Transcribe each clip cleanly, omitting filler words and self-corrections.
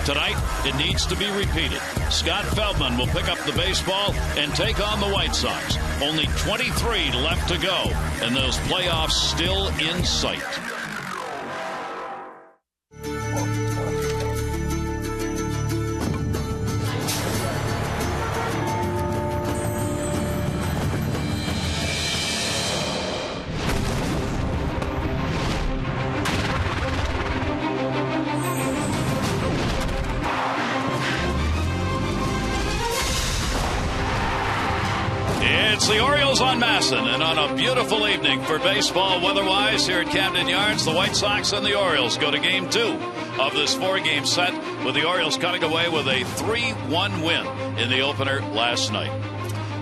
Tonight, it needs to be repeated. Scott Feldman will pick up the baseball and take on the White Sox. Only 23 left to go, and those playoffs still in sight. It's the Orioles on Masson, and on a beautiful evening for baseball weather-wise here at Camden Yards, the White Sox and the Orioles go to Game 2 of this 4-game set, with the Orioles cutting away with a 3-1 win in the opener last night.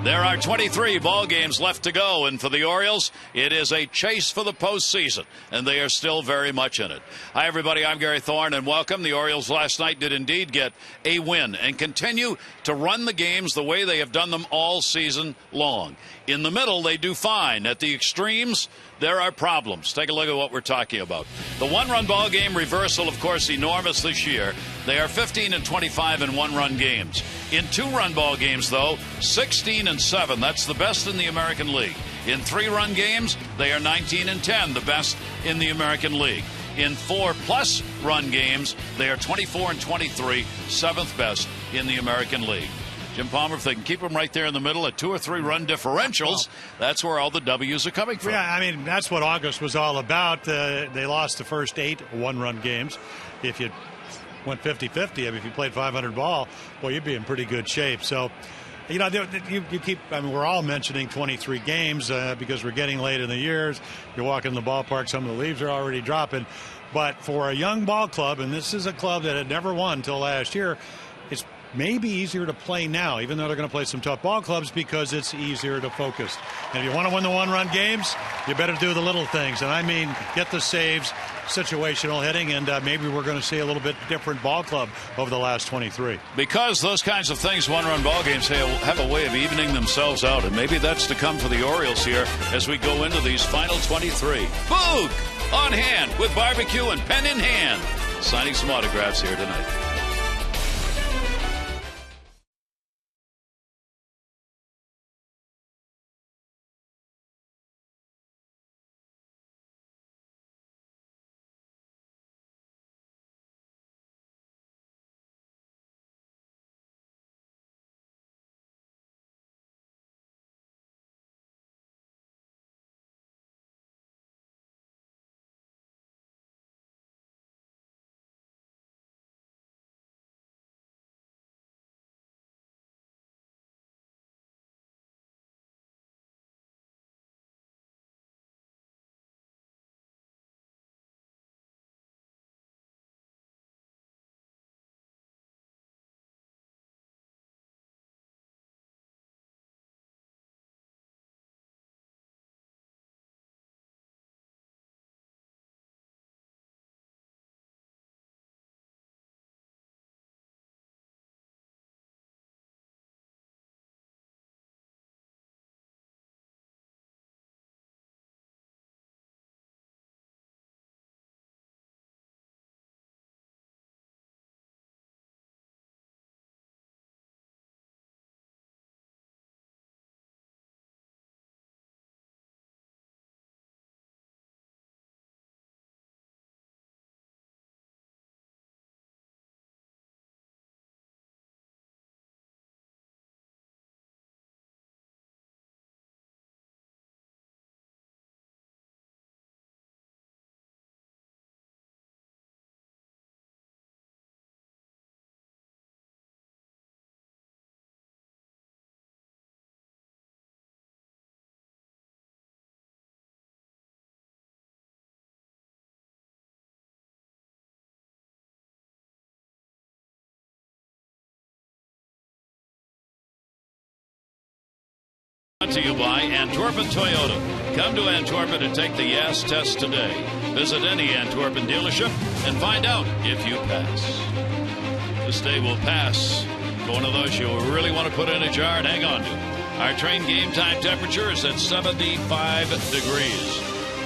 There are 23 ball games left to go, and for the Orioles, it is a chase for the postseason, and they are still very much in it. Hi, everybody. I'm Gary Thorne, and welcome. The Orioles last night did indeed get a win and continue to run the games the way they have done them all season long. In the middle, they do fine. At the extremes, there are problems. Take a look at what we're talking about. The one-run ball game reversal, of course, enormous this year. They are 15-25 in one-run games. In two-run ball games, though, 16-7. That's the best in the American League. In three-run games, they are 19-10, the best in the American League. In 4+ run games, they are 24-23, seventh best in the American League. Jim Palmer, if they can keep them right there in the middle at 2 or 3 run differentials, that's where all the W's are coming from. Yeah, I mean, that's what August was all about. They lost the first 8 one-run games. If you went 50-50, I mean, if you played 500 ball, well, you'd be in pretty good shape. So, you know, you keep, I mean, we're all mentioning 23 games because we're getting late in the years. You're walking the ballpark, some of the leaves are already dropping. But for a young ball club, and this is a club that had never won until last year, it's maybe easier to play now, even though they're going to play some tough ball clubs, because it's easier to focus. And if you want to win the one-run games, you better do the little things. And I mean, get the saves, situational hitting, and maybe we're going to see a little bit different ball club over the last 23. Because those kinds of things, one-run ball games have a way of evening themselves out, and maybe that's to come for the Orioles here as we go into these final 23. Boog on hand with barbecue and pen in hand, signing some autographs here tonight. To you by Antwerpen Toyota. Come to Antwerpen and take the Yes test today. Visit any Antwerpen dealership and find out if you pass. This day will pass. One of those you really want to put in a jar and hang on to. Our train game time temperature is at 75 degrees.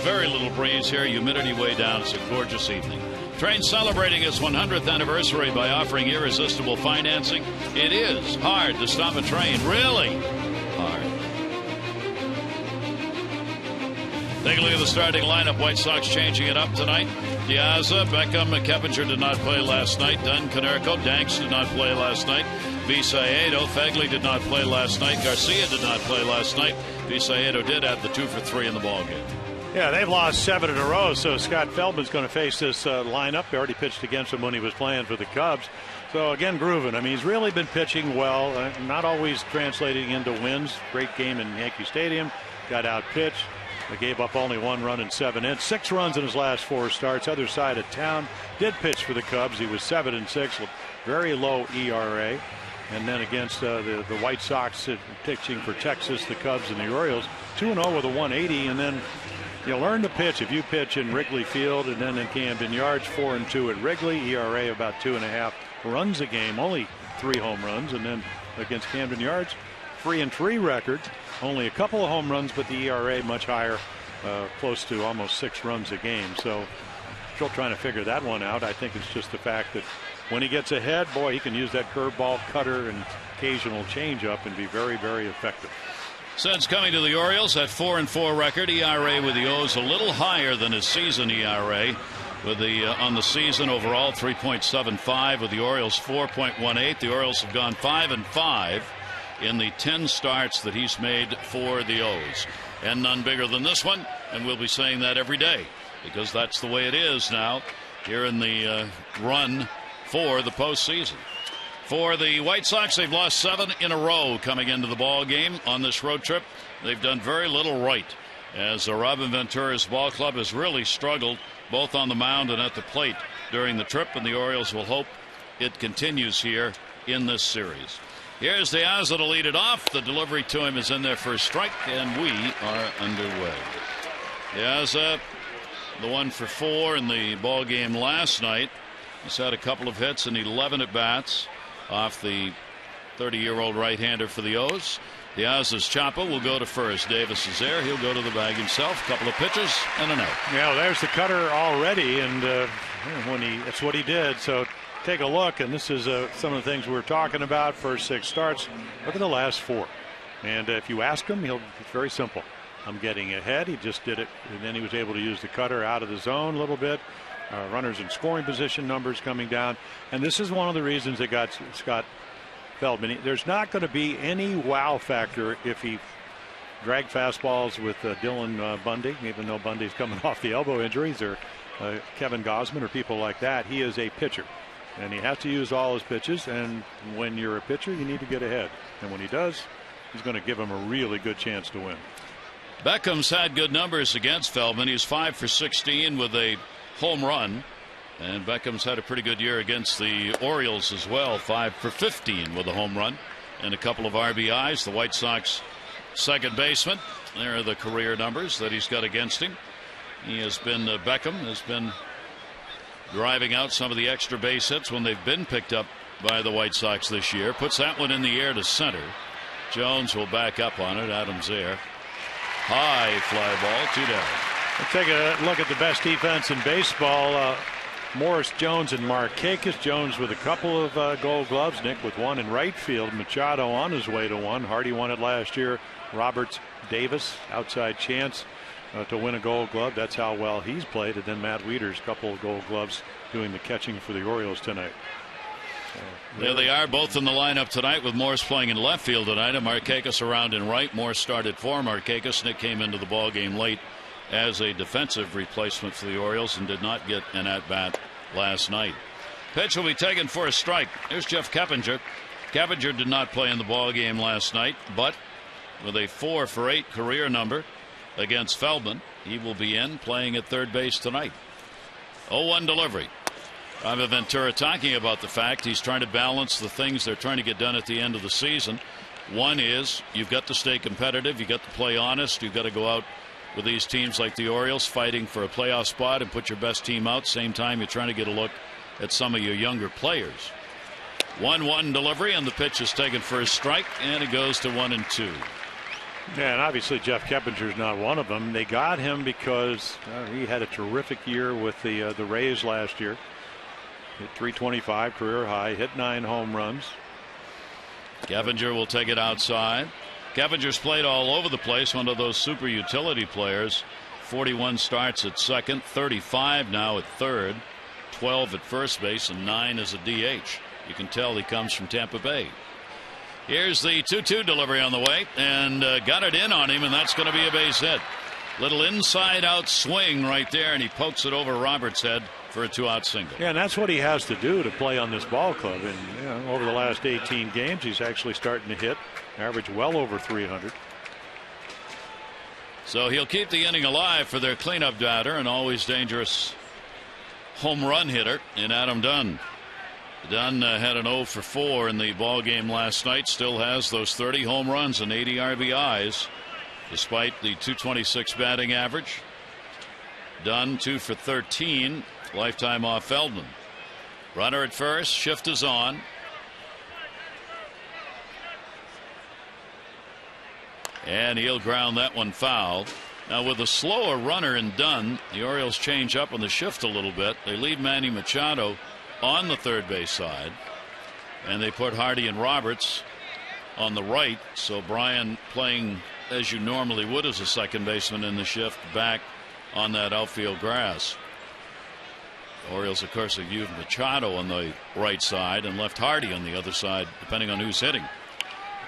Very little breeze here. Humidity way down. It's a gorgeous evening. Train celebrating its 100th anniversary by offering irresistible financing. It is hard to stop a train. Really hard. Take a look at the starting lineup. White Sox changing it up tonight. Piazza, Beckham, Keppinger did not play last night. Dunn, Konerko, Danks did not play last night. Visaedo, Fagley did not play last night. Garcia did not play last night. Visaedo did add the 2 for 3 in the ballgame. Yeah, they've lost 7 in a row, so Scott Feldman's going to face this lineup. He already pitched against him when he was playing for the Cubs. So, again, grooving. I mean, he's really been pitching well, not always translating into wins. Great game in Yankee Stadium. Got out-pitched. They gave up only 1 run in 7 innings. 6 runs in his last 4 starts. Other side of town. Did pitch for the Cubs. He was 7-6 with very low ERA. And then against the White Sox pitching for Texas, the Cubs, and the Orioles, 2-0 with a 180. And then you learn to pitch if you pitch in Wrigley Field and then in Camden Yards. 4-2 at Wrigley. ERA about 2.5 runs a game. Only 3 home runs. And then against Camden Yards, 3-3 record. Only a couple of home runs, but the ERA much higher, close to almost 6 runs a game. So still trying to figure that one out. I think it's just the fact that when he gets ahead, boy, he can use that curveball, cutter, and occasional changeup and be very, very effective. Since coming to the Orioles, that 4-4 record, ERA with the O's a little higher than his season ERA. With the on the season overall 3.75, with the Orioles 4.18. The Orioles have gone 5-5 in the 10 starts that he's made for the O's, and none bigger than this one. And we'll be saying that every day because that's the way it is now here in the run for the postseason. For the White Sox, they've lost 7 in a row coming into the ball game on this road trip. They've done very little right, as Robin Ventura's ball club has really struggled both on the mound and at the plate during the trip, and the Orioles will hope it continues here in this series. Here's Piazza to lead it off. The delivery to him is in there for a strike, and we are underway. Piazza, the 1 for 4 in the ball game last night. He's had a couple of hits and 11 at bats off the 30-year-old right-hander for the O's. Piazza's chopper will go to first. Davis is there. He'll go to the bag himself. Couple of pitches and an out. Yeah, there's the cutter already, and that's what he did. So take a look, and this is some of the things we were talking about. First 6 starts. Look at the last 4. And if you ask him, it's very simple. I'm getting ahead. He just did it, and then he was able to use the cutter out of the zone a little bit. Runners in scoring position, numbers coming down. And this is one of the reasons they got Scott Feldman. There's not going to be any wow factor if he dragged fastballs with Dylan Bundy, even though Bundy's coming off the elbow injuries, or Kevin Gausman or people like that. He is a pitcher, and he has to use all his pitches. And when you're a pitcher, you need to get ahead. And when he does, he's going to give him a really good chance to win. Beckham's had good numbers against Feldman. He's 5 for 16 with a home run, and Beckham's had a pretty good year against the Orioles as well. 5 for 15 with a home run and a couple of RBIs. The White Sox second baseman, there are the career numbers that he's got against him. He has been Beckham has been driving out some of the extra base hits when they've been picked up by the White Sox this year. Puts that one in the air to center. Jones will back up on it. Adams there. High fly ball, 2 down. Let's take a look at the best defense in baseball. Morris, Jones, and Markakis. Jones with a couple of Gold Gloves. Nick with 1 in right field. Machado on his way to 1. Hardy won it last year. Roberts, Davis, outside chance to win a Gold Glove. That's how well he's played. And then Matt Wieters, couple of Gold Gloves, doing the catching for the Orioles tonight. There they are, both in the lineup tonight, with Morris playing in left field tonight and Markakis around in right. Morris started for Markakis. Nick came into the ball game late as a defensive replacement for the Orioles and did not get an at-bat last night. Pitch will be taken for a strike. Here's Jeff Keppinger. Keppinger did not play in the ball game last night, but with a 4 for 8 career number against Feldman, he will be in playing at third base tonight. 0-1 delivery. Robin Ventura talking about the fact he's trying to balance the things they're trying to get done at the end of the season. One is you've got to stay competitive. You've got to play honest. You've got to go out with these teams like the Orioles fighting for a playoff spot and put your best team out. Same time, you're trying to get a look at some of your younger players. 1-1 delivery, and the pitch is taken for a strike, and it goes to 1-2. Yeah, and obviously Jeff Keppinger's not one of them. They got him because he had a terrific year with the Rays last year. Hit 325 career high, hit 9 home runs. Keppinger will take it outside. Keppinger's played all over the place, one of those super utility players. 41 starts at second, 35 now at third, 12 at first base, and 9 as a DH. You can tell he comes from Tampa Bay. Here's the 2-2 delivery on the way, and got it in on him, and that's going to be a base hit. Little inside out swing right there, and he pokes it over Roberts' head for a 2-out single. Yeah, and that's what he has to do to play on this ball club. And over the last 18 games, he's actually starting to hit, average well over 300. So he'll keep the inning alive for their cleanup batter and always dangerous home run hitter in Adam Dunn. Dunn had an 0 for 4 in the ball game last night. Still has those 30 home runs and 80 RBIs, despite the .226 batting average. Dunn 2 for 13, lifetime off Feldman. Runner at first, shift is on. And he'll ground that one foul. Now with a slower runner in Dunn, the Orioles change up on the shift a little bit. They leave Manny Machado on the third base side, and they put Hardy and Roberts on the right. So Brian playing as you normally would as a second baseman in the shift back on that outfield grass. The Orioles, of course, have used Machado on the right side and left Hardy on the other side, depending on who's hitting.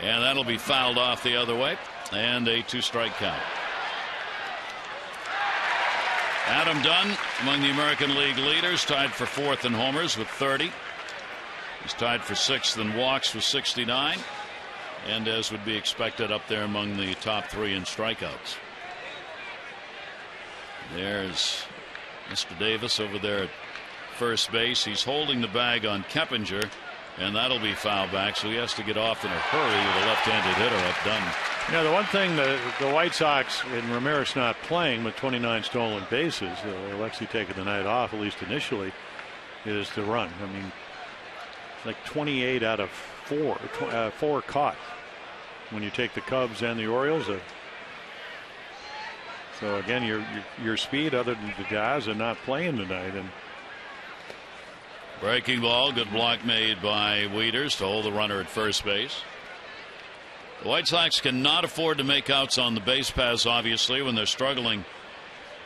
And that'll be fouled off the other way, and a 2-strike count. Adam Dunn, among the American League leaders, tied for 4th in homers with 30. He's tied for 6th in walks with 69, and as would be expected, up there among the top 3 in strikeouts. There's Mr. Davis over there at first base. He's holding the bag on Keppinger, and that'll be foul back, so he has to get off in a hurry with a left-handed hitter up Dunn. Yeah, the one thing the White Sox and Ramirez not playing with 29 stolen bases, Alexi taking the night off, at least initially, is the run. I mean, like 28 out of 4 caught when you take the Cubs and the Orioles. So again, your speed, other than the guys, are not playing tonight. And breaking ball, good block made by Wieters to hold the runner at first base. The White Sox cannot afford to make outs on the base paths, obviously, when they're struggling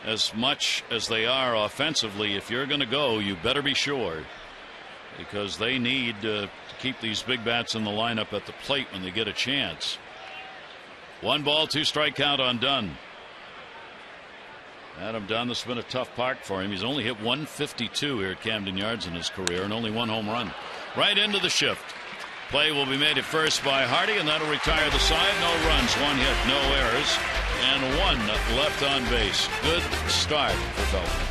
as much as they are offensively. If you're going to go, you better be sure, because they need to keep these big bats in the lineup at the plate when they get a chance. 1 ball, 2-strike count on Dunn. Adam Dunn, this has been a tough park for him. He's only hit 152 here at Camden Yards in his career, and only 1 home run. Right into the shift. Play will be made at first by Hardy, and that'll retire the side. No runs, 1 hit, no errors, and 1 left on base. Good start for Feldman.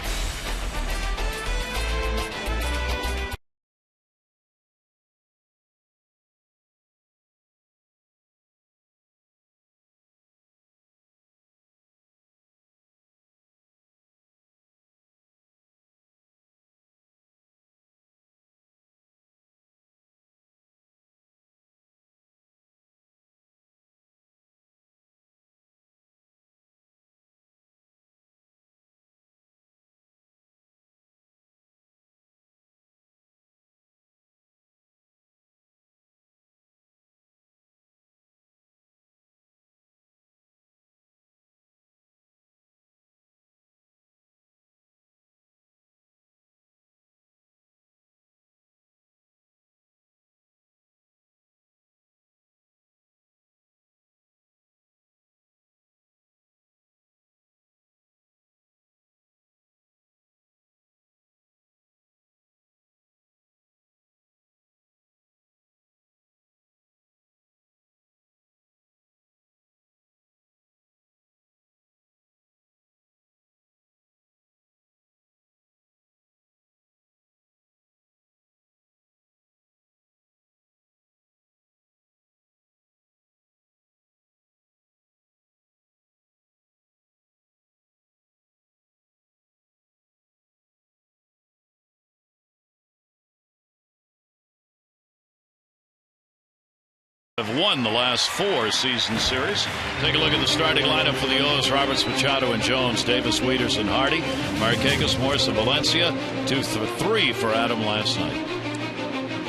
Have won the last 4 season series. Take a look at the starting lineup for the O's. Roberts, Machado, and Jones. Davis, Wieters, and Hardy. Marquez, Morris, and Valencia. 2-3 for Adam last night.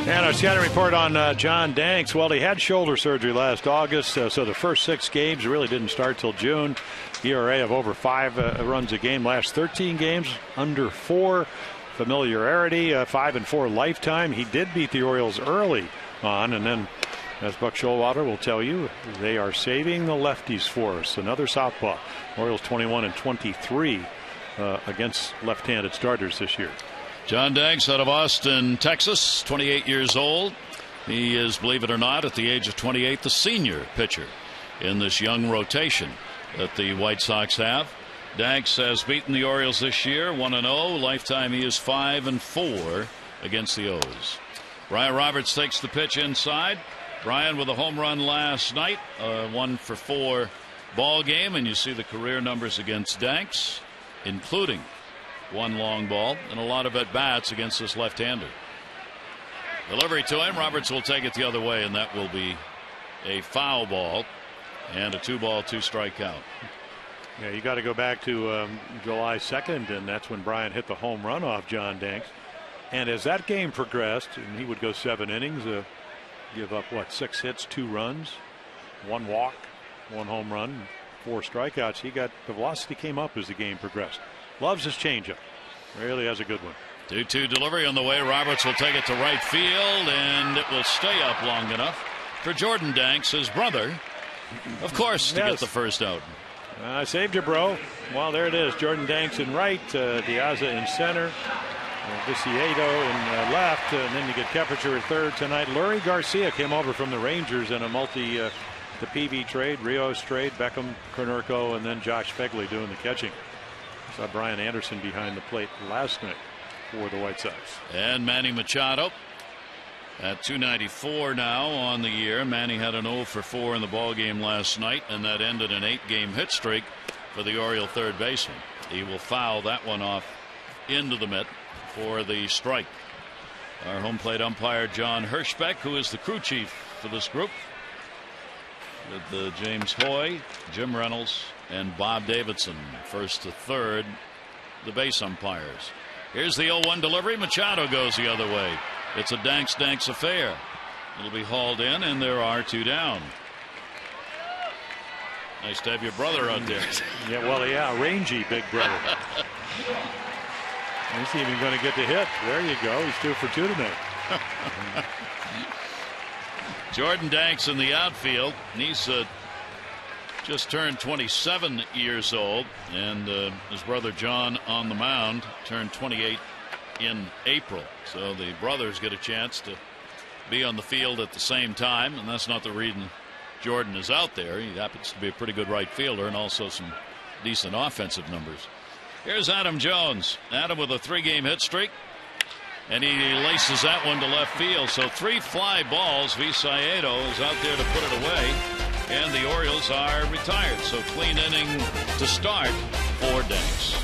And our scouting report on John Danks. Well, he had shoulder surgery last August, so the first 6 games really didn't start till June. ERA of over 5 runs a game. Last 13 games, under 4. Familiarity, 5-4 lifetime. He did beat the Orioles early on, and then, as Buck Showalter will tell you, they are saving the lefties for us. Another southpaw. Orioles 21-23 against left-handed starters this year. John Danks out of Austin, Texas, 28 years old. He is, believe it or not, at the age of 28, the senior pitcher in this young rotation that the White Sox have. Danks has beaten the Orioles this year, 1-0. Lifetime, he is 5-4 against the O's. Brian Roberts takes the pitch inside. Brian with a home run last night, 1-for-4 ball game, and you see the career numbers against Danks, including 1 long ball and a lot of at-bats against this left-hander. Delivery to him. Roberts will take it the other way, and that will be a foul ball and a 2-ball, 2-strike count. Yeah, you got to go back to July 2nd, and that's when Brian hit the home run off John Danks. And as that game progressed, and he would go 7 innings, give up, 6 hits, 2 runs, 1 walk, 1 home run, 4 strikeouts. The velocity came up as the game progressed. Loves his changeup. Really has a good one. 2-2 delivery on the way. Roberts will take it to right field, and it will stay up long enough for Jordan Danks, his brother, of course, to get the first out. I saved you, bro. Well, there it is. Jordan Danks in right, Diaza in center, Viciedo in left, and then you get Keppicher at third tonight. Lurie Garcia came over from the Rangers in a the PV trade, Rios trade, Beckham, Konerko, and then Josh Fegley doing the catching. Saw Brian Anderson behind the plate last night for the White Sox. And Manny Machado at 294 now on the year. Manny had an 0-for-4 in the ball game last night, and that ended an 8-game hit streak for the Oriole third baseman. He will foul that one off into the mitt for the strike. Our home plate umpire John Hirschbeck, who is the crew chief for this group, with James Hoy, Jim Reynolds, and Bob Davidson, first to third, the base umpires. Here's the 0-1 delivery. Machado goes the other way. It's a Danks affair. It'll be hauled in, and there are 2 down. Nice to have your brother out there. Yeah, rangy big brother. He's even going to get the hit. There you go. He's 2 for 2 tonight. Jordan Danks in the outfield. He's just turned 27 years old, and his brother John on the mound turned 28 in April. So the brothers get a chance to be on the field at the same time, and that's not the reason Jordan is out there. He happens to be a pretty good right fielder and also some decent offensive numbers. Here's Adam Jones. Adam with a 3-game hit streak, and he laces that one to left field. So 3 fly balls. Viciedo is out there to put it away, and the Orioles are retired. So clean inning to start for Danks.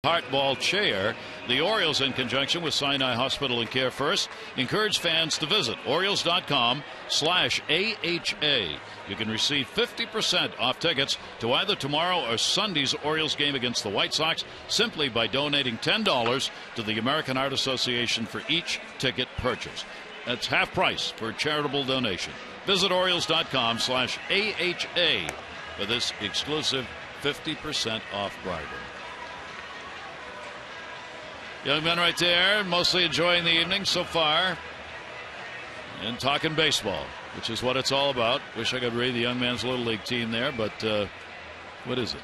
Heart Ball chair. The Orioles, in conjunction with Sinai Hospital and Care First, encourage fans to visit Orioles.com/AHA. You can receive 50% off tickets to either tomorrow or Sunday's Orioles game against the White Sox simply by donating $10 to the American Heart Association for each ticket purchase. That's half price for a charitable donation. Visit Orioles.com/AHA for this exclusive 50% off bargain. Young men right there, mostly enjoying the evening so far and talking baseball, which is what it's all about. Wish I could read the young man's Little League team there, but what is it?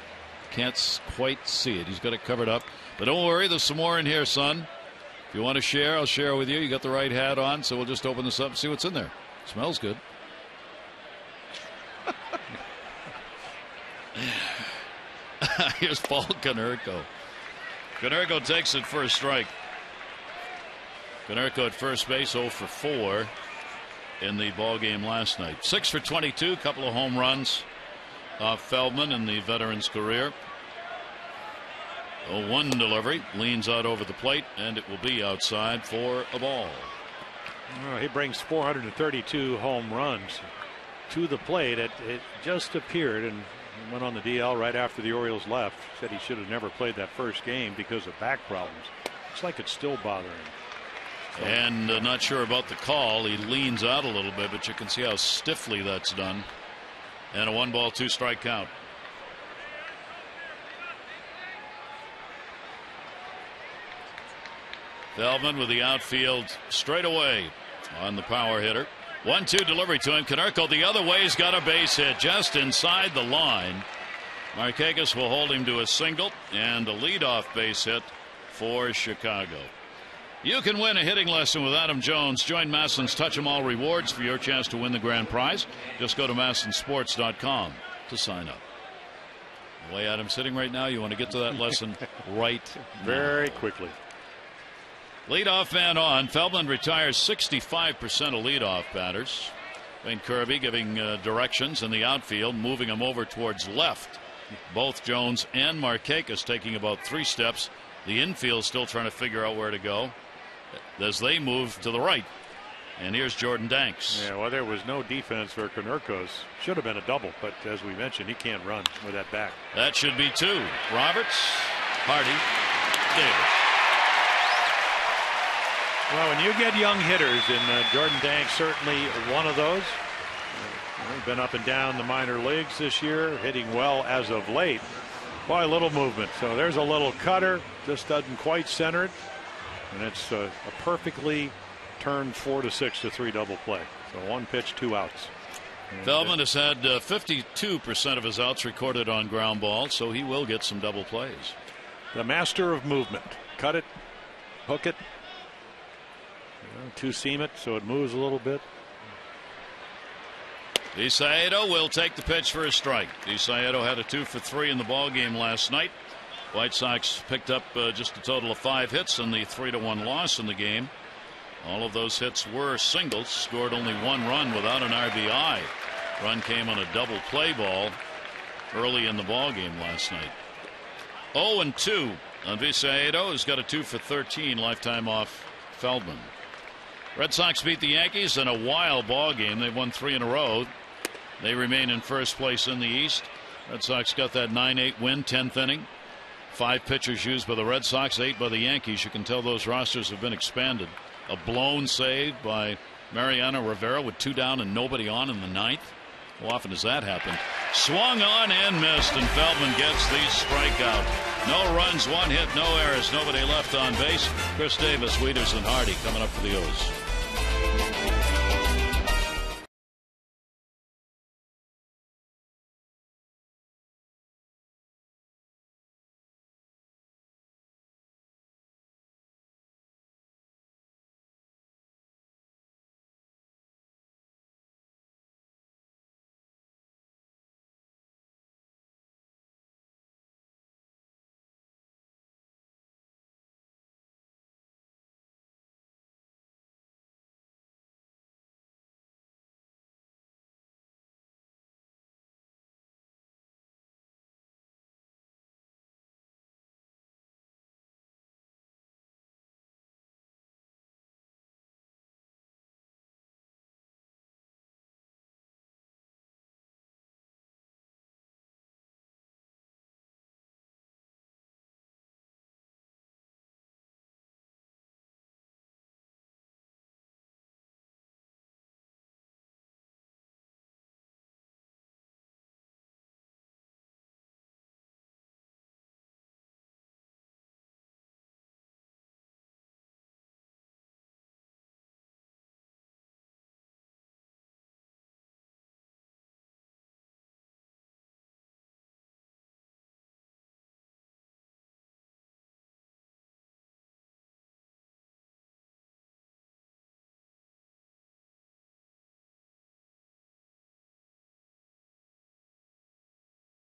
Can't quite see it. He's got it covered up. But don't worry, there's some more in here, son. If you want to share, I'll share with you. You got the right hat on, so we'll just open this up and see what's in there. Smells good. Here's Paul Konerko. Konerko takes it for a strike. Konerko at first base, 0 for 4 in the ball game last night. 6 for 22, couple of home runs off Feldman in the veteran's career. 0-1 delivery, leans out over the plate, and it will be outside for a ball. He brings 432 home runs to the plate. It just appeared, and went on the DL right after the Orioles left. Said he should have never played that first game because of back problems. Looks like it's still bothering him. And not sure about the call. He leans out a little bit, but you can see how stiffly that's done. And a 1-ball, 2-strike count. Feldman with the outfield straight away on the power hitter. 1-2 delivery to him. Konerko the other way. He's got a base hit just inside the line. Markakis will hold him to a single and a leadoff base hit for Chicago. You can win a hitting lesson with Adam Jones. Join Masson's Touch 'em All rewards for your chance to win the grand prize. Just go to massonsports.com to sign up. The way Adam's sitting right now, you want to get to that lesson right very quickly. Leadoff man on. Feldman retires 65% of leadoff batters. Wayne Kirby giving directions in the outfield, moving him over towards left. Both Jones and Markakis taking about 3 steps. The infield still trying to figure out where to go as they move to the right. And here's Jordan Danks. Yeah, well, there was no defense for Konerko's. Should have been a double, but as we mentioned, he can't run with that back. That should be 2. Roberts, Hardy, Davis. Well, when you get young hitters, and Jordan Danks certainly one of those. He's been up and down the minor leagues this year, hitting well as of late. Boy, a little movement. So there's a little cutter, just doesn't quite center it. And it's a perfectly turned 4-6-3 double play. So 1 pitch, 2 outs. Feldman has had 52% of his outs recorded on ground balls, so he will get some double plays. The master of movement. Cut it, hook it, two-seam it so it moves a little bit. DeSaedo will take the pitch for a strike. DeSaedo had a 2 for 3 in the ball game last night. White Sox picked up just a total of 5 hits in the 3-1 loss in the game. All of those hits were singles. Scored only 1 run without an RBI. Run came on a double play ball early in the ball game last night. 0-2 on DeSaedo. Has got a 2 for 13 lifetime off Feldman. Red Sox beat the Yankees in a wild ball game. They've won 3 in a row. They remain in first place in the East. Red Sox got that 9-8 win, 10th inning. 5 pitchers used by the Red Sox, 8 by the Yankees. You can tell those rosters have been expanded. A blown save by Mariano Rivera with 2 down and nobody on in the 9th. How often does that happen? Swung on and missed, and Feldman gets the strikeout. No runs, 1 hit, no errors, nobody left on base. Chris Davis, Wieters, and Hardy coming up for the O's.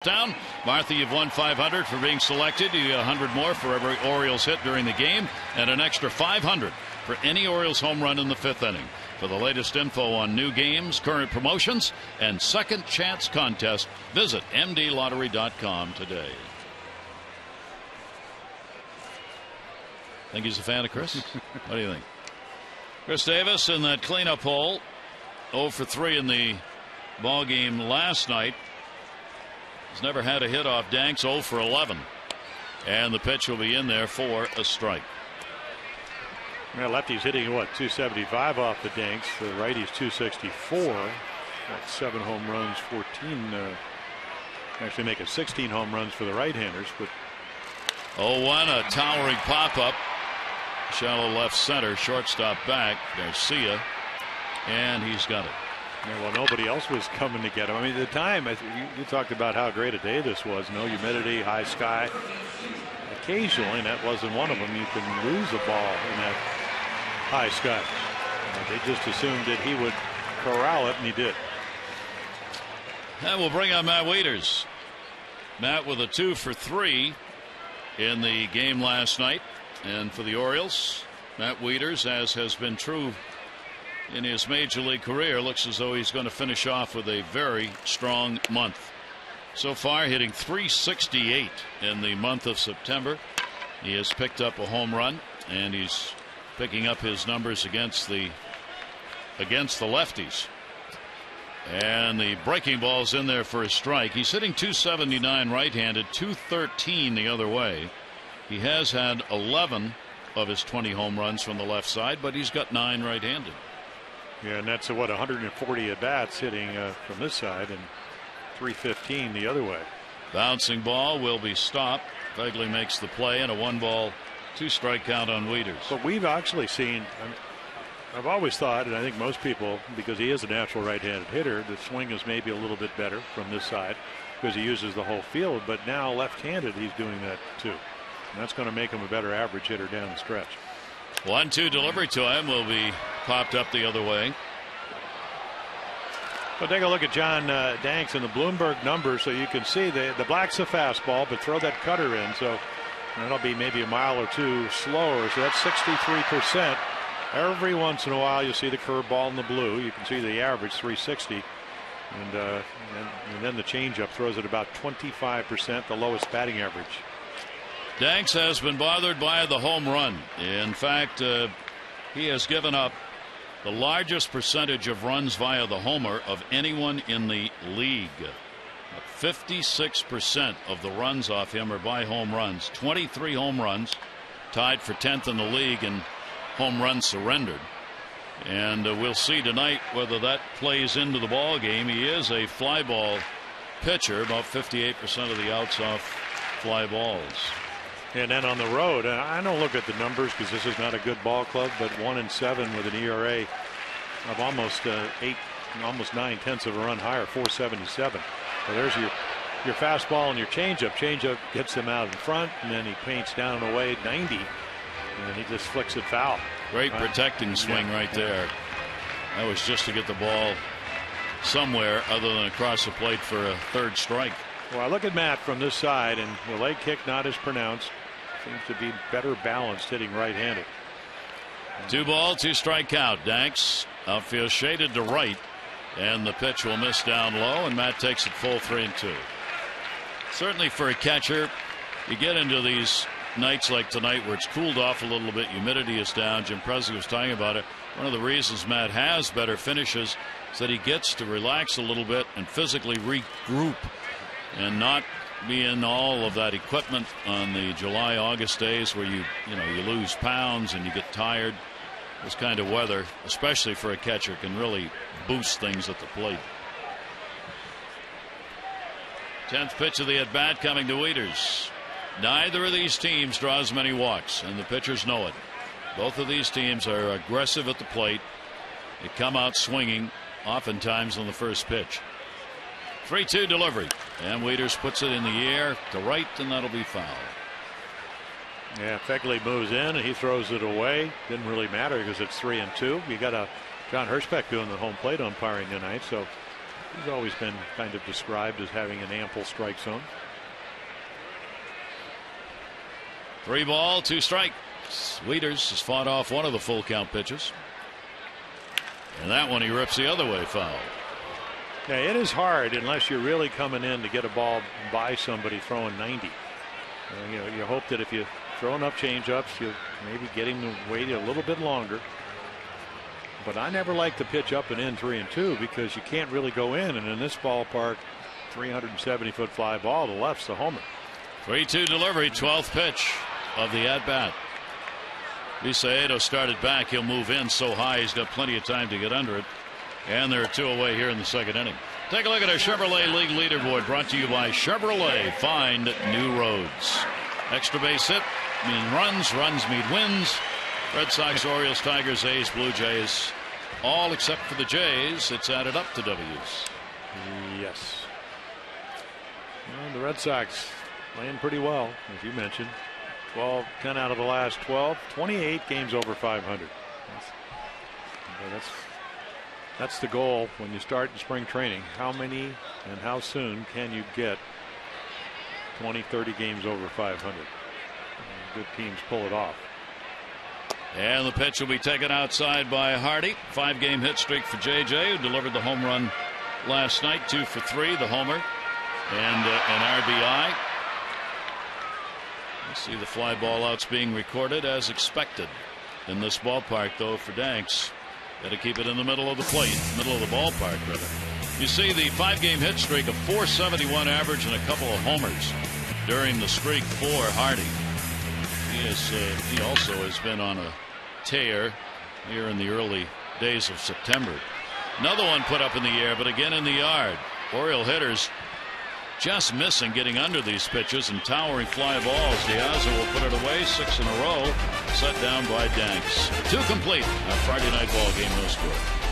down. Martha, you've won $500 for being selected. You get $100 more for every Orioles hit during the game, and an extra $500 for any Orioles home run in the 5th inning. For the latest info on new games, current promotions, and second chance contest, visit mdlottery.com today. Think he's a fan of Chris? What do you think? Chris Davis in that cleanup hole, 0 for 3 in the ball game last night. He's never had a hit off Danks, 0 for 11. And the pitch will be in there for a strike. Well, lefty's hitting, what, 275 off the Danks. The righty's 264. That's 7 home runs, 14. Actually make it 16 home runs for the right-handers. But 0-1, a towering pop-up. Shallow left center, shortstop back. Garcia. And he's got it. Yeah, well, nobody else was coming to get him. I mean, at the time, you talked about how great a day this was. No humidity, high sky. Occasionally, and that wasn't one of them, you can lose a ball in that high sky. They just assumed that he would corral it, and he did. And we'll bring on Matt Wieters. Matt with a 2 for 3 in the game last night. And for the Orioles, Matt Wieters, as has been true in his major league career, looks as though he's going to finish off with a very strong month. So far, hitting .368 in the month of September. He has picked up a home run, and he's picking up his numbers against the lefties. And the breaking ball's in there for a strike. He's hitting .279 right-handed, .213 the other way. He has had 11 of his 20 home runs from the left side, but he's got 9 right-handed. Yeah, and that's 140 at bats hitting from this side, and .315 the other way. Bouncing ball will be stopped. Begley makes the play, and a 1-ball 2-strike count on Wieters. But we've actually seen, I've always thought, and I think most people, because he is a natural right-handed hitter, the swing is maybe a little bit better from this side because he uses the whole field. But now left-handed, he's doing that too. And that's going to make him a better average hitter down the stretch. 1-2 delivery to him will be popped up the other way. But take a look at John Danks and the Bloomberg numbers, so you can see the black's a fastball, but throw that cutter in, so that'll be maybe a mile or two slower. So that's 63%. Every once in a while you see the curveball in the blue. You can see the average 360, and then the changeup throws at about 25%, the lowest batting average. Danks has been bothered by the home run. In fact, he has given up the largest percentage of runs via the homer of anyone in the league. 56% of the runs off him are by home runs. 23 home runs, tied for 10th in the league in home runs surrendered. And we'll see tonight whether that plays into the ball game. He is a fly ball pitcher, about 58% of the outs off fly balls. And then on the road, I don't look at the numbers because this is not a good ball club, but 1-7 with an ERA of almost 9/10 of a run higher, 4.77. So there's your fastball and your changeup. Changeup gets him out in front, and then he paints down and away 90, and he just flicks it foul. Great protecting swing right there. That was just to get the ball somewhere other than across the plate for a 3rd strike. Well, I look at Matt from this side, and the leg kick not as pronounced. Seems to be better balanced hitting right-handed. 2-ball 2-strike count. Danks outfield shaded to right, and the pitch will miss down low, and Matt takes it full 3-2. Certainly for a catcher, you get into these nights like tonight where it's cooled off a little bit, humidity is down. Jim Presley was talking about it. One of the reasons Matt has better finishes is that he gets to relax a little bit and physically regroup and not be in all of that equipment on the July, August days where you lose pounds and you get tired. This kind of weather, especially for a catcher, can really boost things at the plate. 10th pitch of the at bat coming to Wieters. Neither of these teams draws many walks, and the pitchers know it. Both of these teams are aggressive at the plate. They come out swinging oftentimes on the first pitch. 3-2 delivery, and Wieters puts it in the air to right, and that'll be foul. Yeah, Begley moves in and he throws it away. Didn't really matter because it's 3-2. You got John Hirschbeck doing the home plate umpiring tonight, so He's always been kind of described as having an ample strike zone. 3 ball, 2 strike. Wieters has fought off one of the full count pitches. And that one he rips the other way, foul. Yeah, it is hard unless you're really coming in to get a ball by somebody throwing 90. You know, you hope that if you throw enough change-ups, you'll maybe get him to wait a little bit longer. But I never like to pitch up and in 3-2 because you can't really go in. And in this ballpark, 370-foot fly ball, the left's the homer. 3-2 delivery, 12th pitch of the at-bat. Visaedo started back. He'll move in so high he's got plenty of time to get under it. And there are 2 away here in the second inning. Take a look at our Chevrolet League leaderboard, brought to you by Chevrolet. Find new roads. Extra base hit means runs mean wins. Red Sox, Orioles, Tigers, A's, Blue Jays, all except for the Jays. It's added up to W's. Yes. Well, the Red Sox playing pretty well, as you mentioned. 10 out of the last 12, 28 games over 500. That's the goal when you start in spring training. How many and how soon can you get 20, 30 games over 500? Good teams pull it off. And the pitch will be taken outside by Hardy. 5-game hit streak for JJ, who delivered the home run last night. 2 for 3, the homer, and an RBI. You see the fly ball outs being recorded as expected in this ballpark, though, for Danks. Got to keep it in the middle of the plate, middle of the ballpark, rather. You see the 5-game hit streak of .471 average and a couple of homers during the streak for Hardy. He also has been on a tear here in the early days of September. Another one put up in the air, but again in the yard. Oriole hitters just missing getting under these pitches and towering fly balls. Diaz will put it away, 6 in a row, set down by Danks. 2 complete. A Friday night ball game, no score.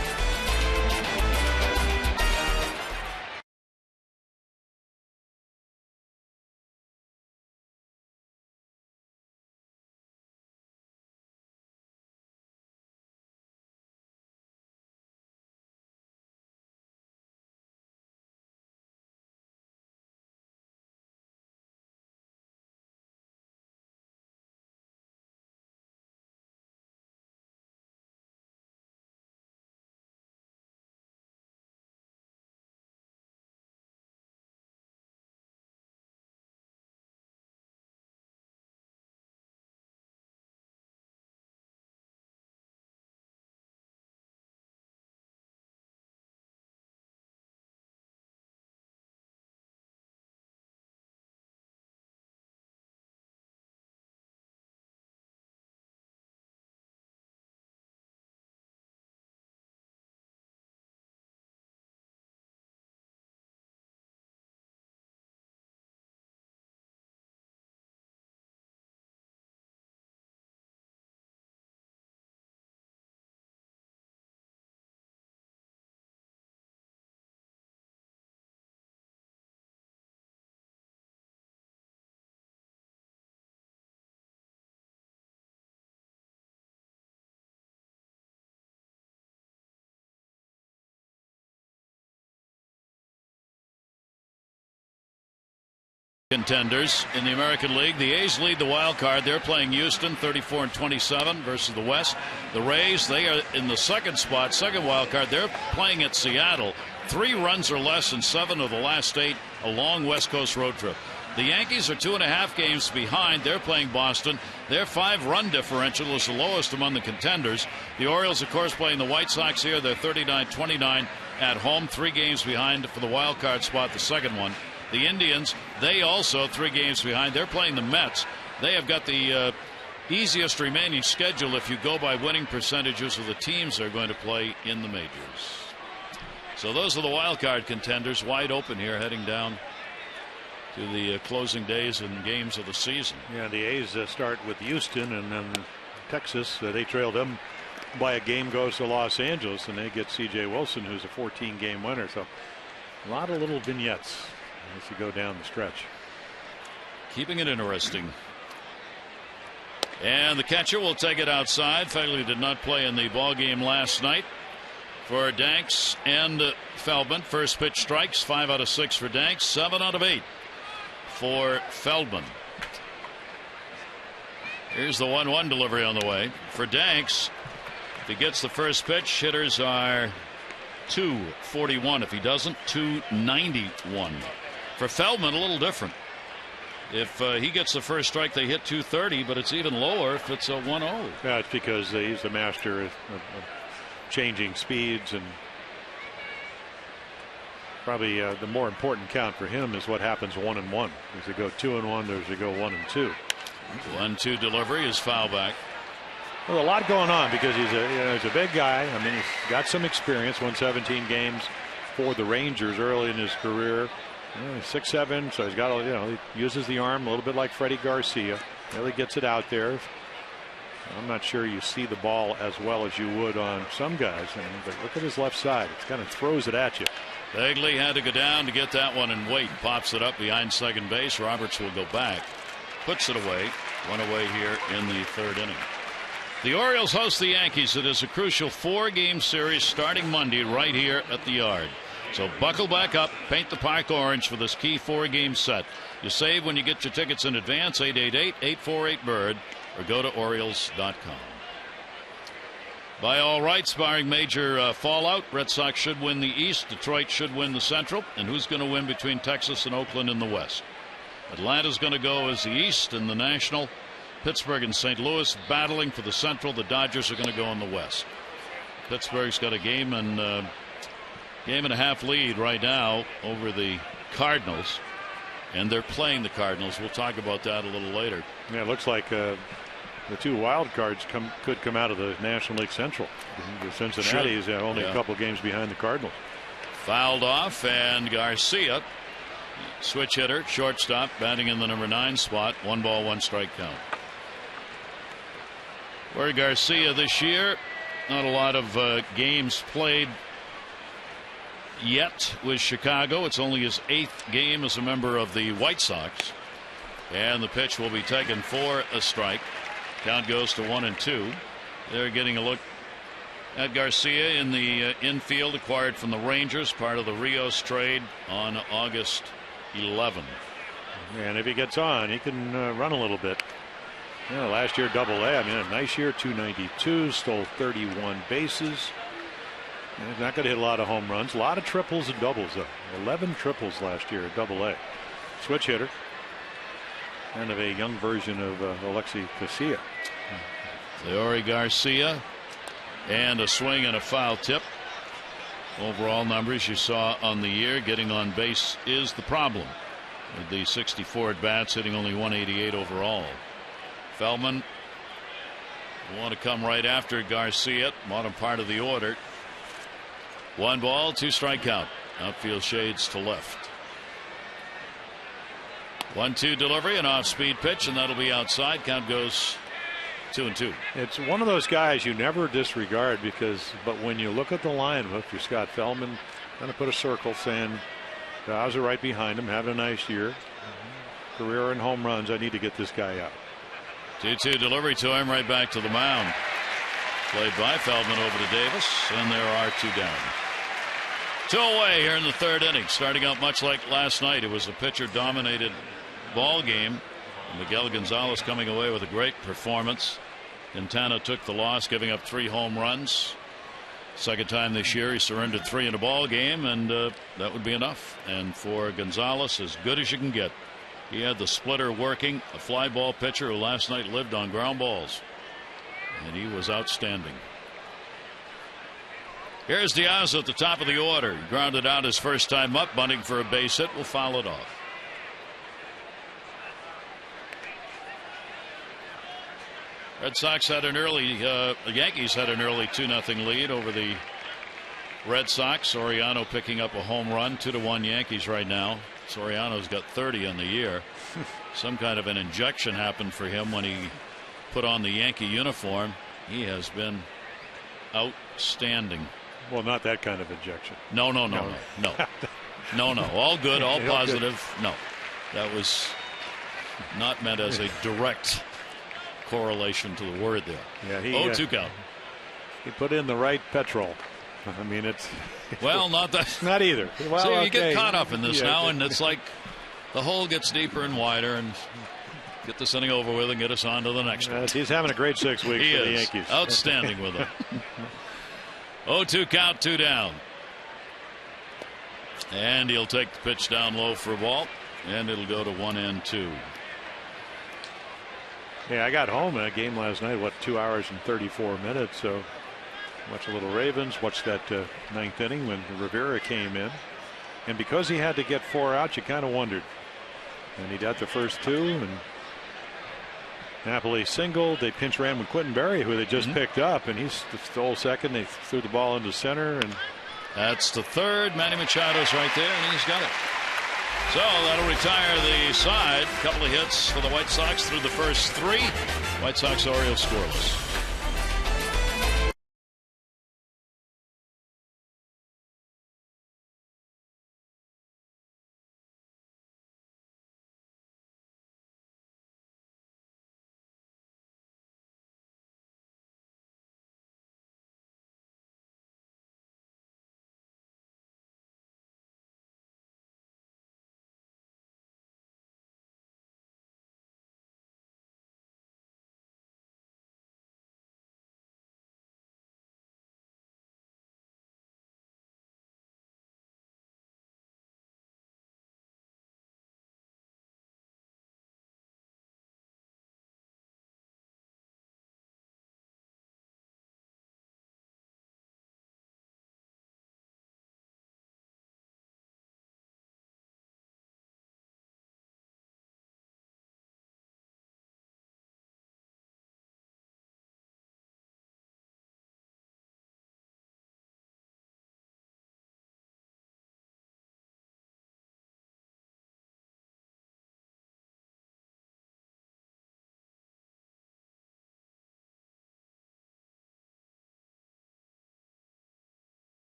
Contenders in the American League. The A's lead the wild card. They're playing Houston 34-27 versus the West. The Rays, they are in the second spot, second wild card. They're playing at Seattle. 3 runs or less in 7 of the last 8, a long West Coast road trip. The Yankees are 2.5 games behind. They're playing Boston. Their 5-run differential is the lowest among the contenders. The Orioles, of course, playing the White Sox here. They're 39-29 at home, 3 games behind for the wild card spot, the second one. The Indians, they also 3 games behind. They're playing the Mets. They have got the easiest remaining schedule if you go by winning percentages of the teams they're going to play in the majors. So those are the wild card contenders, wide open here, heading down to the closing days and games of the season. Yeah, the A's start with Houston, and then Texas. They trail them by a game, goes to Los Angeles, and they get C.J. Wilson, who's a 14-game winner. So a lot of little vignettes as you go down the stretch. Keeping it interesting. And the catcher will take it outside. Fairley did not play in the ball game last night. for Danks and Feldman. First pitch strikes, 5 out of 6 for Danks, 7 out of 8 for Feldman. Here's the 1-1 delivery on the way for Danks. If he gets the first pitch, hitters are 241. If he doesn't, 291. For Feldman, a little different. If he gets the first strike, they hit 230, but it's even lower if it's a 1-0. Yeah, it's because he's the master of changing speeds, and probably the more important count for him is what happens 1-1. Does it go 2-1? Does it go 1-2? 1-2 delivery is foul back. Well, a lot going on because he's a big guy. I mean, he's got some experience. Won 17 games for the Rangers early in his career. He's 6'7", so he's got he uses the arm a little bit like Freddie Garcia. Really gets it out there. I'm not sure you see the ball as well as you would on some guys. But look at his left side. It kind of throws it at you. Begley had to go down to get that one and wait. Pops it up behind second base. Roberts will go back. Puts it away. One away here in the third inning. The Orioles host the Yankees. It is a crucial 4-game series starting Monday right here at the Yard. So buckle back up, paint the park orange for this key 4-game set. You save when you get your tickets in advance, 888-848-BIRD, or go to Orioles.com. By all rights, barring major fallout, Red Sox should win the East, Detroit should win the Central, and who's going to win between Texas and Oakland in the West? Atlanta's going to go as the East in the National. Pittsburgh and St. Louis battling for the Central. The Dodgers are going to go in the West. Pittsburgh's got a game and a half lead right now over the Cardinals, and they're playing the Cardinals. We'll talk about that a little later. Yeah, it looks like the 2 wild cards could come out of the National League Central. The Cincinnati is only a couple games behind the Cardinals. Fouled off, and Garcia, switch hitter, shortstop, batting in the number 9 spot. 1 ball, 1 strike count. Where Garcia this year, not a lot of games played yet with Chicago. It's only his 8th game as a member of the White Sox. And the pitch will be taken for a strike. Count goes to 1-2. They're getting a look at Garcia in the infield, acquired from the Rangers, part of the Rios trade on August 11. And if he gets on, he can run a little bit. Last year Double-A, a nice year, 292, stole 31 bases. And he's not going to hit a lot of home runs. A lot of triples and doubles, though. 11 triples last year at Double-A. Switch hitter. Kind of a young version of Alexi Casilla. Leori Garcia, and a swing and a foul tip. Overall numbers you saw on the year. Getting on base is the problem. With the 64 at bats, hitting only 188 overall. Feldman want to come right after Garcia, bottom part of the order. 1 ball, 2 strike count. Outfield shades to left. 1-2 delivery, an off-speed pitch, and that'll be outside. Count goes 2-2. It's one of those guys you never disregard but when you look at the line, if you're Scott Feldman, kind of put a circle saying, Bowser right behind him, having a nice year. Career in home runs. I need to get this guy out. 2-2 delivery to him, right back to the mound. Played by Feldman over to Davis, and there are 2 down. 2 away here in the third inning. Starting out much like last night. It was a pitcher-dominated ball game. Miguel Gonzalez coming away with a great performance. Quintana took the loss, giving up 3 home runs. Second time this year he surrendered 3 in a ball game, and that would be enough. And for Gonzalez, as good as you can get. He had the splitter working, a fly ball pitcher who last night lived on ground balls, and he was outstanding. Here's Diaz at the top of the order. He grounded out his first time up, bunting for a base hit. Will foul it off. Red Sox had an early, the Yankees had an early 2-0 lead over the Red Sox. Soriano picking up a home run, 2-1 Yankees right now. Soriano's got 30 on the year. Some kind of an injection happened for him when he put on the Yankee uniform. He has been outstanding. Well, not that kind of injection. No. All good, all positive. No, that was not meant as a direct correlation to the word there. Yeah, 0-2 count. He put in the right petrol. I mean, it's well, not that. Not either. Well, so you okay. get caught up in this Yeah. now, and it's like the hole gets deeper and wider, and get this inning over with and get us on to the next one. He's having a great 6 weeks He for the is Yankees. outstanding with them. 0-2 count, 2 down. And he'll take the pitch down low for a ball, and it'll go to 1-2. Yeah, I got home in a game last night, 2 hours and 34 minutes. So watched a little Ravens, watched that ninth inning when Rivera came in. And because he had to get 4 outs, you kind of wondered. And he got the first 2, and Napoli singled. They pinch ran with Quentin Berry, who they just picked up, and he stole second. They threw the ball into center, and that's the third. Manny Machado's right there, and he's got it. So that'll retire the side. A couple of hits for the White Sox through the first 3. White Sox Orioles scoreless.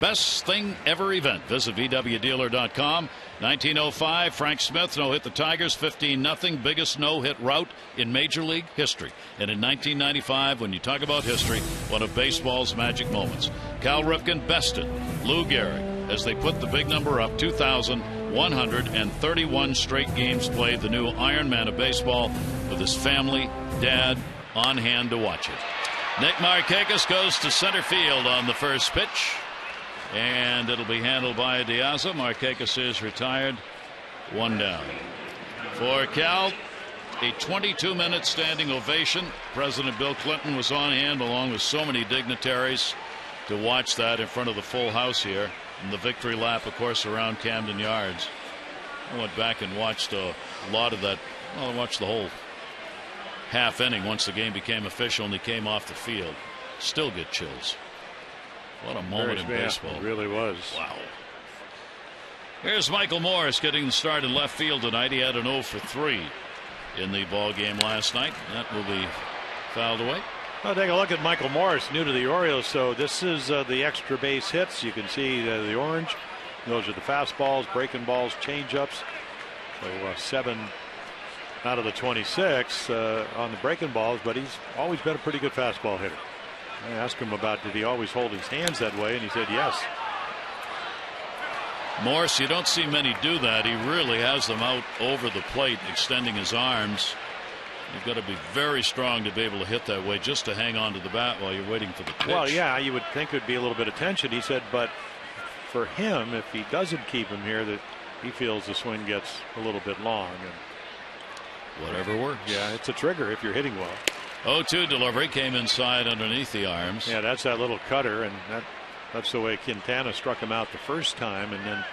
Best thing ever event. Visit VWDealer.com. 1905, Frank Smith no-hit the Tigers 15-0. Biggest no-hit rout in Major League history. And in 1995, when you talk about history, one of baseball's magic moments. Cal Ripken bested Lou Gehrig as they put the big number up. 2,131 straight games played. The new Iron Man of baseball with his family, dad, on hand to watch it. Nick Markakis goes to center field on the first pitch. And it'll be handled by Diaz. Markakis is retired. 1 down. For Cal, a 22-minute standing ovation. President Bill Clinton was on hand along with so many dignitaries to watch that in front of the full house here. And the victory lap, of course, around Camden Yards. I went back and watched a lot of that. Well, I watched the whole half inning once the game became official and he came off the field. Still get chills. What a moment in baseball. It really was. Wow. Here's Michael Morris getting the start in left field tonight. He had an 0 for 3 in the ball game last night. That will be fouled away. Well, take a look at Michael Morris, new to the Orioles. So this is the extra base hits. You can see the orange. Those are the fastballs, breaking balls, changeups. So 7 out of the 26 on the breaking balls, but he's always been a pretty good fastball hitter. I asked him about did he always hold his hands that way, and he said yes. Morris, you don't see many do that. He really has them out over the plate, extending his arms. You've got to be very strong to be able to hit that way, just to hang on to the bat while you're waiting for the pitch. Well, yeah, you would think it would be a little bit of tension. He said, but for him, if he doesn't keep him here, that he feels the swing gets a little bit long. And whatever works. Yeah, it's a trigger if you're hitting well. 0-2 delivery came inside underneath the arms. Yeah, that's that little cutter, and that's the way Quintana struck him out the first time, and then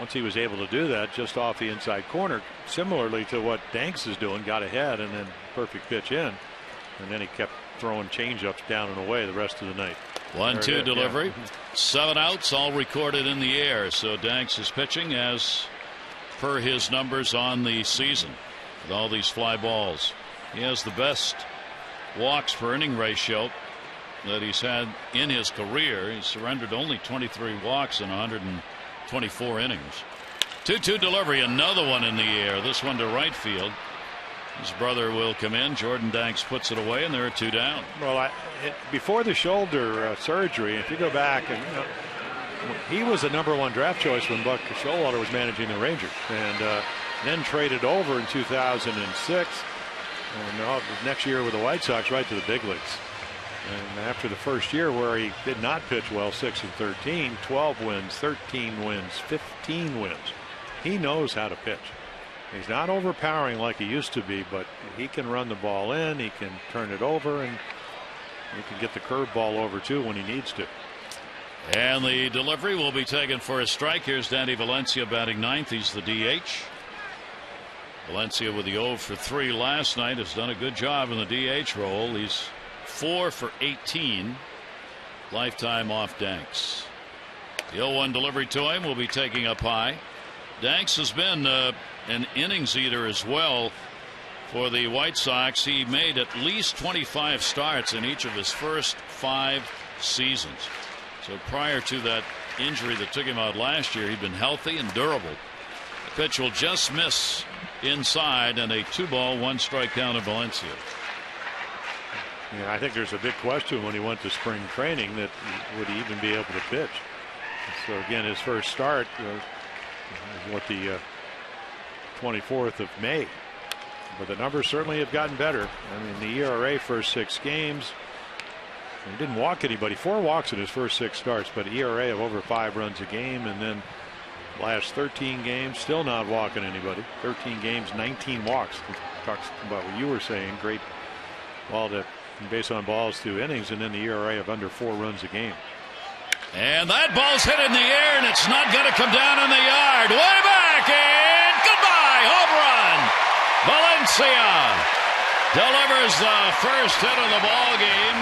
once he was able to do that just off the inside corner, similarly to what Danks is doing, got ahead and then perfect pitch in, and then he kept throwing changeups down and away the rest of the night. 1-2 delivery. Yeah. 7 outs, all recorded in the air. So Danks is pitching as per his numbers on the season with all these fly balls. He has the best walks per inning ratio that he's had in his career. He's surrendered only 23 walks in 124 innings. 2-2 delivery, another one in the air. This one to right field. His brother will come in. Jordan Danks puts it away, and there are 2 down. Well, before the shoulder surgery, if you go back, and he was the #1 draft choice when Buck Showalter was managing the Rangers, and then traded over in 2006, and next year with the White Sox right to the big leagues. And after the first year where he did not pitch well, 6-13, 12 wins, 13 wins, 15 wins. He knows how to pitch. He's not overpowering like he used to be, but he can run the ball in, he can turn it over, and he can get the curveball over too when he needs to. And the delivery will be taken for a strike. Here's Danny Valencia batting 9th. He's the DH. Valencia with the 0 for 3 last night has done a good job in the DH role. He's 4 for 18 lifetime off Danks. The 0-1 delivery to him will be taking up high. Danks has been an innings eater as well for the White Sox. He made at least 25 starts in each of his first 5 seasons. So prior to that injury that took him out last year, he'd been healthy and durable. The pitch will just miss inside, and a 2-ball 1-strike count of Valencia. Yeah, I think there's a big question when he went to spring training that would he even be able to pitch. So again, his first start was the 24th of May. But the numbers certainly have gotten better. I mean, the ERA first 6 games, he didn't walk anybody. 4 walks in his first 6 starts, but ERA of over 5 runs a game. And then last 13 games, still not walking anybody. 13 games, 19 walks. Talks about what you were saying. Great ball to base on balls through innings, and then the ERA of under 4 runs a game. And that ball's hit in the air, and it's not going to come down in the yard. Way back, and goodbye, home run. Valencia delivers the first hit of the ball game.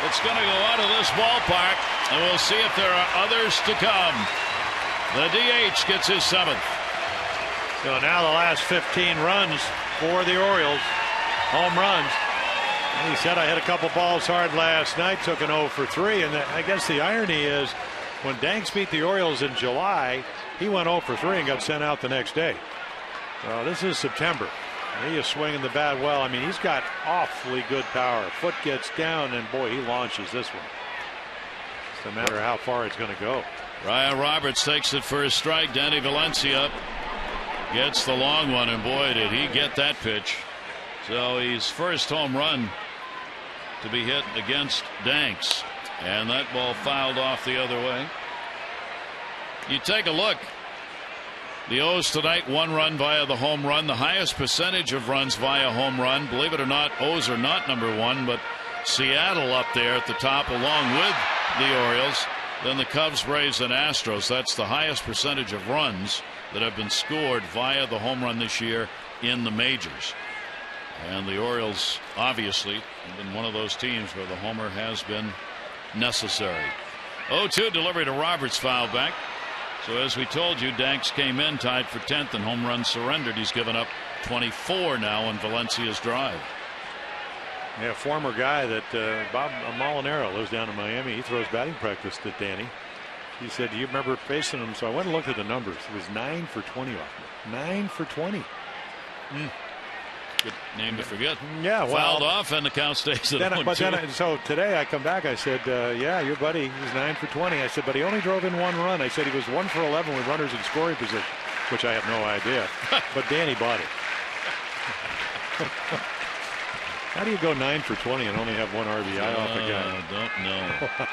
It's going to go out of this ballpark, and we'll see if there are others to come. The DH gets his 7th. So now the last 15 runs for the Orioles, home runs. And he said, I hit a couple balls hard last night, took an 0 for 3. And I guess the irony is when Danks beat the Orioles in July, he went 0 for 3 and got sent out the next day. Well, this is September. He is swinging the bat well. I mean, he's got awfully good power. Foot gets down, and boy, he launches this one. It's no matter how far it's going to go. Ryan Roberts takes it for a strike. Danny Valencia gets the long one, and boy, did he get that pitch. So he's first home run to be hit against Danks, and that ball fouled off the other way. You take a look. The O's tonight, 1 run via the home run, the highest percentage of runs via home run. Believe it or not, O's are not #1, but Seattle up there at the top along with the Orioles. Then the Cubs, Braves, and Astros. That's the highest percentage of runs that have been scored via the home run this year in the majors. And the Orioles obviously have been one of those teams where the homer has been necessary. 0-2 delivery to Roberts, foul back. So as we told you, Danks came in tied for 10th and home runs surrendered. He's given up 24 now on Valencia's drive. Yeah, former guy that Bob Molinaro lives down in Miami. He throws batting practice to Danny. He said, do you remember facing him? So I went and looked at the numbers. It was 9 for 20 off me. 9 for 20. Good name to forget. Yeah, well, fouled off, and the count stays at 0-2. So today I come back. I said, yeah, your buddy, he's 9 for 20. I said, but he only drove in 1 run. I said he was 1 for 11 with runners in scoring position, which I have no idea. But Danny bought it. How do you go 9 for 20 and only have 1 RBI off a guy? Don't know.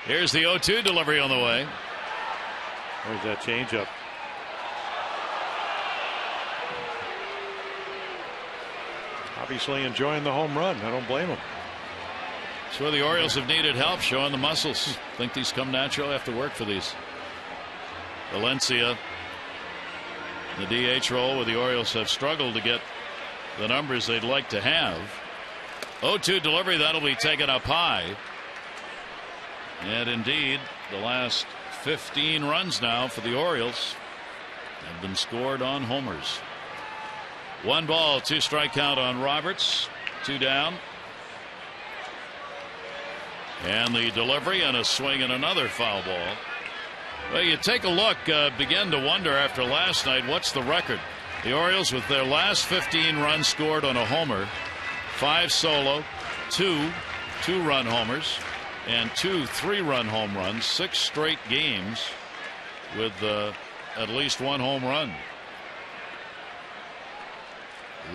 Here's the 0-2 delivery on the way. There's that changeup. Obviously enjoying the home run. I don't blame him. It's where the Orioles have needed help, showing the muscles. Think these come natural? Have to work for these. Valencia, the DH role, where the Orioles have struggled to get the numbers they'd like to have. 0-2 delivery, that'll be taken up high. And indeed, the last 15 runs now for the Orioles have been scored on homers. 1 ball, 2 strike count on Roberts. 2 down. And the delivery and a swing and another foul ball. Well, you take a look, begin to wonder after last night, what's the record? The Orioles, with their last 15 runs scored on a homer, 5 solo, 2 2-run homers, and 2 3-run home runs, 6 straight games with at least 1 home run.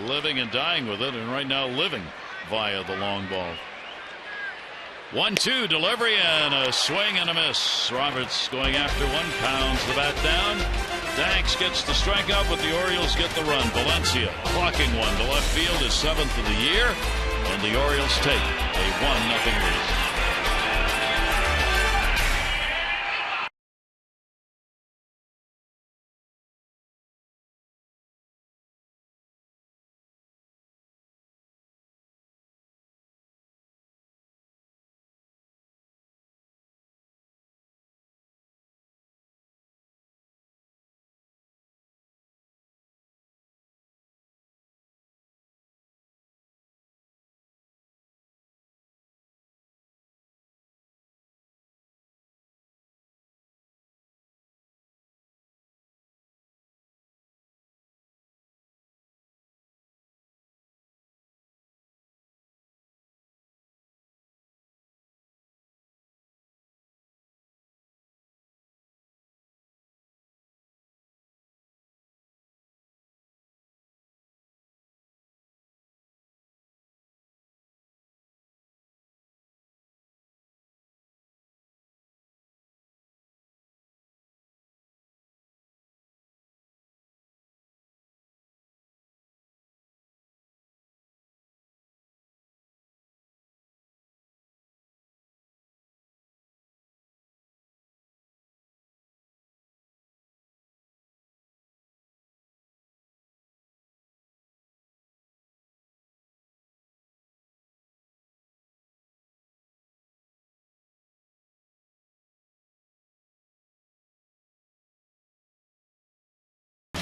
Living and dying with it, and right now living via the long ball. 1-2 delivery and a swing and a miss. Roberts going after one, pounds the bat down. Danks gets the strikeout, but the Orioles get the run. Valencia clocking one to left field, his 7th of the year, and the Orioles take a 1-0 lead.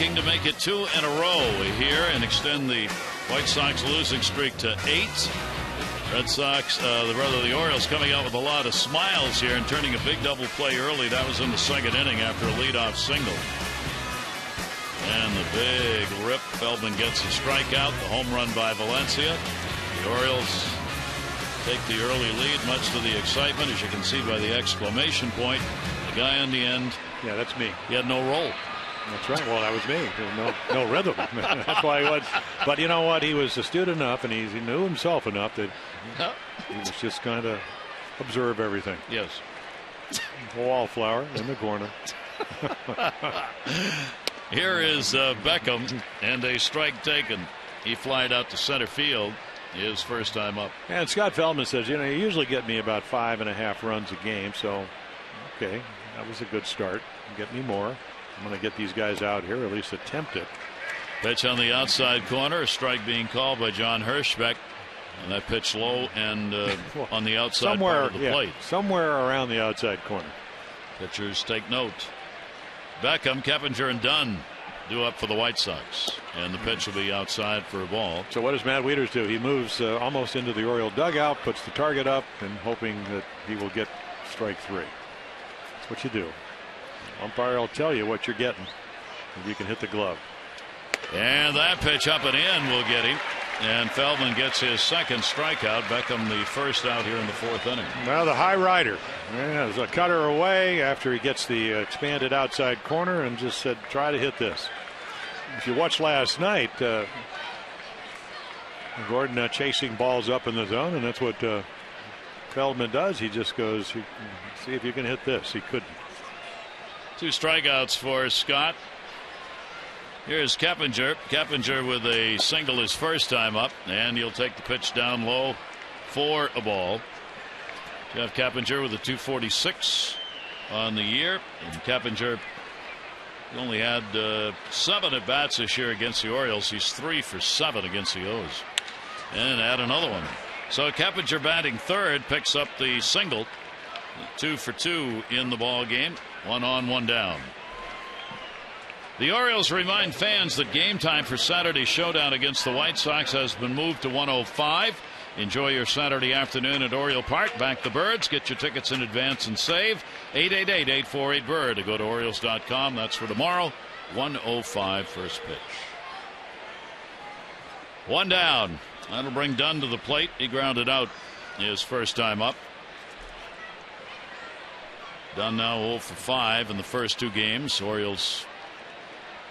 To make it 2 in a row here and extend the White Sox losing streak to 8. Red Sox, the Orioles coming out with a lot of smiles here and turning a big double play early. That was in the 2nd inning after a leadoff single. And the big rip. Feldman gets a strikeout. The home run by Valencia. The Orioles take the early lead, much to the excitement, as you can see by the exclamation point. The guy on the end. Yeah, that's me. He had no roll. That's right. Well, that was me. No rhythm. That's why he was. But you know what? He was astute enough, and he knew himself enough that he was just kind of observe everything. Yes. Wallflower in the corner. Here is Beckham, and a strike taken. He flied out to center field. His first time up. And Scott Feldman says, you usually get me about 5.5 runs a game. So, okay, that was a good start. Get me more. I'm going to get these guys out here, or at least attempt it. Pitch on the outside corner. A strike being called by John Hirschbeck. And that pitch low and on the outside part of the plate. Somewhere around the outside corner. Pitchers take note. Beckham, Keppinger, and Dunn due up for the White Sox. And the pitch will be outside for a ball. So what does Matt Wieters do? He moves almost into the Oriole dugout, puts the target up, and hoping that he will get strike 3. That's what you do. Umpire will tell you what you're getting if you can hit the glove. And that pitch up and in will get him. And Feldman gets his 2nd strikeout. Beckham the first out here in the 4th inning. Well, the high rider. There's a cutter away after he gets the expanded outside corner and just said, try to hit this. If you watched last night, Gordon chasing balls up in the zone, and that's what Feldman does. He just goes, see if you can hit this. He couldn't. 2 strikeouts for Scott. Here's Keppinger. Keppinger with a single his first time up, and he'll take the pitch down low for a ball. Jeff Keppinger with a 246 on the year. And Keppinger only had 7 at bats this year against the Orioles. He's 3 for 7 against the O's. And add another one. So Keppinger batting 3rd picks up the single. 2 for 2 in the ball game. 1 on, 1 down. The Orioles remind fans that game time for Saturday's showdown against the White Sox has been moved to 1:05 Enjoy your Saturday afternoon at Oriole Park. Back the Birds. Get your tickets in advance and save. 888-848-BIRD. To go to Orioles.com. That's for tomorrow. 1:05 first pitch. One down. That'll bring Dunn to the plate. He grounded out his first time up. Dunn now 0 for 5 in the first 2 games. Orioles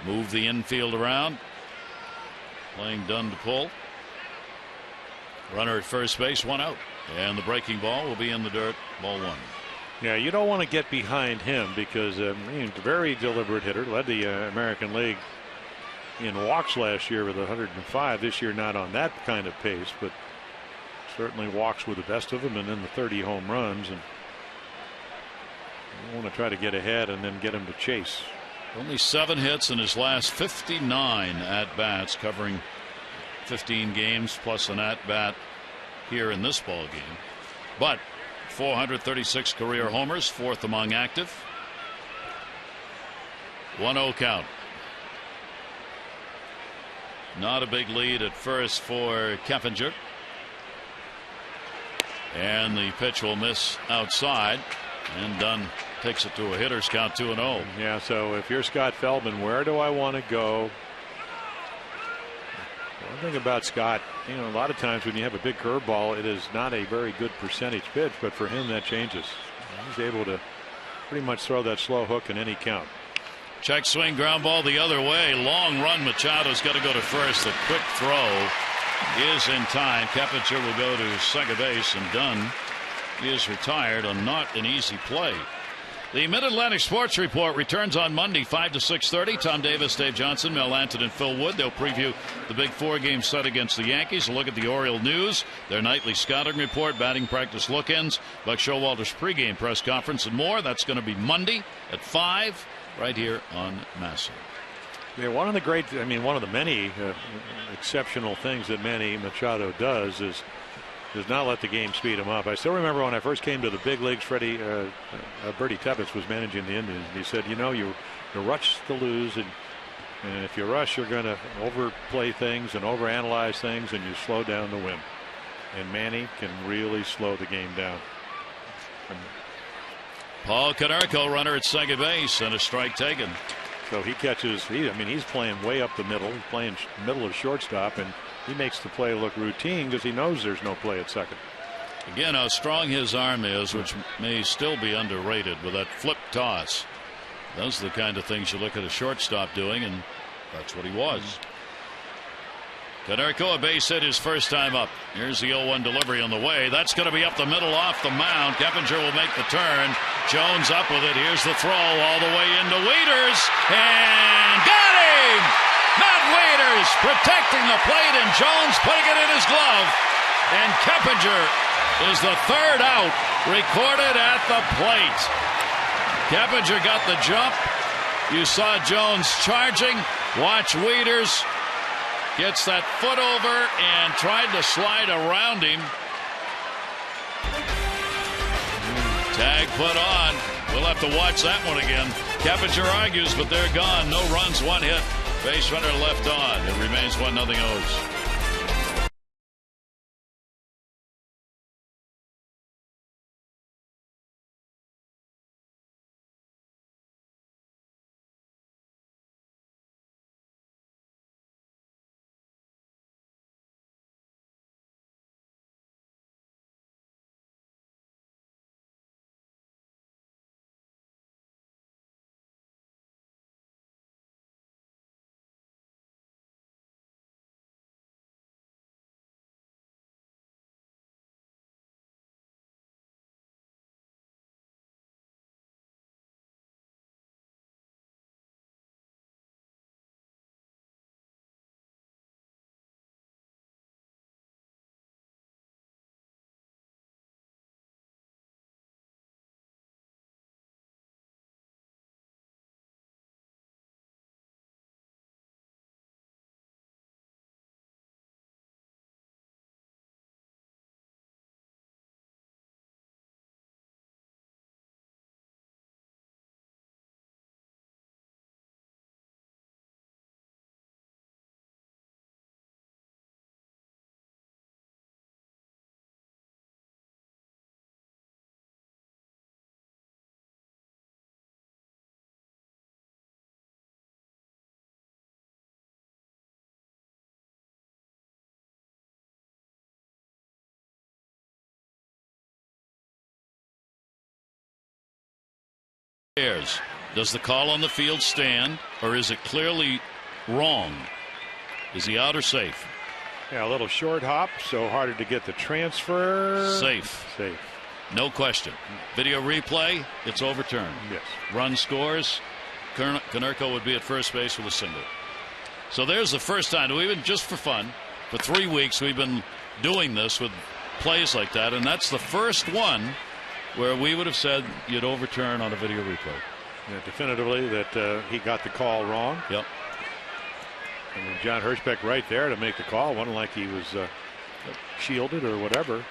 move the infield around. Playing Dunn to pull. Runner at first base, 1 out. And the breaking ball will be in the dirt. Ball 1. Yeah, you don't want to get behind him because he's a very deliberate hitter. Led the American League in walks last year with 105. This year not on that kind of pace, but certainly walks with the best of them, and then the 30 home runs. And you want to try to get ahead and then get him to chase. Only 7 hits in his last 59 at bats, covering 15 games plus an at bat here in this ball game. But 436 career homers, 4th among active. 1-0 count. Not a big lead at first for Keppinger. And the pitch will miss outside. And Dunn takes it to a hitter's count, 2-0. Yeah, so if you're Scott Feldman, where do I want to go? One thing about Scott, a lot of times when you have a big curveball, it is not a very good percentage pitch, but for him that changes. He's able to pretty much throw that slow hook in any count. Check swing, ground ball the other way. Long run. Machado's got to go to first. The quick throw is in time. Keppinger will go to second base, and Dunn is retired on not an easy play. The Mid-Atlantic Sports Report returns on Monday, 5 to 6:30. Tom Davis, Dave Johnson, Mel Anton, and Phil Wood. They'll preview the big 4-game set against the Yankees. A look at the Oriole news, their nightly scouting report, batting practice look-ins, Buck Showalter's pregame press conference, and more. That's going to be Monday at 5 right here on MASN. Yeah, one of the many exceptional things that Manny Machado does not let the game speed him up. I still remember when I first came to the big leagues, Bertie Tebbetts was managing the Indians. And he said, you rush to lose, and if you rush, you're going to overplay things and overanalyze things, and you slow down to win. And Manny can really slow the game down. Paul Konerko, runner at second base, and a strike taken. So he catches. He's playing way up the middle. He's playing middle of shortstop, and he makes the play look routine because he knows there's no play at second. Again, how strong his arm is, which may still be underrated with that flip toss. Those are the kind of things you look at a shortstop doing, and that's what he was. Konerko, a base hit his first time up. Here's the 0-1 delivery on the way. That's going to be up the middle off the mound. Keppinger will make the turn. Jones up with it. Here's the throw all the way into Wieters, and got him! Matt Wieters protecting the plate, and Jones putting it in his glove. And Keppinger is the 3rd out recorded at the plate. Keppinger got the jump. You saw Jones charging. Watch Wieters. Gets that foot over and tried to slide around him. Tag put on. We'll have to watch that one again. Keppinger argues, but they're gone. No runs, 1 hit. Base runner left on. It remains 1-0 O's. Does the call on the field stand, or is it clearly wrong? Is he out or safe? Yeah, a little short hop, so harder to get the transfer. Safe. Safe. No question. Video replay, it's overturned. Yes. Run scores, Konerko would be at first base with a single. So there's the first time. We've been, just for fun, for 3 weeks we've been doing this with plays like that, and that's the first one where we would have said you'd overturn on a video replay. Yeah, definitively that he got the call wrong. Yep. And then John Hirschbeck right there to make the call. Wasn't like he was shielded or whatever.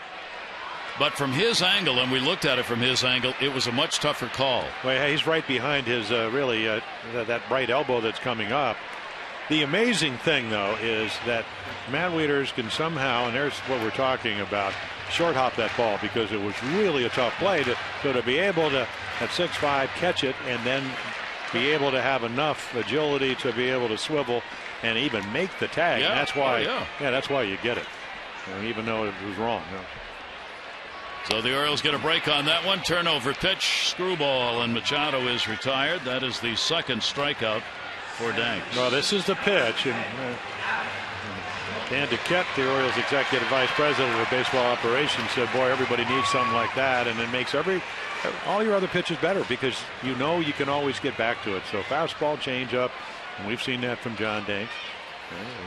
But from his angle, and we looked at it from his angle, it was a much tougher call. Well, he's right behind his really that right elbow that's coming up. The amazing thing, though, is that Matt Wieters can somehow, and there's what we're talking about, short hop that ball because it was really a tough play. To be able to, at 6'5", catch it and then be able to have enough agility to be able to swivel and even make the tag. Yeah. And that's why, yeah, that's why you get it, even though it was wrong. No. So the Orioles get a break on that one. Turnover pitch, screwball, and Machado is retired. That is the second strikeout for Danks. Well, this is the pitch, and Dan Duquette, the Orioles executive vice president of baseball operations, said, boy, everybody needs something like that, and it makes all your other pitches better because you know you can always get back to it. So fastball, changeup, and we've seen that from John Danks.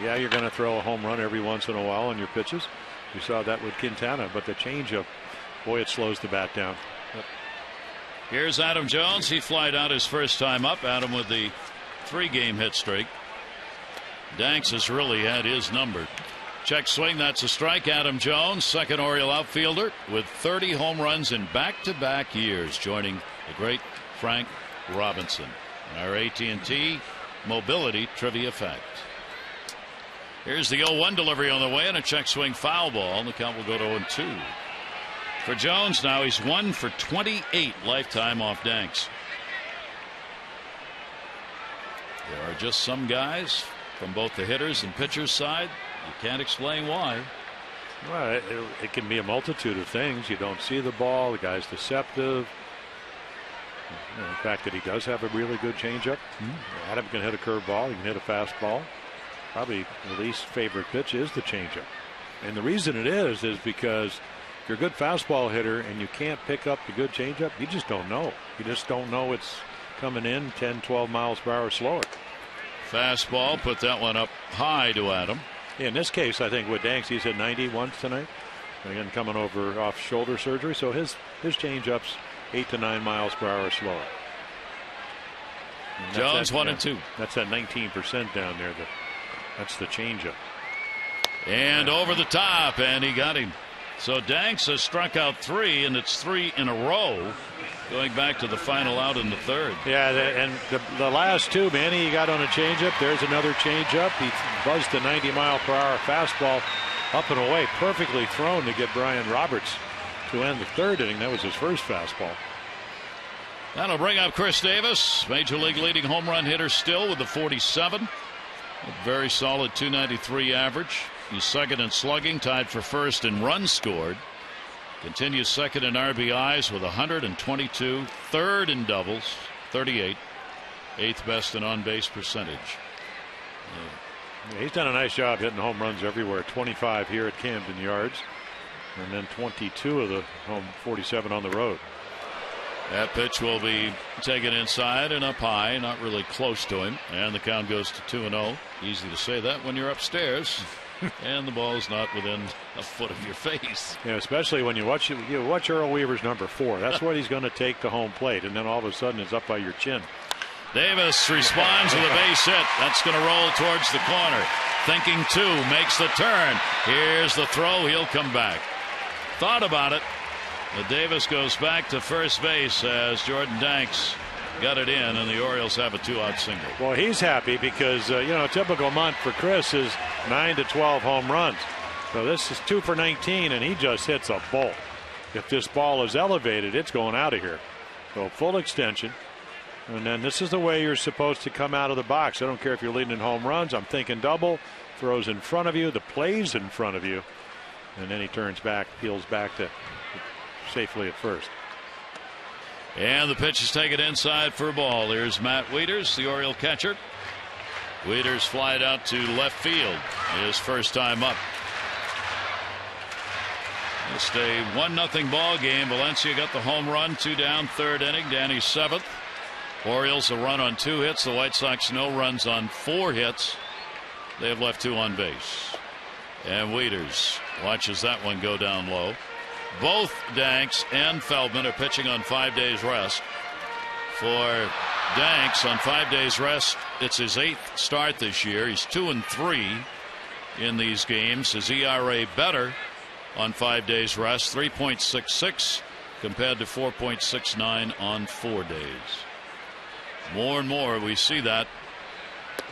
Yeah, you're going to throw a home run every once in a while on your pitches. You saw that with Quintana, but the changeup, boy, it slows the bat down. Yep. Here's Adam Jones. He flied out his first time up. Adam with the 3-game hit streak. Danks has really had his numbered. Check swing. That's a strike. Adam Jones, second Oriole outfielder with 30 home runs in back-to-back years, joining the great Frank Robinson. And our AT&T mobility trivia fact. Here's the 0-1 delivery on the way, and a check swing foul ball. The count will go to 0-2. For Jones now, he's 1 for 28 lifetime off Danks. There are just some guys from both the hitters and pitchers side. You can't explain why. Well, it can be a multitude of things. You don't see the ball. The guy's deceptive. The fact that he does have a really good changeup. Adam can hit a curveball. He can hit a fastball. Probably the least favorite pitch is the changeup. And the reason it is because if you're a good fastball hitter and you can't pick up the good changeup, you just don't know. You just don't know it's coming in 10, 12 miles per hour slower. Fastball, put that one up high to Adam. In this case, I think with Danks, he's hit 90 once tonight. Again, coming over off shoulder surgery, so his changeup's 8 to 9 miles per hour slower. Jones 1 and 2. That's that 19% down there. That's the changeup. And over the top, and he got him. So Danks has struck out 3, and it's 3 in a row, going back to the final out in the third. Yeah, and the last 2, Manny, he got on a changeup. There's another changeup. He buzzed a 90 mile per hour fastball up and away, perfectly thrown to get Brian Roberts to end the third inning. That was his first fastball. That'll bring up Chris Davis, Major League leading home run hitter still with the 47. A very solid 293 average. He's second in slugging, tied for first in runs scored. Continues second in RBIs with 122. Third in doubles, 38. Eighth best in on-base percentage. Yeah, he's done a nice job hitting home runs everywhere. 25 here at Camden Yards, and then 22 of the home, 47 on the road. That pitch will be taken inside and up high, not really close to him, and the count goes to 2-0. Easy to say that when you're upstairs and the ball's not within a foot of your face. Yeah, especially when you watch Earl Weaver's number 4. That's what he's going to take to home plate, and then all of a sudden it's up by your chin. Davis responds with a base hit. That's going to roll towards the corner. Thinking 2, makes the turn. Here's the throw. He'll come back. Thought about it. But Davis goes back to first base as Jordan Danks got it in, and the Orioles have a 2-out single. Well, he's happy because a typical month for Chris is 9 to 12 home runs. So this is 2 for 19, and he just hits a bolt. If this ball is elevated, it's going out of here. So full extension, and then this is the way you're supposed to come out of the box. I don't care if you're leading in home runs. I'm thinking double, throws in front of you, the play's in front of you, and then he turns back, peels back to safely at first. And the pitch is taken inside for a ball. Here's Matt Wieters, the Oriole catcher. Wieters flied out to left field. His first time up. Just a 1-0 ball game. Valencia got the home run, 2 down, 3rd inning. Danny 7th. Orioles a run on 2 hits. The White Sox no runs on 4 hits. They have left 2 on base. And Wieters watches that one go down low. Both Danks and Feldman are pitching on 5 days rest. For Danks on 5 days rest, it's his 8th start this year. He's 2-3 in these games. His ERA better on 5 days rest, 3.66 compared to 4.69 on 4 days. More and more we see that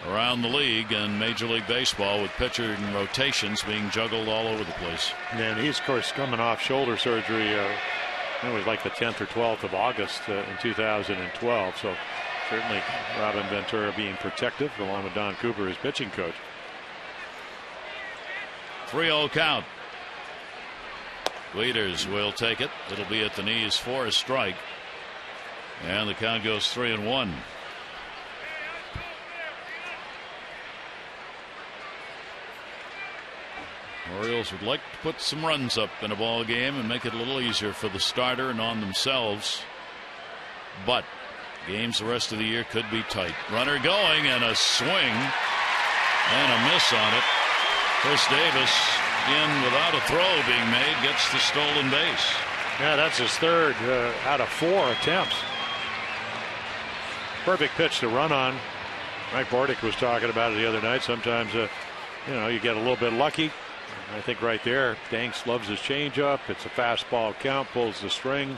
around the league and Major League Baseball, with pitcher rotations being juggled all over the place. And he's, of course, coming off shoulder surgery. It was like the 10th or 12th of August in 2012. So certainly Robin Ventura being protective, along with Don Cooper, his pitching coach. 3-0 count. Wieters will take it. It'll be at the knees for a strike. And the count goes 3-1. Orioles would like to put some runs up in a ball game and make it a little easier for the starter and on themselves. But games the rest of the year could be tight. Runner going and a swing and a miss on it. Chris Davis in without a throw being made, gets the stolen base. Yeah, that's his 3rd out of 4 attempts. Perfect pitch to run on. Mike Bordick was talking about it the other night. Sometimes you get a little bit lucky. I think right there, Danks loves his changeup. It's a fastball count, pulls the string.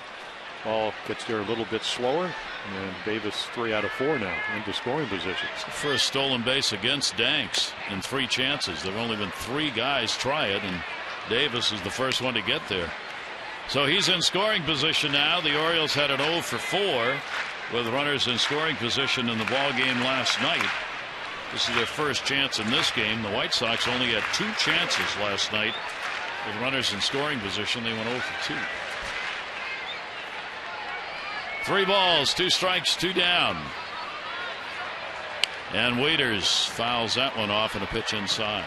Ball gets there a little bit slower. And Davis 3 out of 4 now into scoring position. First stolen base against Danks in 3 chances. There have only been 3 guys try it, and Davis is the first one to get there. So he's in scoring position now. The Orioles had an 0 for 4 with runners in scoring position in the ball game last night. This is their first chance in this game. The White Sox only had 2 chances last night with runners in scoring position. They went 0 for 2. 3 balls, 2 strikes, 2 down. And Wieters fouls that one off in a pitch inside.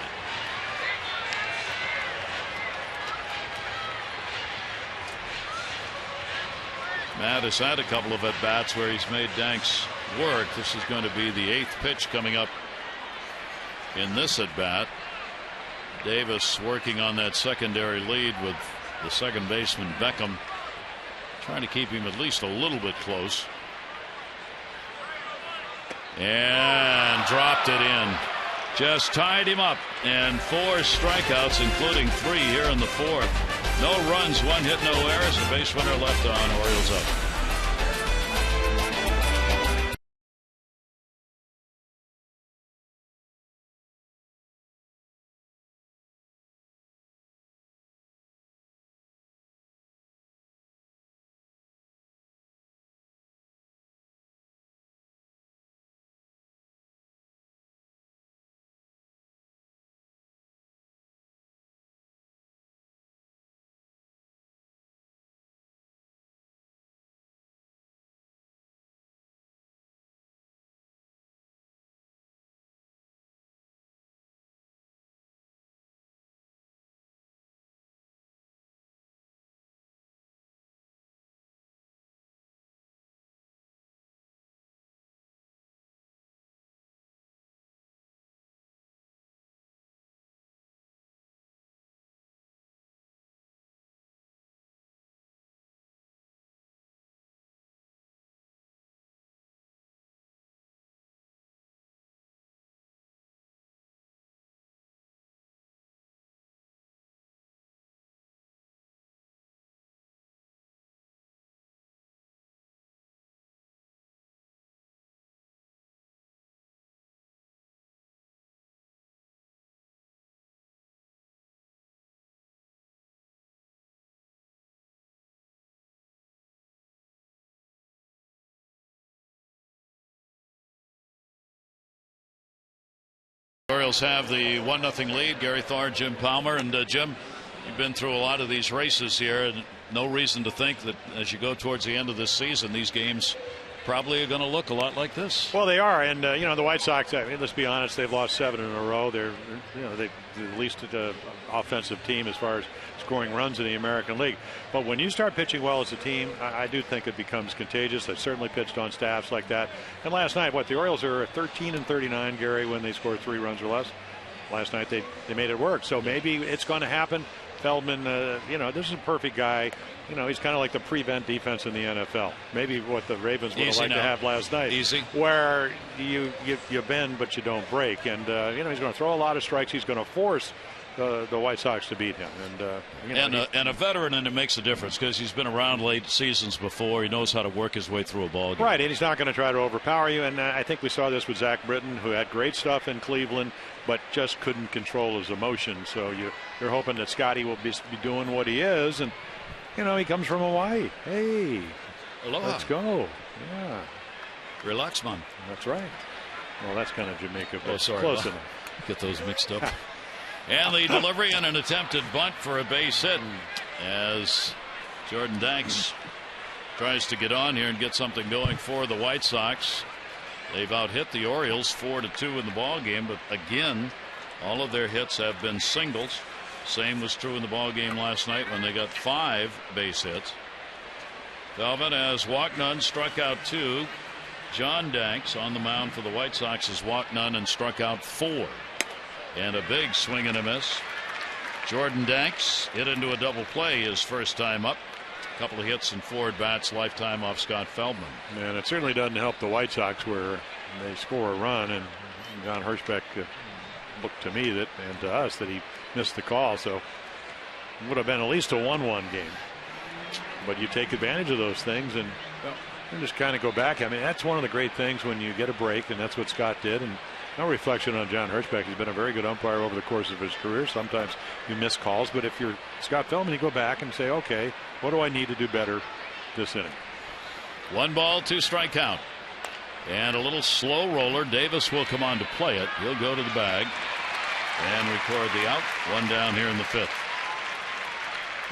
Matt has had a couple of at-bats where he's made Danks work. This is going to be the 8th pitch coming up in this at-bat. Davis working on that secondary lead with the second baseman Beckham, trying to keep him at least a little bit close. And dropped it in. Just tied him up. And 4 strikeouts, including 3 here in the 4th. No runs, 1 hit, no errors. A base runner left on. Orioles up. The Orioles have the 1-0 lead. Gary Thorne, Jim Palmer, and Jim, you've been through a lot of these races here, and no reason to think that as you go towards the end of this season, these games probably are going to look a lot like this. Well, they are, and the White Sox. I mean, let's be honest, they've lost 7 in a row. They're the least offensive team as far as scoring runs in the American League. But when you start pitching well as a team, I do think it becomes contagious. They've certainly pitched on staffs like that. And last night, the Orioles are 13-39, Gary, when they score 3 runs or less. Last night they made it work. So maybe it's going to happen. Feldman, this is a perfect guy. He's kind of like the prevent defense in the NFL. Maybe what the Ravens would have liked to have last night. Easy. Where you bend but you don't break. And, he's going to throw a lot of strikes. He's going to force the White Sox to beat him. And a veteran, and it makes a difference because he's been around late seasons before. He knows how to work his way through a ball game. Right, and he's not going to try to overpower you. And I think we saw this with Zach Britton, who had great stuff in Cleveland, but just couldn't control his emotions. So you're hoping that Scotty will be doing what he is. And, he comes from Hawaii. Hey, aloha. Let's go. Yeah. Relax, man. That's right. Well, that's kind of Jamaica, but sorry. Close enough. Get those mixed up. And the delivery and an attempted bunt for a base hit as Jordan Danks tries to get on here and get something going for the White Sox. They've out-hit the Orioles 4-2 in the ball game, but again, all of their hits have been singles. Same was true in the ball game last night when they got 5 base hits. Feldman has walked none, struck out 2. John Danks on the mound for the White Sox has walked none and struck out 4. And a big swing and a miss. Jordan Danks hit into a double play his first time up. A couple of hits and 4 at-bats, lifetime off Scott Feldman. And it certainly doesn't help the White Sox where they score a run, and John Hirschbeck looked to me and to us that he missed the call. So it would have been at least a 1-1 game. But you take advantage of those things and just kind of go back. I mean, that's one of the great things when you get a break, and that's what Scott did. And no reflection on John Hirschbeck. He's been a very good umpire over the course of his career. Sometimes you miss calls, but if you're Scott Feldman, you go back and say, okay, what do I need to do better this inning? 1 ball, 2 strike count. And a little slow roller. Davis will come on to play it. He'll go to the bag and record the out. 1 down here in the 5th.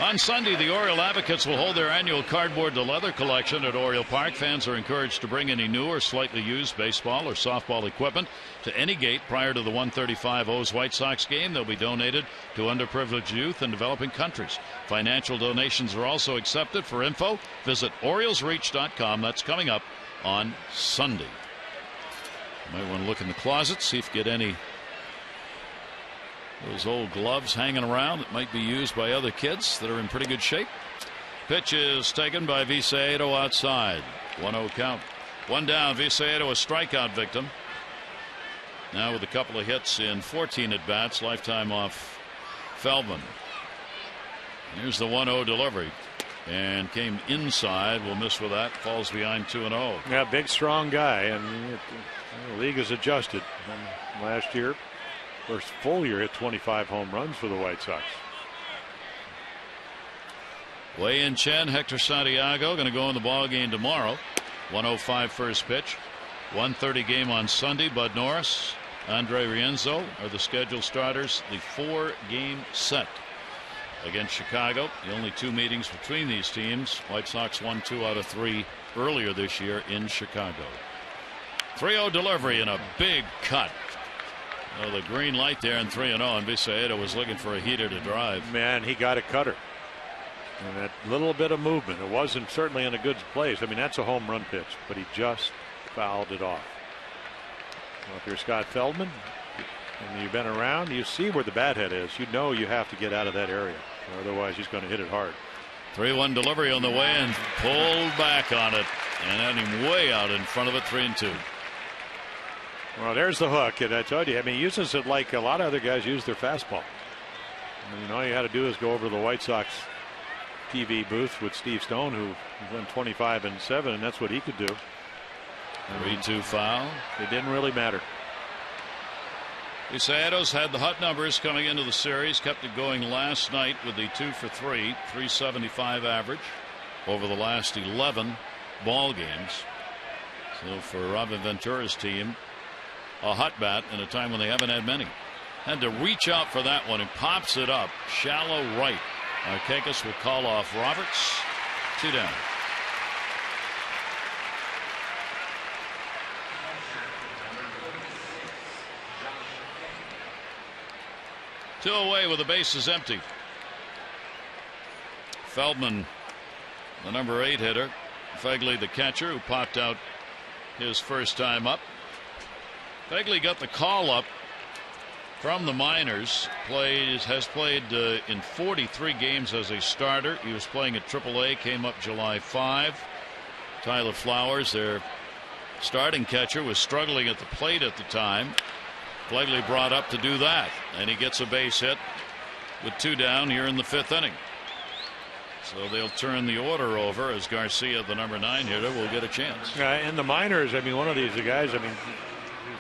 On Sunday, the Oriole Advocates will hold their annual cardboard to leather collection at Oriole Park. Fans are encouraged to bring any new or slightly used baseball or softball equipment to any gate prior to the 1:35 O's White Sox game. They'll be donated to underprivileged youth in developing countries. Financial donations are also accepted. For info, visit OriolesReach.com. That's coming up on Sunday. You might want to look in the closet, see if you get any those old gloves hanging around that might be used by other kids that are in pretty good shape. Pitch is taken by Visaedo outside. 1-0 count. 1 down. Visaedo, a strikeout victim. Now with a couple of hits in 14 at bats, lifetime off Feldman. Here's the 1-0 delivery. And came inside. Will miss with that. Falls behind 2-0. Yeah, big, strong guy. And the league has adjusted. Last year, first full year, hit 25 home runs for the White Sox. Wei-Yin Chen, Hector Santiago going to go in the ball game tomorrow. 1:05 first pitch. 1:30 game on Sunday. Bud Norris, Andre Rienzo are the scheduled starters. The 4-game set against Chicago. The only 2 meetings between these teams. White Sox won 2 out of 3 earlier this year in Chicago. 3-0 delivery and a big cut. Oh, the green light there in 3-0, and Visaedo was looking for a heater to drive. Man, he got a cutter. And that little bit of movement, it wasn't certainly in a good place. I mean, that's a home run pitch, but he just fouled it off. Well, if you're Scott Feldman and you've been around, you see where the bat head is. You know you have to get out of that area. Otherwise, he's going to hit it hard. 3-1 delivery on the way and pulled back on it and had him way out in front of it. 3-2. Well, there's the hook, and I told you, I mean, he uses it like a lot of other guys use their fastball. I mean, all you had to do is go over to the White Sox TV booth with Steve Stone, who went 25-7, and that's what he could do. 3-2 foul. It didn't really matter. Visaedo's had the hot numbers coming into the series, kept it going last night with the 2 for 3, 375 average over the last 11 ball games. So for Robin Ventura's team, a hot bat in a time when they haven't had many. Had to reach out for that one and pops it up shallow right. Markakis will call off Roberts. 2 down. Two away with the bases empty. Feldman, the number 8 hitter. Fegley, the catcher, who popped out his first time up. Fegley got the call up from the minors. Has played in 43 games as a starter. He was playing at AAA. Came up July 5. Tyler Flowers, their starting catcher, was struggling at the plate at the time. Fegley brought up to do that, and he gets a base hit with 2 down here in the 5th inning. So they'll turn the order over as Garcia, the number 9 hitter, will get a chance. And the minors, I mean, one of these guys, I mean,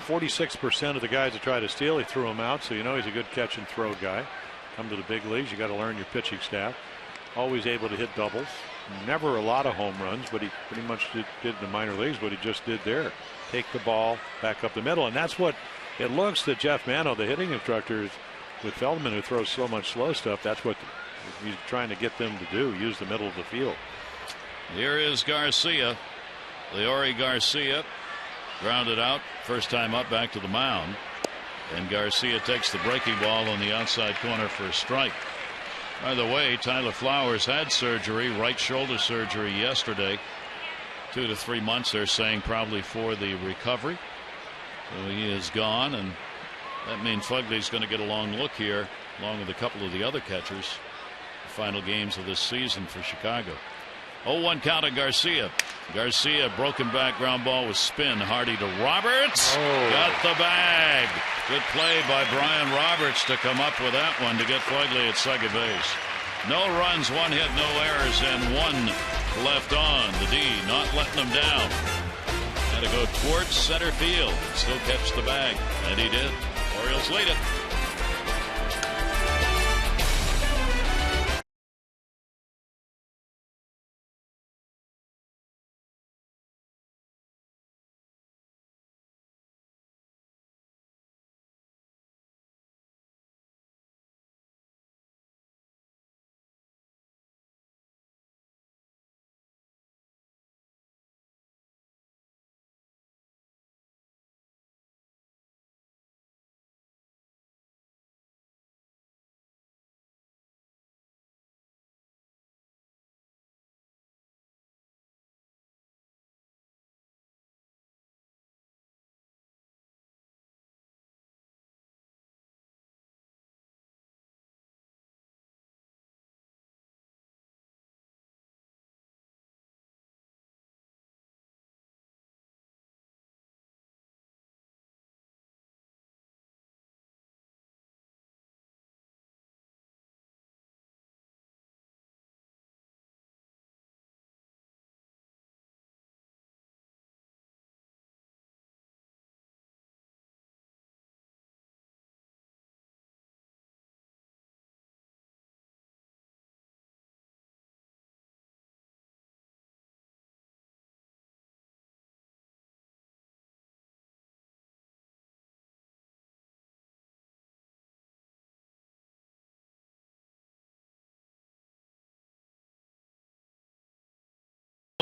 46% of the guys that try to steal, he threw him out. So you know he's a good catch and throw guy. Come to the big leagues, you got to learn your pitching staff. Always able to hit doubles. Never a lot of home runs, but he pretty much did in the minor leagues what he just did there. Take the ball back up the middle, and that's what it looks that Jeff Mano, the hitting instructor, with Feldman, who throws so much slow stuff, that's what he's trying to get them to do, use the middle of the field. Here is Garcia. Leori Garcia grounded out, first time up, back to the mound, and Garcia takes the breaking ball on the outside corner for a strike. By the way, Tyler Flowers had surgery, right shoulder surgery, yesterday. 2 to 3 months, they're saying, probably for the recovery. So he is gone, and that means Fegley's going to get a long look here, along with a couple of the other catchers. The final games of this season for Chicago. 0-1 count on Garcia. Garcia, broken back ground ball with spin. Hardy to Roberts. Got the bag. Good play by Brian Roberts to come up with that one to get Fegley at second base. No runs, 1 hit, no errors, and 1 left on. The D not letting them down. Had to go towards center field. Still catch the bag, and he did. Orioles lead it.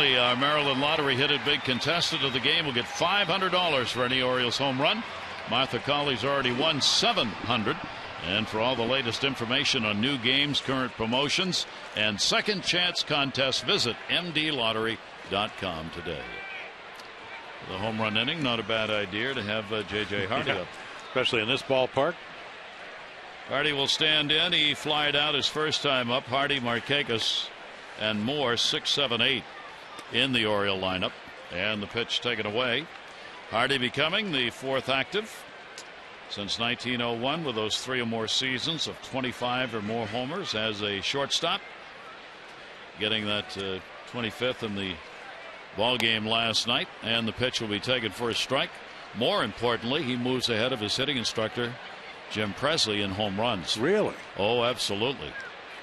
Our Maryland Lottery hit big contestant of the game will get $500 for any Orioles home run. Martha Colley's already won $700. And for all the latest information on new games, current promotions, and second chance contests, visit mdlottery.com today. The home run inning, not a bad idea to have J.J. Hardy up. Especially in this ballpark. Hardy will stand in. He flied out his first time up. Hardy, Markakis, and Moore, 6, 7, 8 in the Oriole lineup. And the pitch taken away. Hardy becoming the 4th active since 1901 with those 3 or more seasons of 25 or more homers as a shortstop. Getting that 25th in the ball game last night. And the pitch will be taken for a strike. More importantly, he moves ahead of his hitting instructor, Jim Presley, in home runs. Really? Oh, absolutely.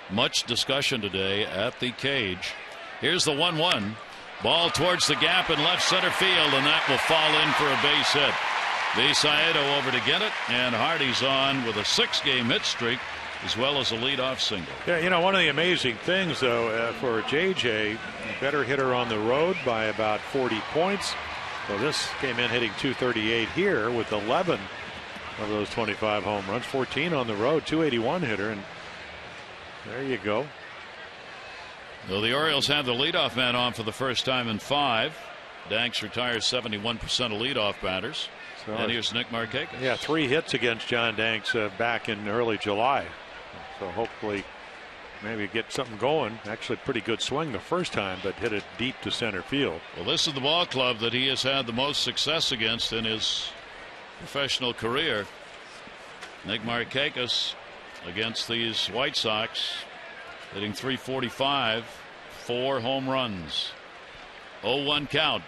Much discussion today at the cage. Here's the 1-1. Ball towards the gap in left center field, and that will fall in for a base hit. Visaedo over to get it, and Hardy's on with a 6-game hit streak as well as a leadoff single. Yeah, you know, one of the amazing things, though, for JJ, better hitter on the road by about 40 points. So this came in hitting .238 here with 11 of those 25 home runs, 14 on the road, .281 hitter, and there you go. So the Orioles have the leadoff man on for the first time in 5. Danks retires 71% of leadoff batters. So, and here's Nick Markakis. Yeah, 3 hits against John Danks back in early July. So hopefully maybe get something going. Actually pretty good swing the first time, but hit it deep to center field. Well, this is the ball club that he has had the most success against in his professional career. Nick Markakis against these White Sox, hitting .345, 4 home runs. 0-1 count.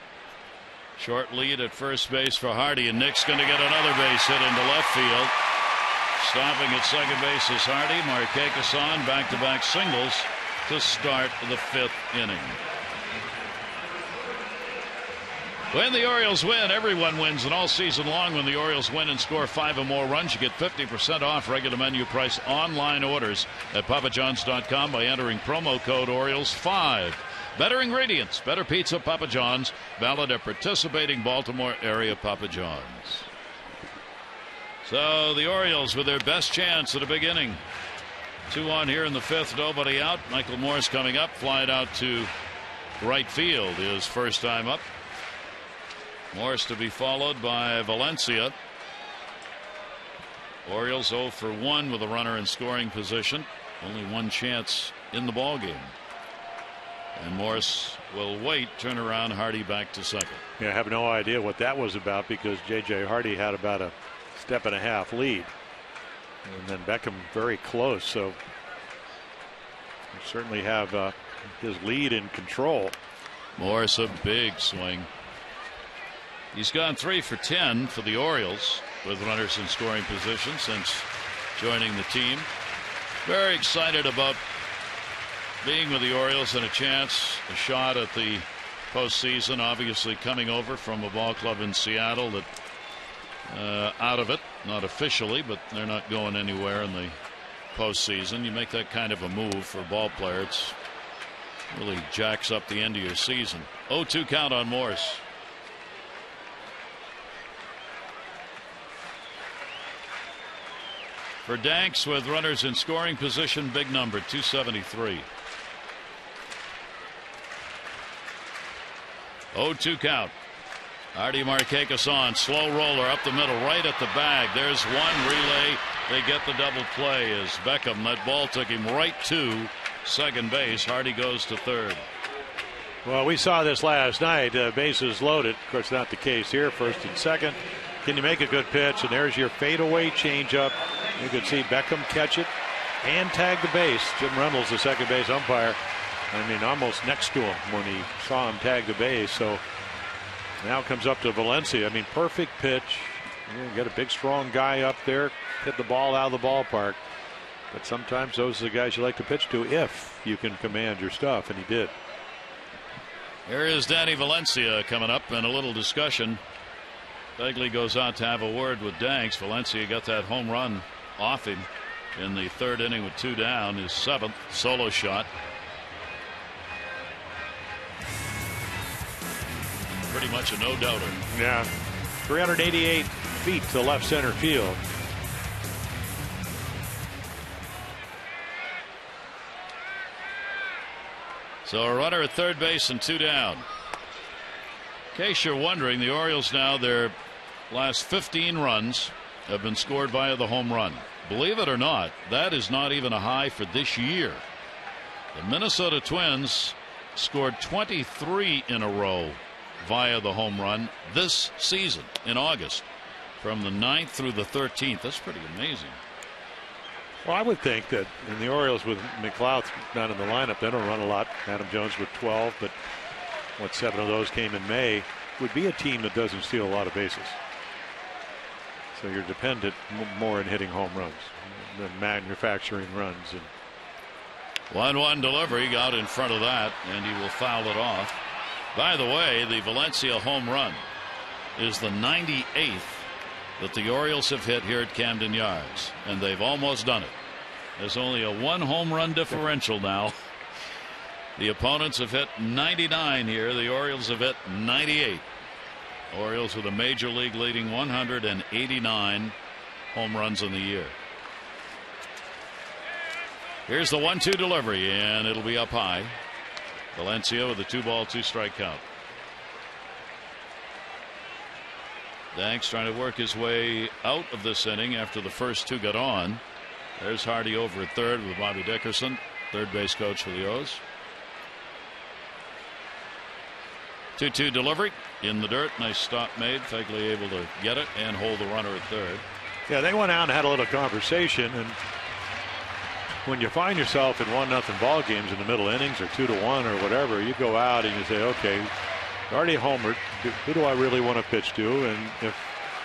Short lead at first base for Hardy, and Nick's going to get another base hit into left field. Stopping at second base is Hardy. Markakis on back-to-back singles to start the 5th inning. When the Orioles win, everyone wins, and all season long when the Orioles win and score 5 or more runs, you get 50% off regular menu price online orders at papajohns.com by entering promo code Orioles5. Better ingredients, better pizza, Papa John's. Valid at participating Baltimore area Papa John's. So the Orioles with their best chance at a big inning. 2 on here in the 5th, nobody out. Michael Morse coming up, flying out to right field, his first time up. Morse to be followed by Valencia. Orioles 0 for 1 with a runner in scoring position. Only 1 chance in the ball game. And Morse will wait, turn around, Hardy back to second. Yeah, I have no idea what that was about because J.J. Hardy had about a 1.5 lead. And then Beckham very close. So you certainly have his lead in control. Morse a big swing. He's gone 3 for 10 for the Orioles with runners in scoring position since joining the team. Very excited about being with the Orioles and a chance, a shot at the postseason. Obviously coming over from a ball club in Seattle that out of it, not officially, but they're not going anywhere in the postseason. You make that kind of a move for a ball player, it's really jacks up the end of your season. 0-2 count on Morse. For Danks with runners in scoring position, big number 273. 0-2 count. Hardy Markakis on, slow roller up the middle, right at the bag. There's one relay. They get the double play as Beckham, that ball took him right to second base. Hardy goes to third. Well, we saw this last night, bases loaded. Of course, not the case here. First and second. Can you make a good pitch? And there's your fadeaway changeup. You could see Beckham catch it and tag the base. Jim Reynolds, the second base umpire, I mean, almost next to him when he saw him tag the base. So now comes up to Valencia. I mean, perfect pitch. You get a big, strong guy up there, hit the ball out of the ballpark. But sometimes those are the guys you like to pitch to if you can command your stuff, and he did. Here is Danny Valencia coming up, and a little discussion. Begley goes out to have a word with Danks. Valencia got that home run off him in the 3rd inning with 2 down, his 7th solo shot. Pretty much a no-doubter. Yeah, 388 feet to left center field. So a runner at third base and 2 down. In case you're wondering, the Orioles now, their last 15 runs have been scored via the home run. Believe it or not, that is not even a high for this year. The Minnesota Twins scored 23 in a row via the home run this season in August, from the 9th through the 13th. That's pretty amazing. Well, I would think that in the Orioles with McLeod not in the lineup, they don't run a lot. Adam Jones with 12, but 7 of those came in May, would be a team that doesn't steal a lot of bases. So you're dependent more in hitting home runs than manufacturing runs. And 1-1 delivery, got in front of that, and he will foul it off. By the way, the Valencia home run is the 98th that the Orioles have hit here at Camden Yards, and they've almost done it. There's only a 1 home run differential now. The opponents have hit 99 here. The Orioles have hit 98. Orioles with a major league leading 189 home runs in the year. Here's the 1-2 delivery, and it'll be up high. Valencia with a 2-ball, 2-strike count. Danks trying to work his way out of this inning after the first 2 got on. There's Hardy over at third with Bobby Dickerson, third base coach for the O's. 2-2 delivery in the dirt. Nice stop made. Fegley able to get it and hold the runner at third. Yeah, they went out and had a little conversation, and when you find yourself in 1-0 ball games in the middle innings or 2-1 or whatever, you go out and you say, okay, already homered. Who do I really want to pitch to? And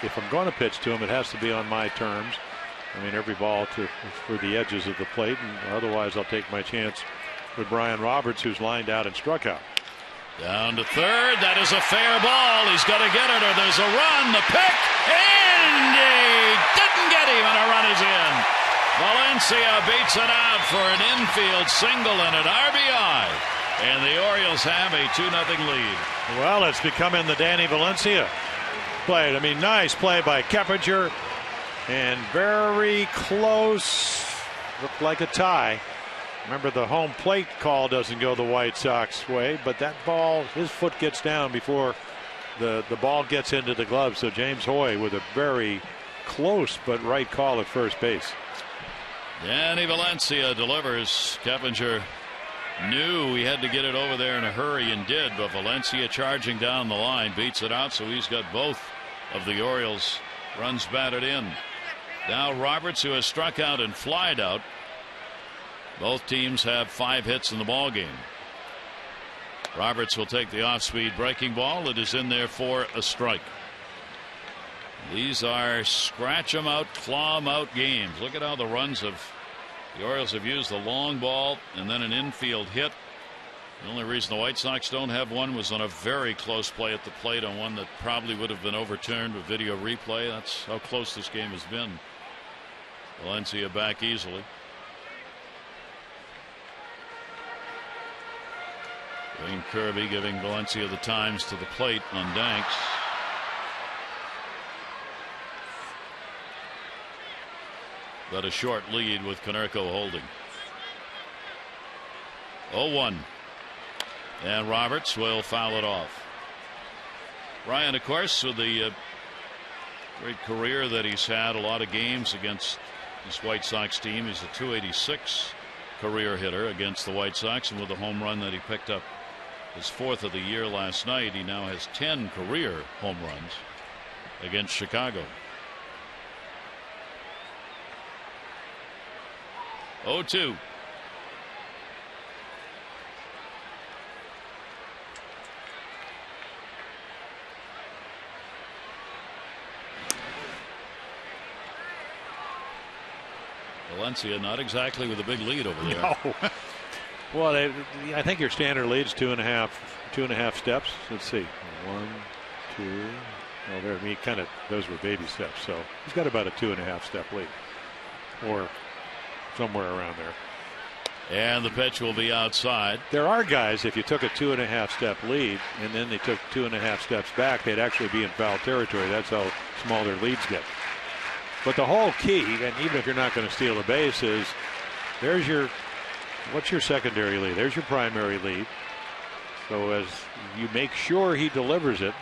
if I'm going to pitch to him, it has to be on my terms. I mean, every ball for the edges of the plate, and otherwise I'll take my chance with Brian Roberts, who's lined out and struck out. Down to third. That is a fair ball. He's got to get it, or there's a run. The pick, and he didn't get him, and a run is in. Valencia beats it out for an infield single and an RBI. And the Orioles have a 2-0 lead. Well, it's becoming the Danny Valencia play. I mean, nice play by Keppinger, and very close. Looked like a tie. Remember, the home plate call doesn't go the White Sox way, but that ball, his foot gets down before the ball gets into the glove. So James Hoy with a very close but right call at first base. Danny Valencia delivers. Keppinger knew he had to get it over there in a hurry and did, but Valencia charging down the line beats it out, so he's got both of the Orioles runs batted in. Now Roberts, who has struck out and flied out. Both teams have 5 hits in the ball game. Roberts will take the off-speed breaking ball. It is in there for a strike. These are scratch 'em out, claw 'em out games. Look at how the runs of the Orioles have used the long ball and then an infield hit. The only reason the White Sox don't have one was on a very close play at the plate, on one that probably would have been overturned with video replay. That's how close this game has been. Valencia back easily. Wayne Kirby giving Valencia the times to the plate on Danks. But a short lead with Konerko holding. 0-1. And Roberts will foul it off. Ryan, of course, with the great career that he's had, a lot of games against this White Sox team. He's a .286 career hitter against the White Sox, and with the home run that he picked up, his 4th of the year last night, he now has 10 career home runs against Chicago. 0-2. Valencia not exactly with a big lead over there. No. Well, I think your standard lead's 2.5 steps. Let's see, 1, 2. Well, there, he kind of, those were baby steps. So he's got about a 2.5 step lead, or somewhere around there. And the pitch will be outside. There are guys, if you took a 2.5 step lead and then they took 2.5 steps back, they'd actually be in foul territory. That's how small their leads get. But the whole key, and even if you're not going to steal a base, is there's your, what's your secondary lead? There's your primary lead. So as you make sure he delivers it.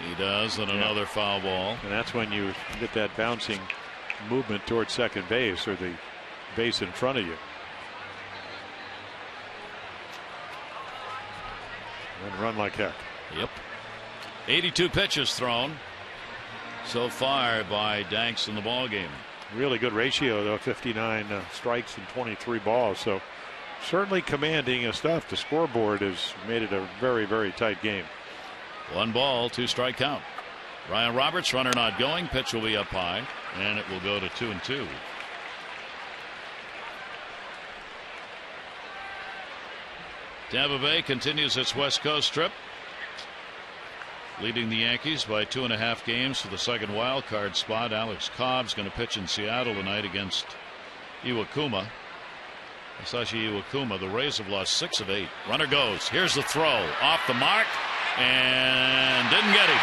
He does, and another foul ball. And that's when you get that bouncing movement towards second base, or the base in front of you. And run like heck. Yep. 82 pitches thrown so far by Danks in the ball game. Really good ratio, though, 59 strikes and 23 balls. So certainly commanding stuff. The scoreboard has made it a very, very tight game. 1 ball, 2 strike count. Ryan Roberts, runner not going. Pitch will be up high, and it will go to 2-2. Tampa Bay continues its West Coast trip, leading the Yankees by 2.5 games for the second wild card spot. Alex Cobb's going to pitch in Seattle tonight against Iwakuma. Masashi Iwakuma. The Rays have lost 6 of 8. Runner goes. Here's the throw. Off the mark. And didn't get him.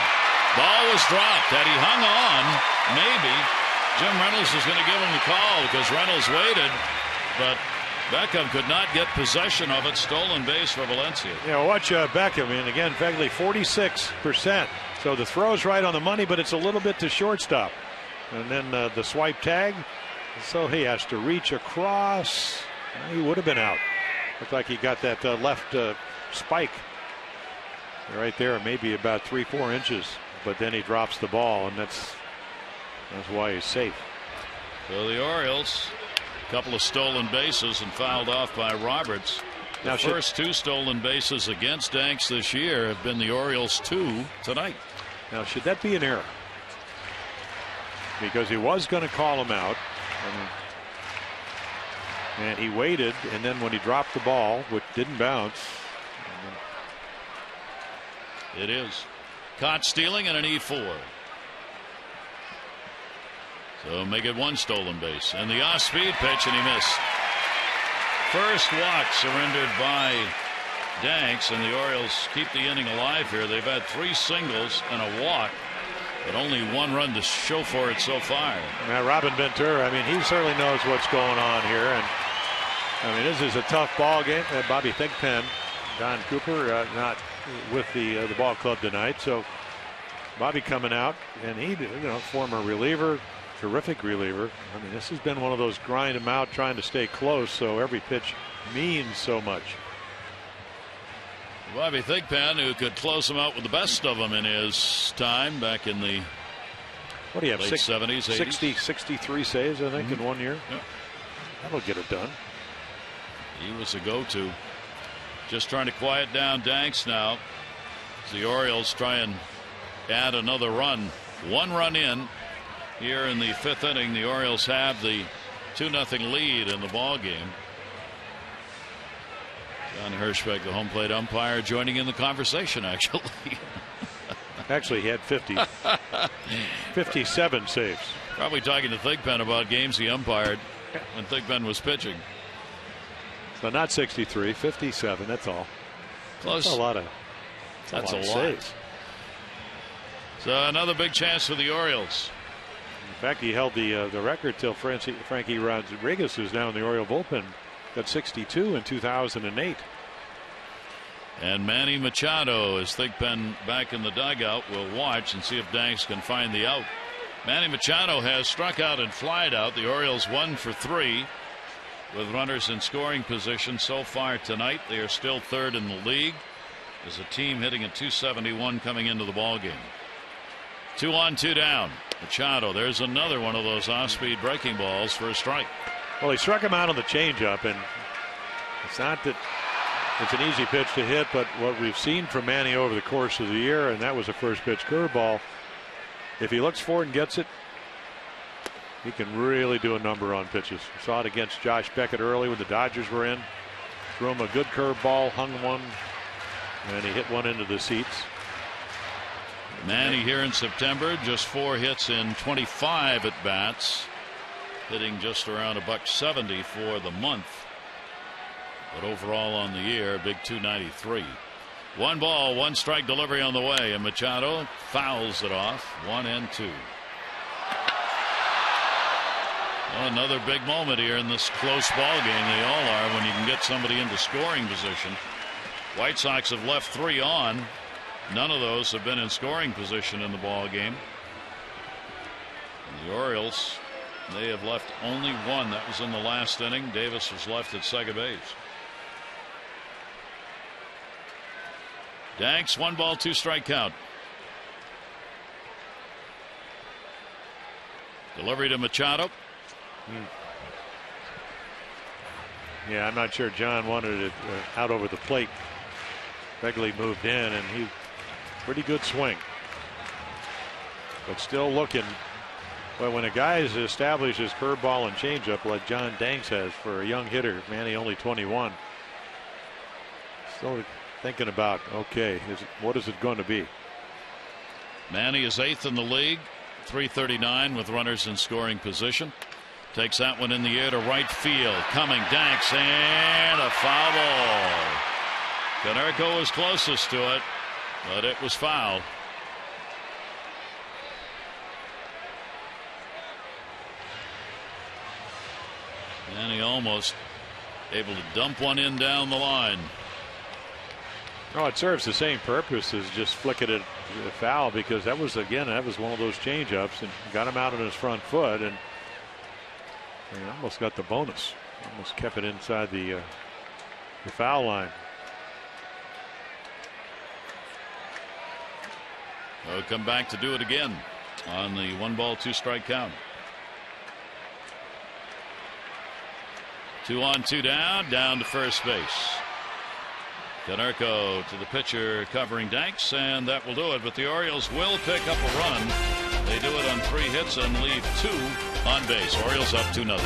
Ball was dropped. Had he hung on, maybe Jim Reynolds was going to give him the call because Reynolds waited. But Beckham could not get possession of it. Stolen base for Valencia. Yeah, watch Beckham. And again, Fegley 46%. So the throw's right on the money, but it's a little bit to shortstop. And then the swipe tag. So he has to reach across. He would have been out. Looked like he got that left spike right there, maybe about 3-4 inches. But then he drops the ball, and that's why he's safe. So the Orioles, a couple of stolen bases and fouled off by Roberts. The first 2 stolen bases against Danks this year have been the Orioles' 2 tonight. Now, should that be an error? Because he was going to call him out. And he waited, and then when he dropped the ball, which didn't bounce. It is. Caught stealing and an E4. So make it 1 stolen base. And the off-speed pitch, and he missed. First walk surrendered by Danks, and the Orioles keep the inning alive here. They've had 3 singles and a walk, but only 1 run to show for it so far. Now, Robin Ventura, I mean, he certainly knows what's going on here. And I mean, this is a tough ball game. Bobby Thigpen, Don Cooper, not with the ball club tonight. So Bobby coming out, and he, former reliever, terrific reliever. I mean, this has been one of those grind him out, trying to stay close, so every pitch means so much. Bobby Thigpen, who could close him out with the best of them in his time back in the what do you have, late 70s, 80s? 63 saves, I think, in 1 year. Yeah. That'll get it done. He was a go-to. Just trying to quiet down Danks now. As the Orioles try and add another run. 1 run in here in the 5th inning. The Orioles have the 2-0 lead in the ball game. John Hirschbeck, the home plate umpire, joining in the conversation, actually. Actually, he had 57 saves. Probably talking to Thigpen about games he umpired when Thigpen was pitching. So not 63, 57. That's all. Close. That's a lot of. That's a lot. Saves. So another big chance for the Orioles. In fact, he held the record till Frankie Rodriguez, who's now in the Oriole bullpen, got 62 in 2008. And Manny Machado, as Thigpen back in the dugout, will watch and see if Danks can find the out. Manny Machado has struck out and flied out. The Orioles 1 for 3 with runners in scoring position so far tonight. They are still 3rd in the league as a team hitting at .271 coming into the ball game. 2 on, 2 down. Machado, there's another one of those off-speed breaking balls for a strike. Well, he struck him out on the changeup, and it's not that it's an easy pitch to hit, but what we've seen from Manny over the course of the year, and that was a first pitch curveball, if he looks for it and gets it, he can really do a number on pitches. We saw it against Josh Beckett early when the Dodgers were in. Threw him a good curveball, hung one, and he hit one into the seats. Manny here in September, just 4 hits in 25 at bats, hitting just around $170 for the month. But overall on the year, big .293. 1 ball, 1 strike delivery on the way, and Machado fouls it off. 1-2. Well, another big moment here in this close ball game. They all are when you can get somebody into scoring position. White Sox have left 3 on. None of those have been in scoring position in the ball game. And the Orioles, they have left only 1. That was in the last inning. Davis was left at second base. Danks, 1 ball, 2 strike count. Delivery to Machado. Yeah, I'm not sure John wanted it out over the plate. Begley moved in, and he pretty good swing, but still looking. But when a guy has established his curveball and changeup like John Danks has for a young hitter, Manny only 21, still thinking about, okay, what is it going to be? Manny is 8th in the league, .339 with runners in scoring position. Takes that one in the air to right field. Coming, Danks, and a foul ball. Konerko was closest to it, but it was fouled. And he almost able to dump one in down the line. Oh, it serves the same purpose as just flicking it a foul, because that was one of those change-ups and got him out on his front foot, and he almost got the bonus. Almost kept it inside the foul line. He'll come back to do it again on the 1-ball 2-strike count. 2 on 2 down to first base. Konerko to the pitcher covering Danks, and that will do it. But the Orioles will pick up a run. They do it on 3 hits and leave 2 on base. Orioles up 2-0.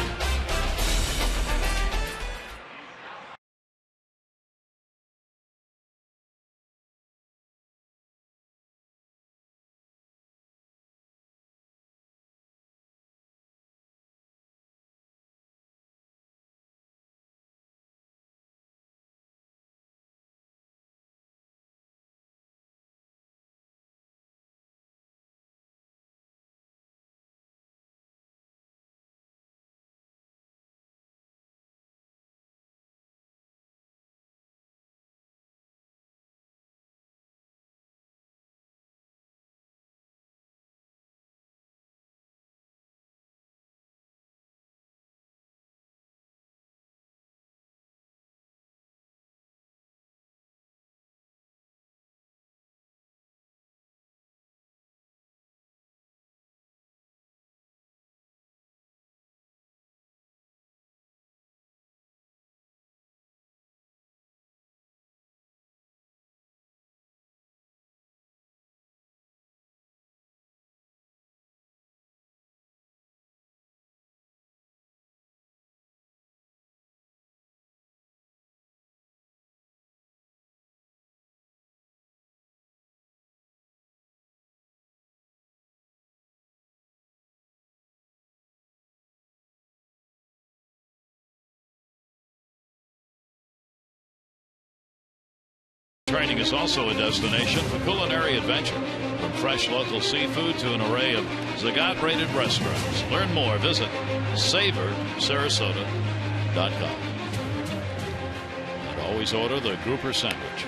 Training is also a destination for culinary adventure. From fresh local seafood to an array of Zagat-rated restaurants. Learn more. Visit SavorSarasota.com. And always order the grouper sandwich.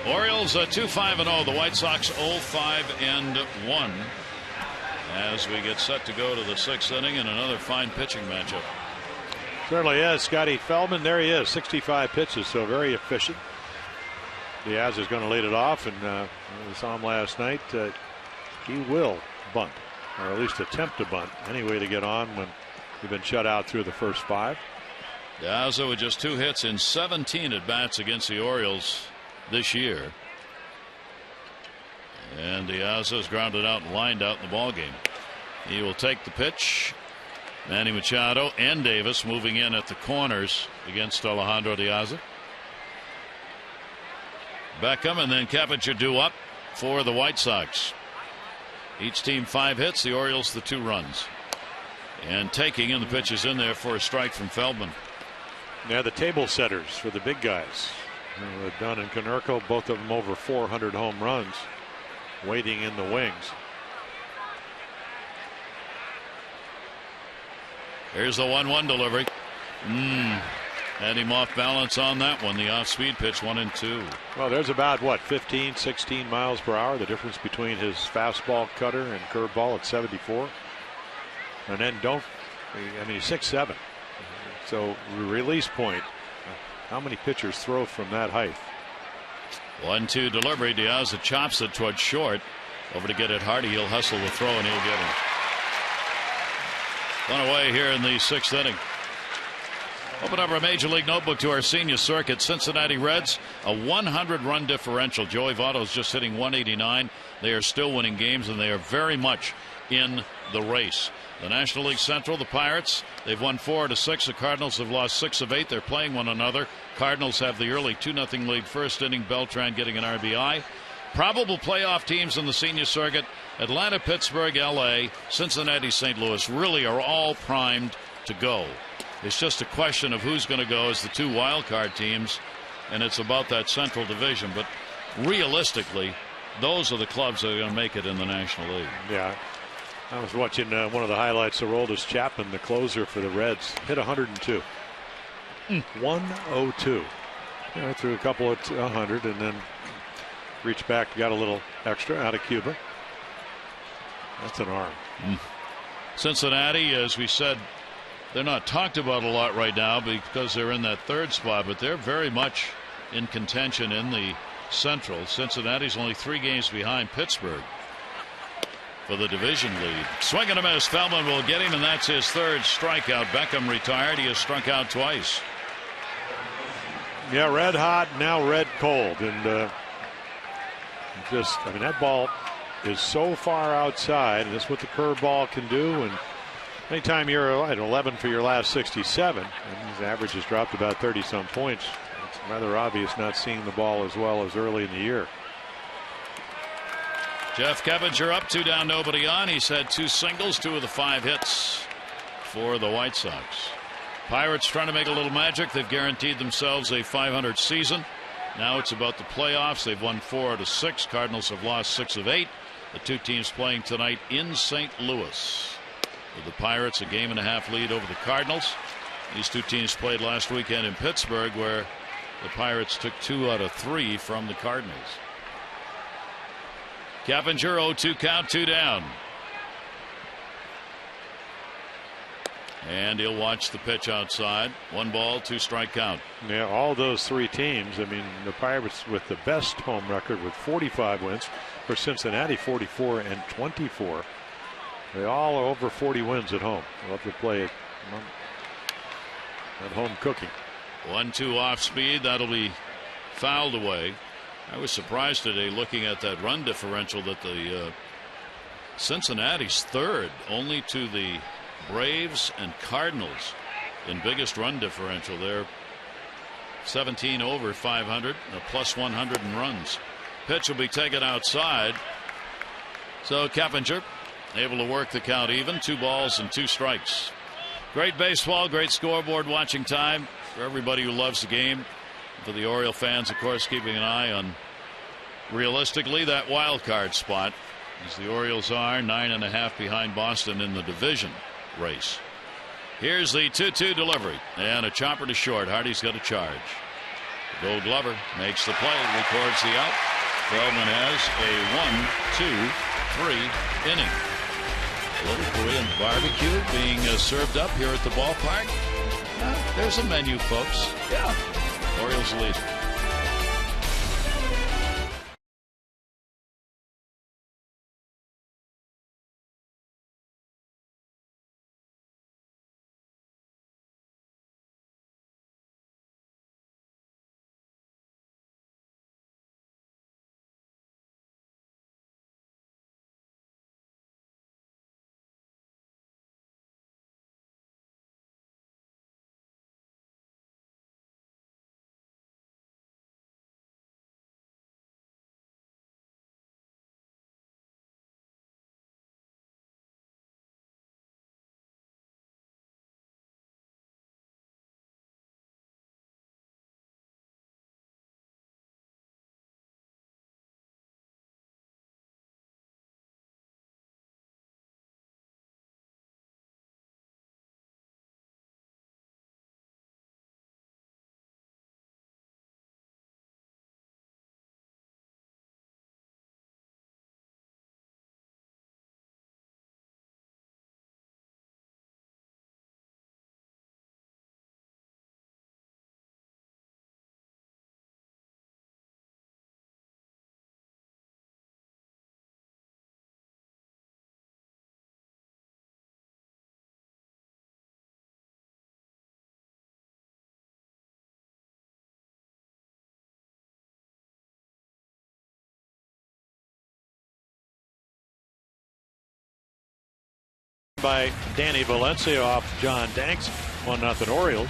Orioles 2-5-0. The White Sox 0-5-1. As we get set to go to the 6th inning and another fine pitching matchup. Certainly is. Scotty Feldman, there he is, 65 pitches, so very efficient. Diaz is going to lead it off, and we saw him last night. He will bunt, or at least attempt to bunt, any way to get on when you've been shut out through the first 5. Diaz with just 2 hits in 17 at bats against the Orioles this year. And Diaz is grounded out and lined out in the ballgame. He will take the pitch. Manny Machado and Davis moving in at the corners against Alejandro Diaz. Beckham and then Kepich due up for the White Sox. Each team 5 hits, the Orioles the 2 runs. And taking in the pitches in there for a strike from Feldman. Yeah, the table setters for the big guys. Dunn and Konerko, both of them over 400 home runs, waiting in the wings. Here's the 1-1 delivery. Had him off balance on that one. The off-speed pitch, 1-2. Well, there's about, 15, 16 miles per hour. The difference between his fastball, cutter, and curveball at 74. And then he's 6'7". So release point. How many pitchers throw from that height? 1-2 delivery. Diaz chops it towards short. Over to get it Hardy. He'll hustle the throw and he'll get him. One away here in the 6th inning. Open up our Major League Notebook to our senior circuit. Cincinnati Reds, a 100-run differential. Joey Votto's just hitting 189. They are still winning games, and they are very much in the race. The National League Central, the Pirates, they've won 4 out of 6. The Cardinals have lost 6 of 8. They're playing one another. Cardinals have the early 2-0 lead first inning. Beltran getting an RBI. Probable playoff teams in the senior circuit: Atlanta, Pittsburgh, LA, Cincinnati, St. Louis, really are all primed to go. It's just a question of who's going to go as the 2 wild card teams, and it's about that Central Division. But realistically, those are the clubs that are going to make it in the National League. Yeah. I was watching one of the highlights. Aroldis Chapman, the closer for the Reds, hit 102. 102. Threw a couple of 100 and then reached back, got a little extra out of Cuba. That's an arm. Cincinnati, as we said, they're not talked about a lot right now because they're in that 3rd spot, but they're very much in contention in the Central. Cincinnati's only 3 games behind Pittsburgh for the division lead. Swing and a miss. Feldman will get him, and that's his 3rd strikeout. Beckham retired. He has struck out twice. Yeah, red hot, now red cold. And that ball is so far outside, and that's what the curveball can do. And anytime you're at 11 for your last 67, and his average has dropped about 30-some points, it's rather obvious not seeing the ball as well as early in the year. Jeff Keppinger up, 2 down, nobody on. He's had 2 singles, 2 of the 5 hits for the White Sox. Pirates trying to make a little magic. They've guaranteed themselves a .500 season. Now it's about the playoffs. They've won 4 out of 6. Cardinals have lost 6 of 8. The 2 teams playing tonight in St. Louis. With the Pirates a 1.5 game lead over the Cardinals. These 2 teams played last weekend in Pittsburgh, where the Pirates took 2 out of 3 from the Cardinals. Keppinger 0-2 count, 2 down. And he'll watch the pitch outside. 1 ball, 2 strike count. Yeah, all those 3 teams. I mean, the Pirates with the best home record with 45 wins. For Cincinnati, 44 and 24. They all are over 40 wins at home. They'll have to play at home cooking. 1-2 off speed. That'll be fouled away. I was surprised today looking at that run differential that the Cincinnati's 3rd only to the Braves and Cardinals in biggest run differential. They're 17 over 500, plus 100 in runs. Pitch will be taken outside. So Keppinger able to work the count even. 2 balls and 2 strikes. Great baseball, great scoreboard watching time for everybody who loves the game. For the Oriole fans, of course, keeping an eye on realistically that wild card spot, as the Orioles are 9.5 behind Boston in the division race. Here's the 2-2 delivery and a chopper to short. Hardy's got a charge. The Gold Glover makes the play, records the out. Feldman has a 1-2-3 inning. A little Korean barbecue being served up here at the ballpark. There's a menu, folks. Yeah. Orioles lead. By Danny Valencia off John Danks. 1-0 Orioles.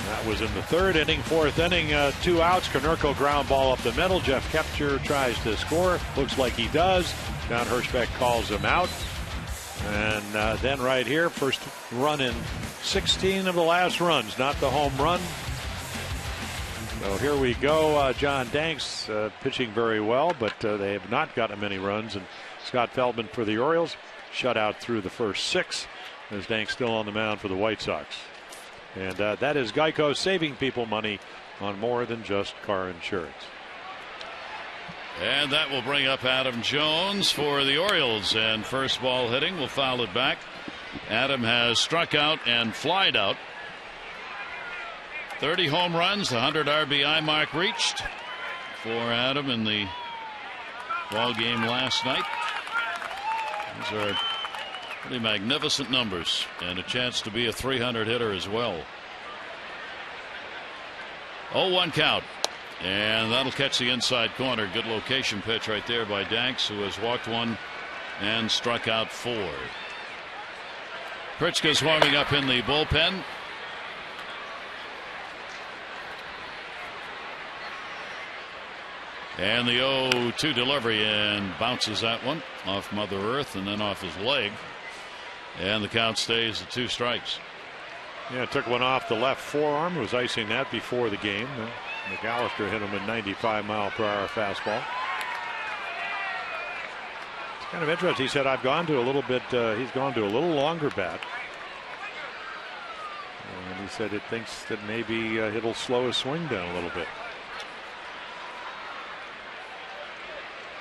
That was in the 3rd inning. 4th inning, 2 outs. Konerko ground ball up the middle. Jeff Keppinger tries to score. Looks like he does. John Hirschbeck calls him out. And then right here, first run in 16 of the last runs, not the home run. So here we go. John Danks pitching very well, but they have not gotten many runs. And Scott Feldman for the Orioles shut out through the first 6 as Danks still on the mound for the White Sox. And that is Geico, saving people money on more than just car insurance. And that will bring up Adam Jones for the Orioles. And first ball hitting will foul it back. Adam has struck out and flied out. 30 home runs, the 100 RBI mark reached for Adam in the ball game last night. These are pretty magnificent numbers and a chance to be a 300 hitter as well. 0-1 count. And that'll catch the inside corner. Good location pitch right there by Danks, who has walked 1 and struck out 4. Pritchka's warming up in the bullpen. And the 0-2 delivery, and bounces that one off Mother Earth and then off his leg. And the count stays at 2 strikes. Yeah, took one off the left forearm. Was icing that before the game. McAllister hit him a 95-mile-per-hour fastball. It's kind of interesting. He said, I've gone to a little bit, he's gone to a little longer bat. And he said it thinks that maybe it'll slow his swing down a little bit.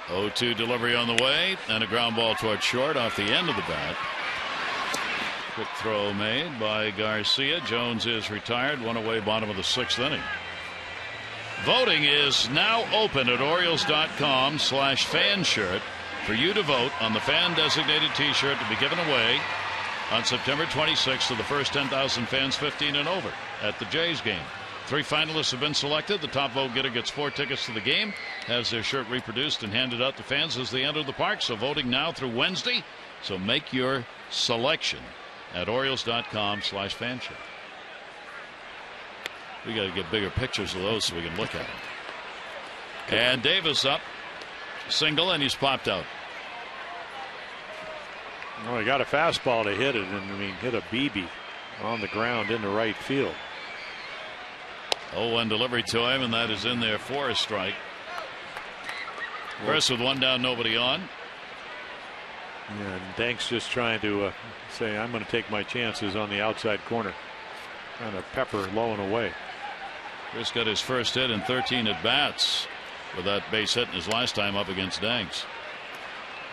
0-2 delivery on the way, and a ground ball toward short off the end of the bat. Quick throw made by Garcia. Jones is retired. 1 away, bottom of the 6th inning. Voting is now open at Orioles.com/fanshirt for you to vote on the fan designated t-shirt to be given away on September 26th to the first 10,000 fans 15 and over at the Jays game. 3 finalists have been selected. The top vote getter gets 4 tickets to the game, has their shirt reproduced and handed out to fans as they enter the park. So voting now through Wednesday. So make your selection at Orioles.com/fanshirt. We got to get bigger pictures of those so we can look at them. And Davis up, single, and he's popped out. Well, he got a fastball to hit it, and I mean, hit a BB on the ground into right field. 0-1 delivery to him, and that is in there for a strike. First with 1 down, nobody on. Yeah, and Danks just trying to say, I'm going to take my chances on the outside corner. Kind of pepper low and away. Chris got his first hit in 13 at bats with that base hit in his last time up against Danks.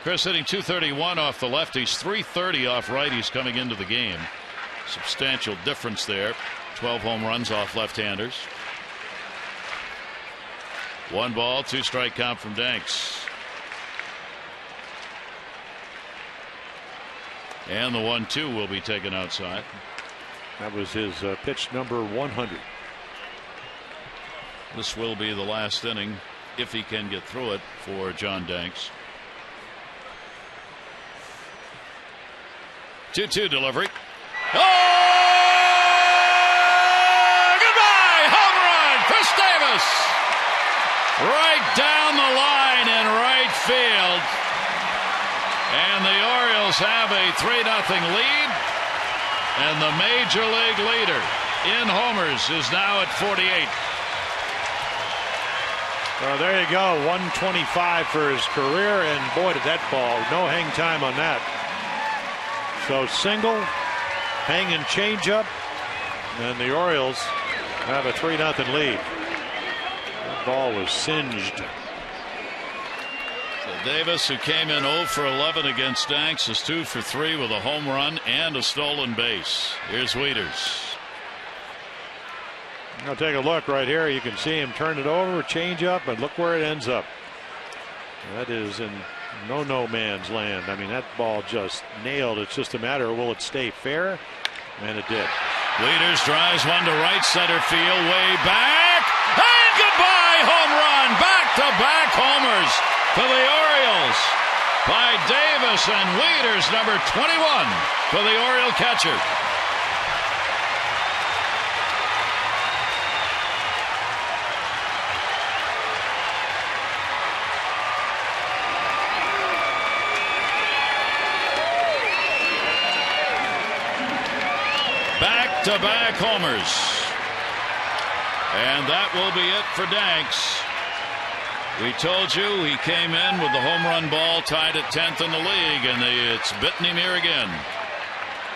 Chris hitting .231 off the lefties, .330 off righties coming into the game. Substantial difference there. 12 home runs off left-handers. 1 ball, 2 strike count from Danks. And the 1-2 will be taken outside. That was his pitch number 100. This will be the last inning if he can get through it for John Danks. 2-2 delivery. Oh! Goodbye! Home run! Chris Davis! Right down the line in right field. And the Orioles have a 3-0 lead. And the major league leader in homers is now at 48. Well, there you go. 125 for his career, and boy, did that ball, no hang time on that. So single, hanging changeup, and the Orioles have a 3-0 lead. That ball was singed. So Davis, who came in 0 for 11 against Danks, is 2 for 3 with a home run and a stolen base. Here's Wieters. Now take a look right here. You can see him turn it over, change up, and look where it ends up. That is in no man's land. I mean, that ball just nailed. It's just a matter of will it stay fair, and it did. Wieters drives one to right center field, way back, and goodbye home run. Back-to-back homers for the Orioles by Davis and Wieters, number 21 for the Oriole catcher. back-to-back homers. And that will be it for Danks. We told you he came in with the home run ball tied at 10th in the league, and it's bitten him here again.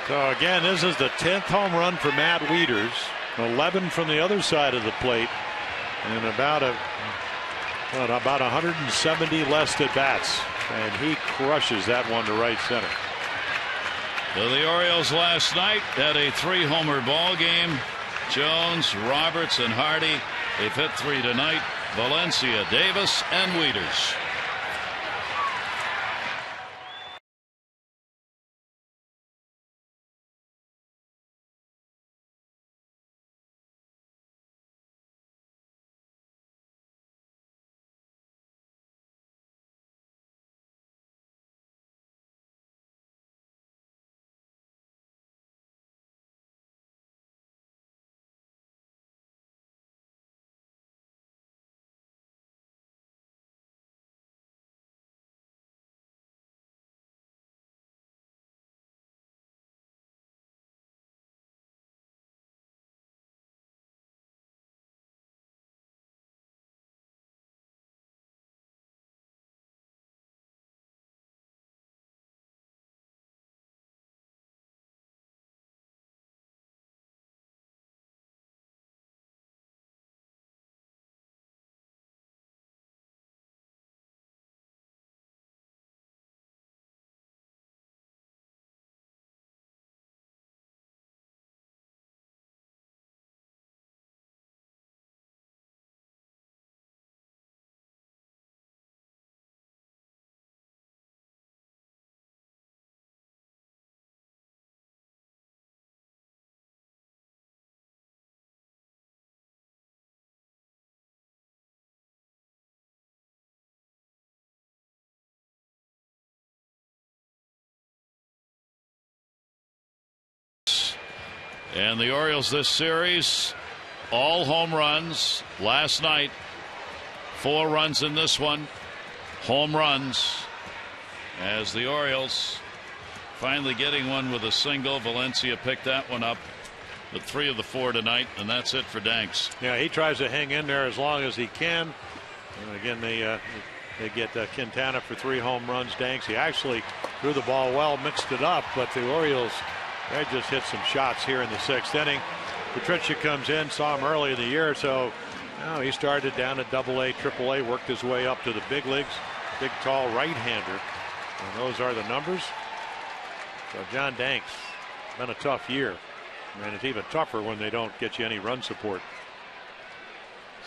So again, this is the 10th home run for Matt Wieters. 11 from the other side of the plate, and about 170 less at bats, and he crushes that one to right center. So the Orioles last night had a 3-homer ball game. Jones, Roberts, and Hardy. They've hit 3 tonight. Valencia, Davis, and Wieters. And the Orioles this series, all home runs. Last night, 4 runs in this one, home runs. As the Orioles finally getting one with a single. Valencia picked that one up. But 3 of the 4 tonight, and that's it for Danks. Yeah, he tries to hang in there as long as he can. And again, they get Quintana for 3 home runs. Danks, he actually threw the ball well, mixed it up, but the Orioles, they just hit some shots here in the 6th inning. Patricia comes in, saw him early in the year, so he started down at AA, AAA, worked his way up to the big leagues. Big, tall right-hander, and those are the numbers. So John Danks, been a tough year, and it's even tougher when they don't get you any run support.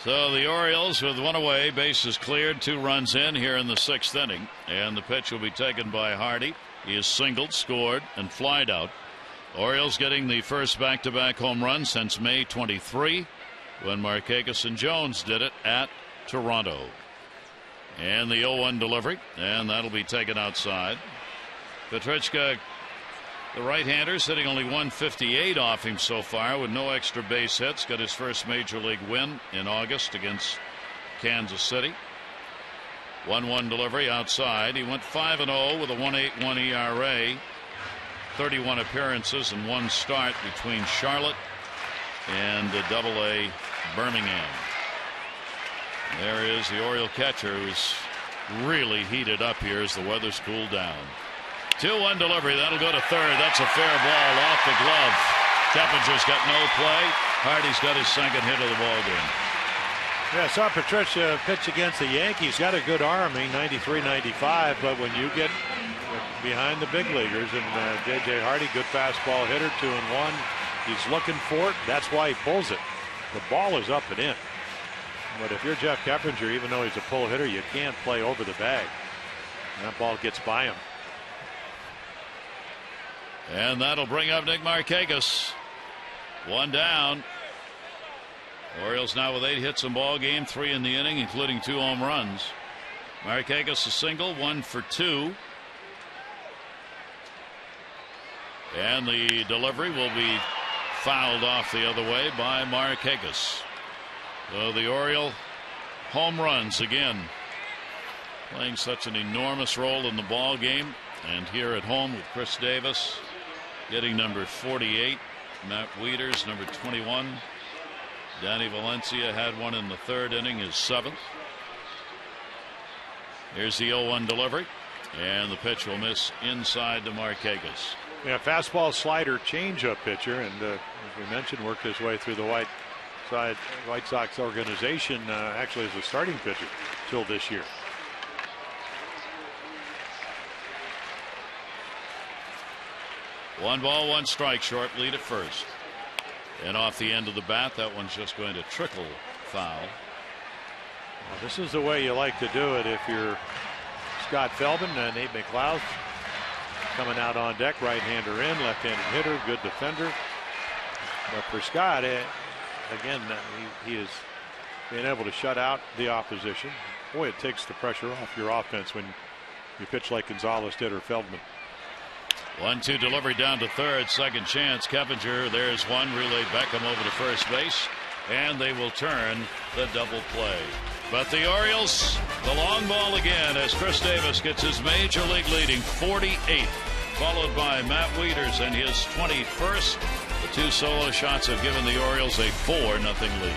So the Orioles with 1 away, bases cleared, 2 runs in here in the 6th inning, and the pitch will be taken by Hardy. He is singled, scored, and flied out. Orioles getting the first back-to-back home run since May 23, when Markakis and Jones did it at Toronto. And the 0-1 delivery, and that'll be taken outside. Petrichka, the right-hander, sitting only 158 off him so far with no extra base hits. Got his first major league win in August against Kansas City. 1-1 delivery outside. He went 5-0 with a 1.81 ERA. 31 appearances and 1 start between Charlotte and AA Birmingham. There is the Oriole catcher, who's really heated up here as the weather's cooled down. 2-1 delivery. That'll go to third. That's a fair ball off the glove. Keppinger's got no play. Hardy's got his 2nd hit of the ball game. Yeah, I saw Patricia pitch against the Yankees. Got a good arm, 93, 95, but when you get behind the big leaguers, and J.J. Hardy, good fastball hitter, 2-1. He's looking for it. That's why he pulls it. The ball is up and in. But if you're Jeff Keppinger, even though he's a pull hitter, you can't play over the bag. And that ball gets by him. And that'll bring up Nick Markakis. 1 down. Orioles now with 8 hits in ball game, 3 in the inning, including 2 home runs. Markakis a single, 1 for 2. And the delivery will be fouled off the other way by Markakis. So the Oriole home runs again playing such an enormous role in the ball game, and here at home with Chris Davis getting number 48. Matt Wieters, number 21. Danny Valencia had one in the third inning, his 7th. Here's the 0-1 delivery, and the pitch will miss inside to Markakis. Yeah, fastball, slider, changeup pitcher, and as we mentioned, worked his way through the White Sox organization, actually as a starting pitcher till this year. One ball, one strike, short lead at first. And off the end of the bat, that one's just going to trickle foul. Well, this is the way you like to do it if you're Scott Feldman and Nate McLeod coming out on deck. Right-hander in, left-handed hitter, good defender. But for Scott, again, he is being able to shut out the opposition. Boy, it takes the pressure off your offense when you pitch like Gonzalez did or Feldman. 1-2 delivery down to third. Second chance. Keppinger. There's one. Relayed Beckham over to first base. And they will turn the double play. But the Orioles, the long ball again as Chris Davis gets his major league leading 48th. Followed by Matt Wieters and his 21st. The two solo shots have given the Orioles a 4-0 lead.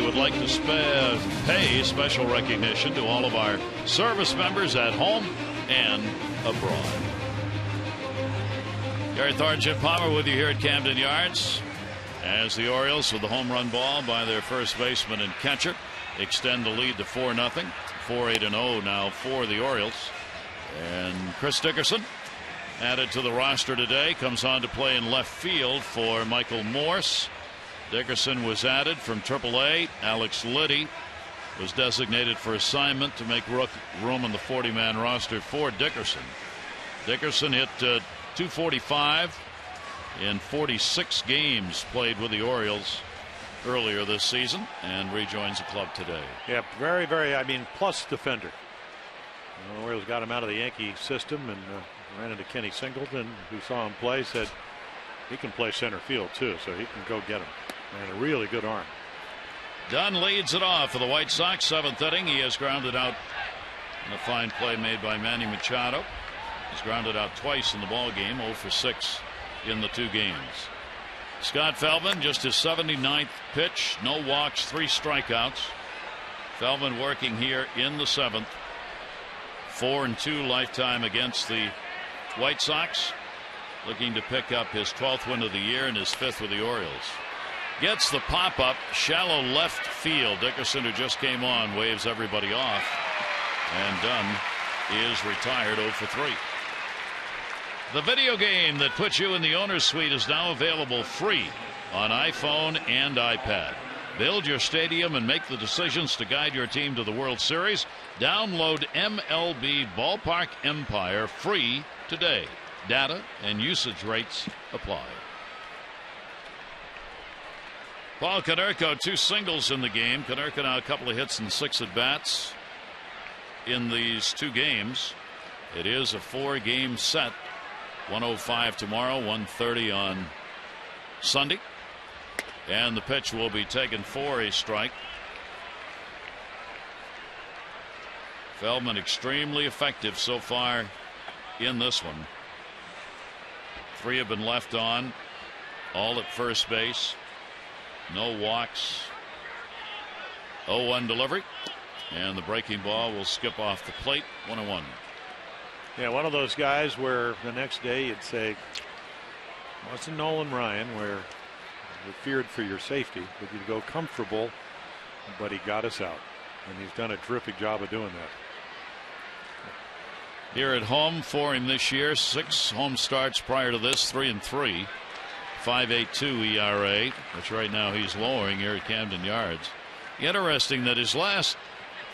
Would like to pay special recognition to all of our service members at home and abroad. Gary Thorne, Jim Palmer with you here at Camden Yards as the Orioles, with the home run ball by their first baseman and catcher, extend the lead to 4-0. 4-8-0 now for the Orioles. And Chris Dickerson, added to the roster today, comes on to play in left field for Michael Morse. Dickerson was added from AAA. Alex Liddy was designated for assignment to make room on the 40-man roster for Dickerson. Dickerson hit .245 in 46 games played with the Orioles earlier this season and rejoins the club today. Yeah, very, plus defender. The Orioles got him out of the Yankee system and ran into Kenny Singleton, who saw him play, said he can play center field too, so he can go get him. And a really good arm. Dunn leads it off for the White Sox. 7th inning. He has grounded out in a fine play made by Manny Machado. He's grounded out twice in the ball game, 0 for 6 in the 2 games. Scott Feldman, just his 79th pitch, no walks, 3 strikeouts. Feldman working here in the 7th. 4-2 lifetime against the White Sox, looking to pick up his 12th win of the year and his 5th with the Orioles. Gets the pop-up, shallow left field. Dickerson, who just came on, waves everybody off. And Dunn is retired 0 for 3. The video game that puts you in the owner's suite is now available free on iPhone and iPad. Build your stadium and make the decisions to guide your team to the World Series. Download MLB Ballpark Empire free today. Data and usage rates apply. Paul Konerko, 2 singles in the game. Konerko now a couple of hits and 6 at-bats in these 2 games. It is a 4-game set. 105 tomorrow, 130 on Sunday. And the pitch will be taken for a strike. Feldman extremely effective so far in this one. 3 have been left on, all at first base. No walks. 0-1 delivery. And the breaking ball will skip off the plate. 1-1. Yeah, one of those guys where the next day you'd say, wasn't Nolan Ryan, where you feared for your safety, but you'd go comfortable, but he got us out. And he's done a terrific job of doing that. Here at home for him this year, 6 home starts prior to this, 3-3. 5.82 ERA, which right now he's lowering here at Camden Yards. Interesting that his last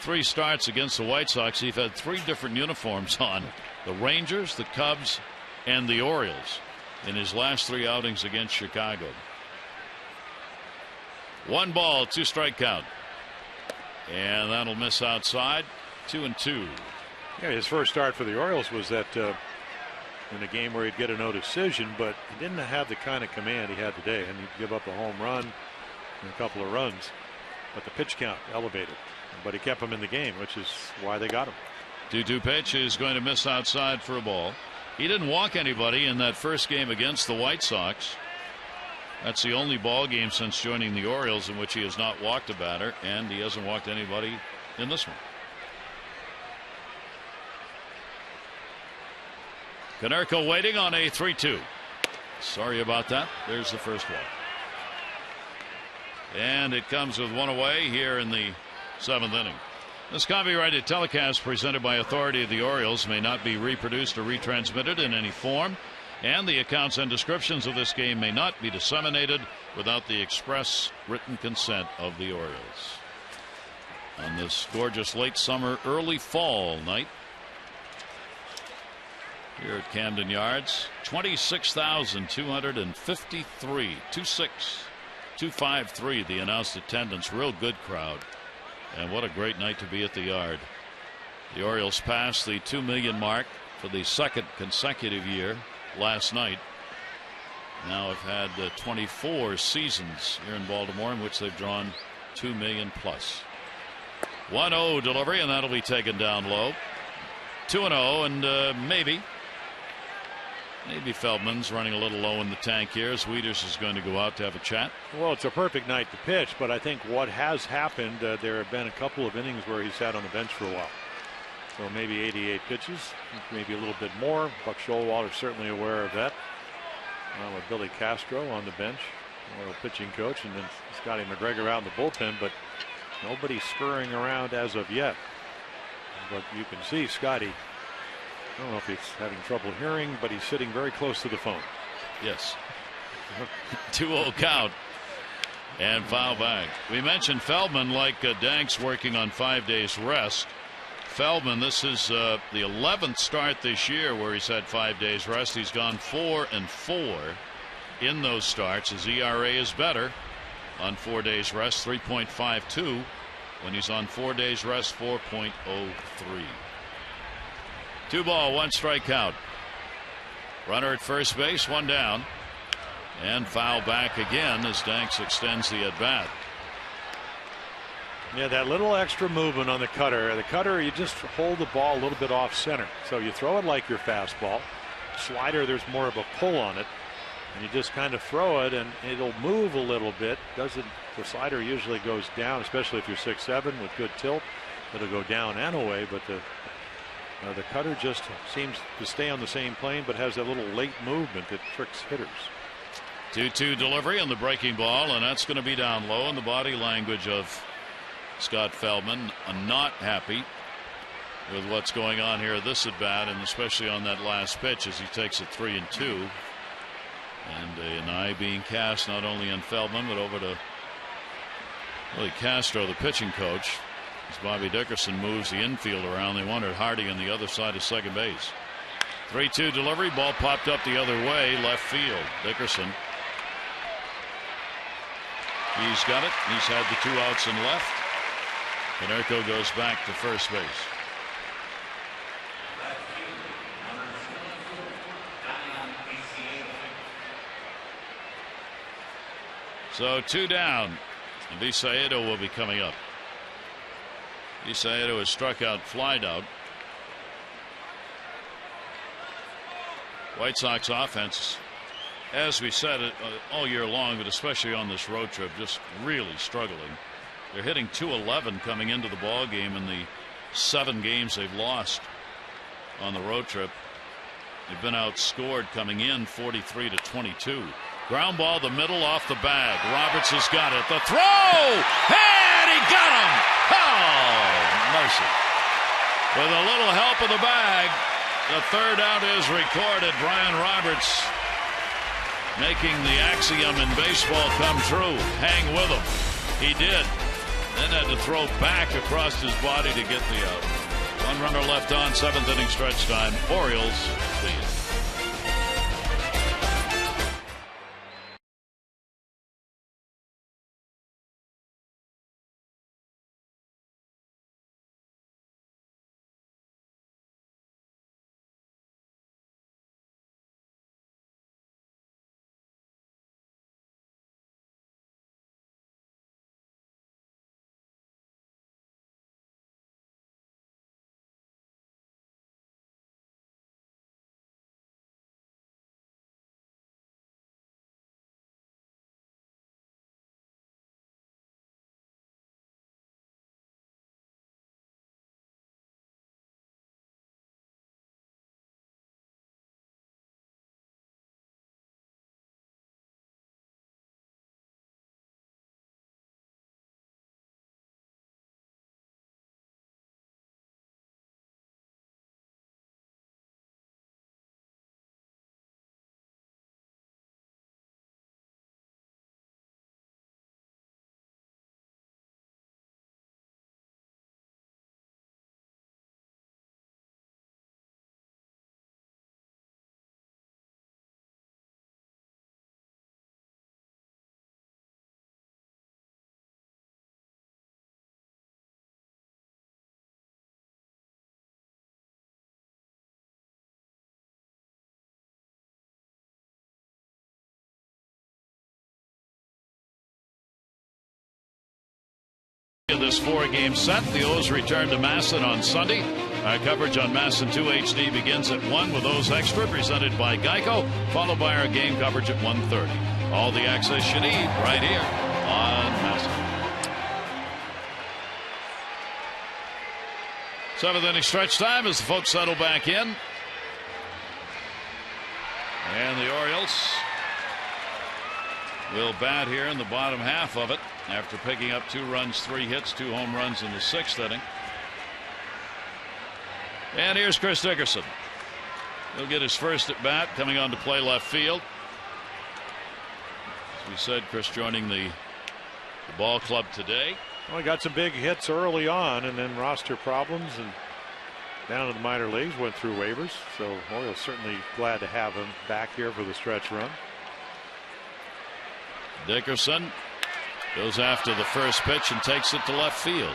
3 starts against the White Sox, he's had 3 different uniforms on. The Rangers, the Cubs, and the Orioles in his last 3 outings against Chicago. 1 ball, 2 strike count. And that'll miss outside. 2-2. Yeah, his first start for the Orioles was that in a game where he'd get a no decision, but he didn't have the kind of command he had today, and he'd give up a home run and a couple of runs, but the pitch count elevated. But he kept him in the game, which is why they got him. 2-2 pitch is going to miss outside for a ball. He didn't walk anybody in that first game against the White Sox. That's the only ball game since joining the Orioles in which he has not walked a batter, and he hasn't walked anybody in this one. Konerko waiting on a 3-2. Sorry about that. There's the first one. And it comes with 1 away here in the 7th inning. This copyrighted telecast presented by authority of the Orioles may not be reproduced or retransmitted in any form, and the accounts and descriptions of this game may not be disseminated without the express written consent of the Orioles. On this gorgeous late summer, early fall night here at Camden Yards, 26,253, 253 the announced attendance. Real good crowd, and what a great night to be at the Yard. The Orioles passed the 2 million mark for the 2nd consecutive year last night. Now have had 24 seasons here in Baltimore in which they've drawn 2 million plus. 1-0 delivery, and that'll be taken down low. 2-0, and maybe Feldman's running a little low in the tank here as Wieters is going to go out to have a chat. Well, it's a perfect night to pitch, but I think what has happened, there have been a couple of innings where he sat on the bench for a while. So maybe 88 pitches, maybe a little bit more. Buck Showalter's certainly aware of that. With Billy Castro on the bench, a pitching coach, and then Scotty McGregor out in the bullpen, but nobody scurrying around as of yet. But you can see Scotty, I don't know if he's having trouble hearing, but he's sitting very close to the phone. Yes. 2-0 count and foul back. We mentioned Feldman, like Danks, working on 5 days rest. Feldman, this is the 11th start this year where he's had 5 days rest. He's gone 4-4 in those starts. His ERA is better on 4 days rest, 3.52. When he's on 4 days rest, 4.03. 2 ball, 1 strike count. Runner at first base, 1 down. And foul back again as Danks extends the at bat. Yeah, that little extra movement on the cutter. The cutter, you just hold the ball a little bit off center. So you throw it like your fastball. Slider, there's more of a pull on it. And you just kind of throw it and it'll move a little bit. The slider usually goes down, especially if you're 6'7" with good tilt. It'll go down and away, but the cutter just seems to stay on the same plane, but has that little late movement that tricks hitters. 2-2 delivery on the breaking ball, and that's going to be down low. In the body language of Scott Feldman, not happy with what's going on here this at bat, and especially on that last pitch as he takes it 3-2. And an eye being cast not only on Feldman but over to Billy Castro, the pitching coach, as Bobby Dickerson moves the infield around. They wanted Hardy on the other side of second base. 3-2 delivery, ball popped up the other way, left field. Dickerson, he's got it. He's had the 2 outs and left. Konerko goes back to first base. So 2 down. And Bisaedo will be coming up. Bisaedo has struck out, flied out. White Sox offense, as we said all year long, but especially on this road trip, just really struggling. They're hitting .211 coming into the ball game in the 7 games they've lost on the road trip. They've been outscored coming in 43-22. Ground ball the middle off the bag. Roberts has got it. The throw, and he got him. Oh, mercy! With a little help of the bag, the 3rd out is recorded. Brian Roberts making the axiom in baseball come true. Hang with him. He did. Then had to throw back across his body to get the out. 1 runner left on, 7th inning stretch time. Orioles lead. In this 4-game set, the O's return to Masson on Sunday. Our coverage on Masson 2 HD begins at 1 with O's Extra presented by Geico, followed by our game coverage at 1:30. All the access you need right here on Masson. 7th inning stretch time as the folks settle back in. And the Orioles will bat here in the bottom half of it after picking up 2 runs, 3 hits, 2 home runs in the 6th inning. And here's Chris Dickerson. He'll get his first at bat coming on to play left field. As we said, Chris joining the ball club today. Well, he got some big hits early on and then roster problems and down to the minor leagues, went through waivers. So Orioles certainly glad to have him back here for the stretch run. Dickerson goes after the first pitch and takes it to left field.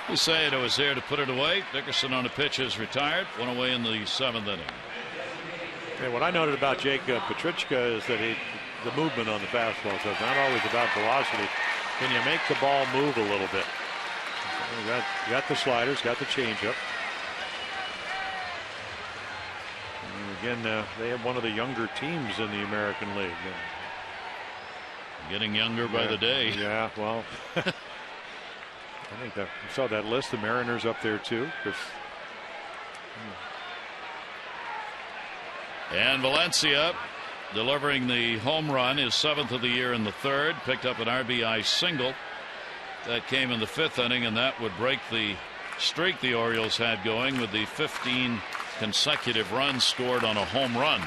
We say it was there to put it away. Dickerson on a pitch is retired. 1 away in the 7th inning. And what I noted about Jake Petrichka is that the movement on the fastball, so it's not always about velocity. Can you make the ball move a little bit? You got the sliders, got the changeup. Again, they have one of the younger teams in the American League. Getting younger by the day. Yeah, well, I think that you saw that list. The Mariners up there too. And Valencia delivering the home run, his 7th of the year in the 3rd. Picked up an RBI single that came in the 5th inning, and that would break the streak the Orioles had going with the 15 consecutive runs scored on a home run.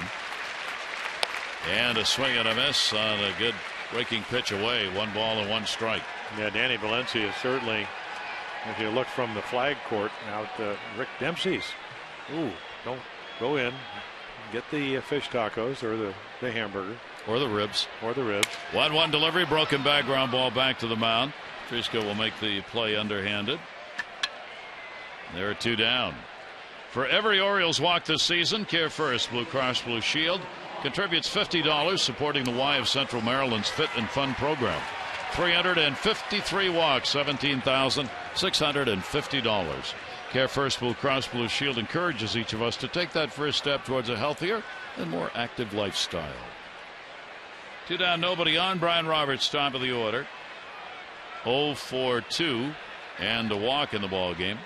And a swing and a miss on a good breaking pitch away. 1 ball and 1 strike. Yeah, Danny Valencia certainly, if you look from the flag court out, Rick Dempsey's. Ooh, don't go in. Get the fish tacos or the hamburger. Or the ribs. 1-1 delivery, broken back, ground ball back to the mound. Triska will make the play underhanded. There are 2 down. For every Orioles walk this season, Care First, Blue Cross Blue Shield, contributes $50 supporting the Y of Central Maryland's Fit and Fun program. 353 walks, $17,650. Care First Blue Cross Blue Shield encourages each of us to take that first step towards a healthier and more active lifestyle. 2 down, nobody on. Brian Roberts, top of the order. 0 for 2 and a walk in the ball game.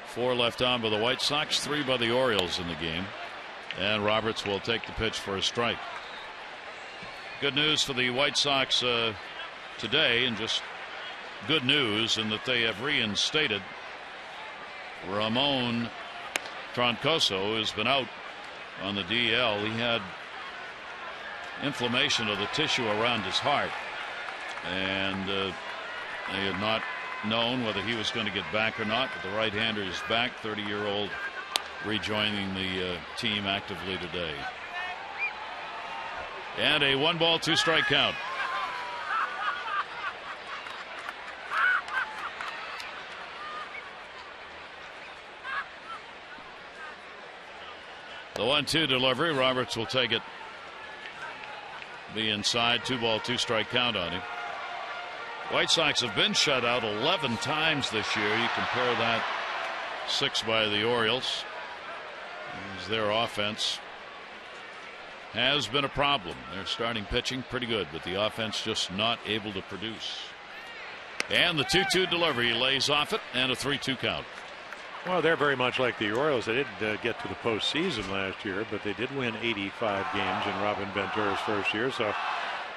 4 left on by the White Sox, 3 by the Orioles in the game. And Roberts will take the pitch for a strike. Good news for the White Sox today, and just good news in that they have reinstated Ramon Troncoso, who's been out on the DL. He had inflammation of the tissue around his heart, and they had not known whether he was going to get back or not, but the right-hander is back. 30-year-old rejoining the team actively today. And a 1-ball 2-strike count. The 1-2 delivery. Roberts will take it. Be inside. 2-ball 2-strike count on him. White Sox have been shut out 11 times this year. You compare that 6 by the Orioles. As their offense has been a problem. Their starting pitching pretty good, but the offense just not able to produce. And the 2-2 delivery, lays off it, and a 3-2 count. Well, they're very much like the Orioles. They didn't get to the postseason last year, but they did win 85 games in Robin Ventura's first year. So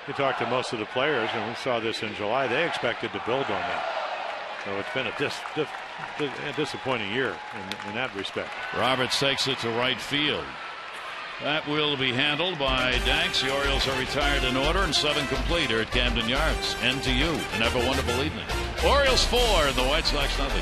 you talked to most of the players, and we saw this in July. They expected to build on that. So it's been a disappointing year in that respect. Roberts takes it to right field. That will be handled by Danks. The Orioles are retired in order and 7 complete here at Camden Yards. End to you, and have a wonderful evening. Orioles 4 and the White Sox nothing.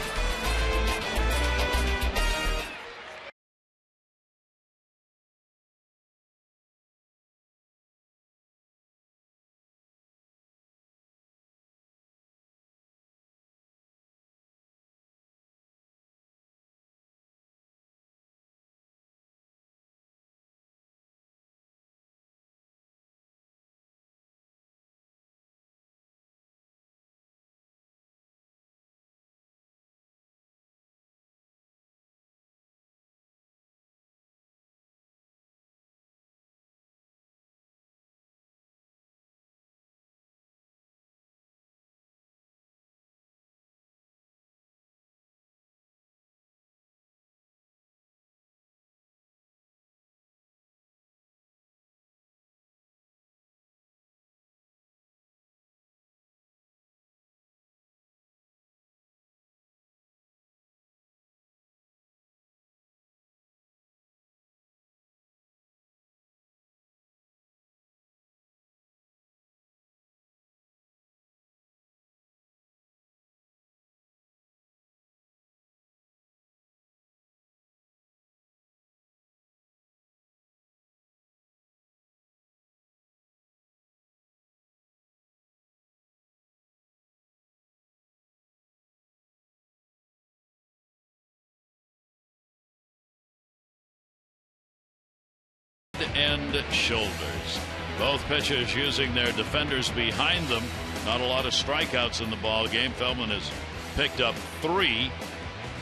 And shoulders. Both pitchers using their defenders behind them. Not a lot of strikeouts in the ball game. Feldman has picked up 3,